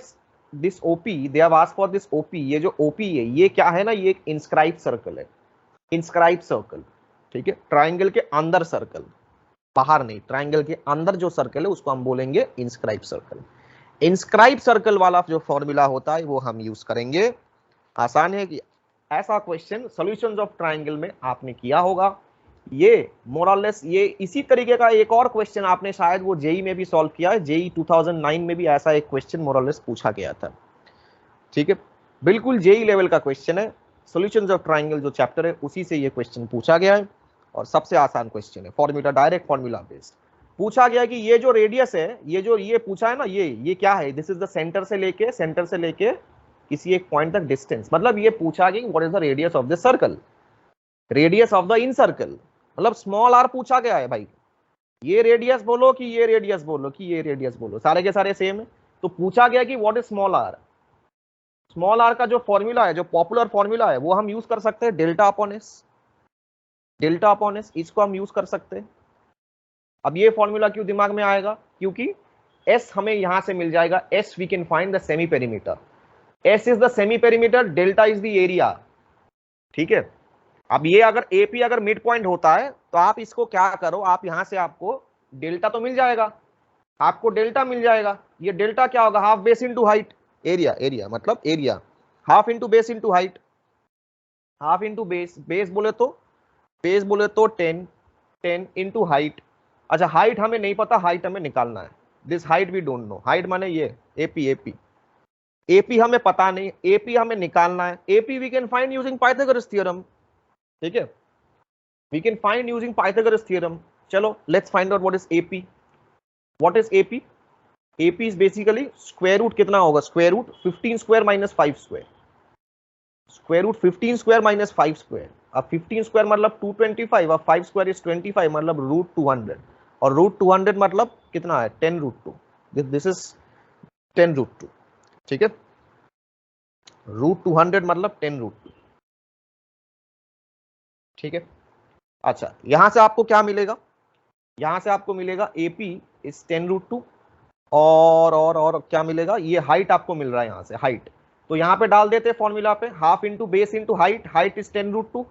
this OP, they have asked for this OP. ये जो ओपी है ये क्या है ना, ये एक इंस्क्राइब सर्कल है, इंस्क्राइब सर्कल। ठीक है, ट्राइंगल के अंदर सर्कल, बाहर नहीं, ट्राइंगल के अंदर जो सर्कल है उसको हम बोलेंगे इंस्क्राइब सर्कल। इंस्क्राइब सर्कल वाला जो फॉर्मूला होता है वो हम यूज करेंगे। आसान है कि ऐसा क्वेश्चन सॉल्यूशंस ऑफ ट्राइंगल में आपने किया होगा। ये मोर और लेस ये इसी तरीके का एक और क्वेश्चन आपने शायद वो जेई में भी सॉल्व किया है। जेई 2009 में भी ऐसा एक क्वेश्चन मोर और लेस पूछा गया था। ठीक है, बिल्कुल जेई लेवल का क्वेश्चन है। सॉल्यूशंस ऑफ ट्राइंगल जो चैप्टर है उसी से ये क्वेश्चन पूछा गया है और सबसे आसान क्वेश्चन है, फॉर्मूला डायरेक्ट फॉर्मूला बेस्ड। पूछा गया कि ये जो रेडियस है, ये जो ये पूछा है ना, ये क्या है? दिस इज द सेंटर से लेके किसी एक पॉइंट तक डिस्टेंस। मतलब ये पूछा गया what is the radius of the circle, radius of the in circle. मतलब स्मॉल आर पूछा गया है भाई। ये रेडियस बोलो कि ये रेडियस बोलो कि ये रेडियस बोलो, सारे के सारे सेम है। तो पूछा गया कि what is small r. Small r का जो फॉर्मूला है, जो पॉपुलर फॉर्मूला है, वो हम यूज कर सकते हैं delta upon S. Delta upon S इसको हम यूज कर सकते हैं। अब ये फॉर्मूला क्यों दिमाग में आएगा? क्योंकि एस हमें यहां से मिल जाएगा। S V can find the semi perimeter. S is the semi perimeter, delta is the area. ठीक है, अब ये अगर एपी अगर मिड पॉइंट होता है तो आप इसको क्या करो, आप यहां से आपको डेल्टा तो मिल जाएगा, आपको डेल्टा मिल जाएगा। ये डेल्टा क्या होगा? Half base into height. Area, area मतलब area, half into base into height. Half into base, base बोले तो 10 10 इंटू हाइट। अच्छा हाइट हमें नहीं पता, हाइट हमें निकालना है, this height we don't know, height माने ये एपी, एपी हमें पता नहीं, एपी हमें निकालना है, AP we can find using Pythagoras theorem, ठीक है, we can find using Pythagoras theorem. चलो let's find out what is AP, what is AP, AP is basically square root कितना होगा, square root 15 square minus 5 square, square root 15 square minus 5 square, अब 15 square मतलब 225 और 5 square is 25 मतलब root 200, और root 200 मतलब कितना है 10 रूट 2, दिस इज 10 रूट 2, ठीक है, रूट 200 मतलब 10 रूट 2, ठीक है। अच्छा यहां से आपको क्या मिलेगा, यहां से आपको मिलेगा एपी इज 10 रूट 2, और क्या मिलेगा, ये हाइट आपको मिल रहा है यहां से हाइट, तो यहां पे डाल देते फॉर्मूला पे, half into base into height, height is 10 root 2,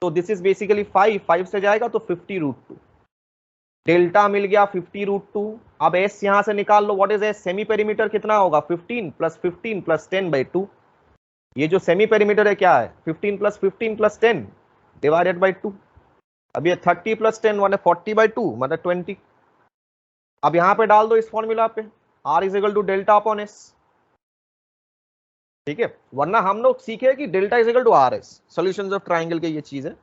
तो दिस इज बेसिकली 5 से जाएगा तो 50 रूट 2, डेल्टा मिल गया 50 रूट 2। अब एस यहां से निकाल लो, what is S, semi perimeter कितना होगा 15 प्लस 10/2, ये जो सेमी पेरीमीटर है क्या है 15 प्लस 10 डिवाइडेड बाई 2, अब ये 30 प्लस 10 माने 40/2 मतलब 20, अब यहां पे डाल दो इस फॉर्मूला पे, R is equal to delta upon S, ठीक है, वरना हम लोग सीखे कि delta is equal to R S, solutions of triangle के ये चीज है,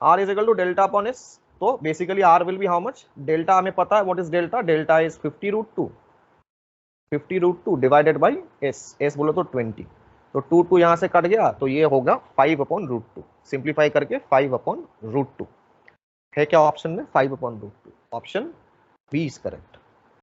R is equal to delta upon S, तो basically R will be how much, delta हमें पता है what is delta, delta is 50 root 2, 50 root 2 by S S, एस बोलो तो 20, तो 2 यहां से कट गया, तो ये होगा 5 अपॉन रूट 2, सिंप्लीफाई करके 5 अपॉन रूट 2, है क्या ऑप्शन में 5 upon root 2, option B is correct.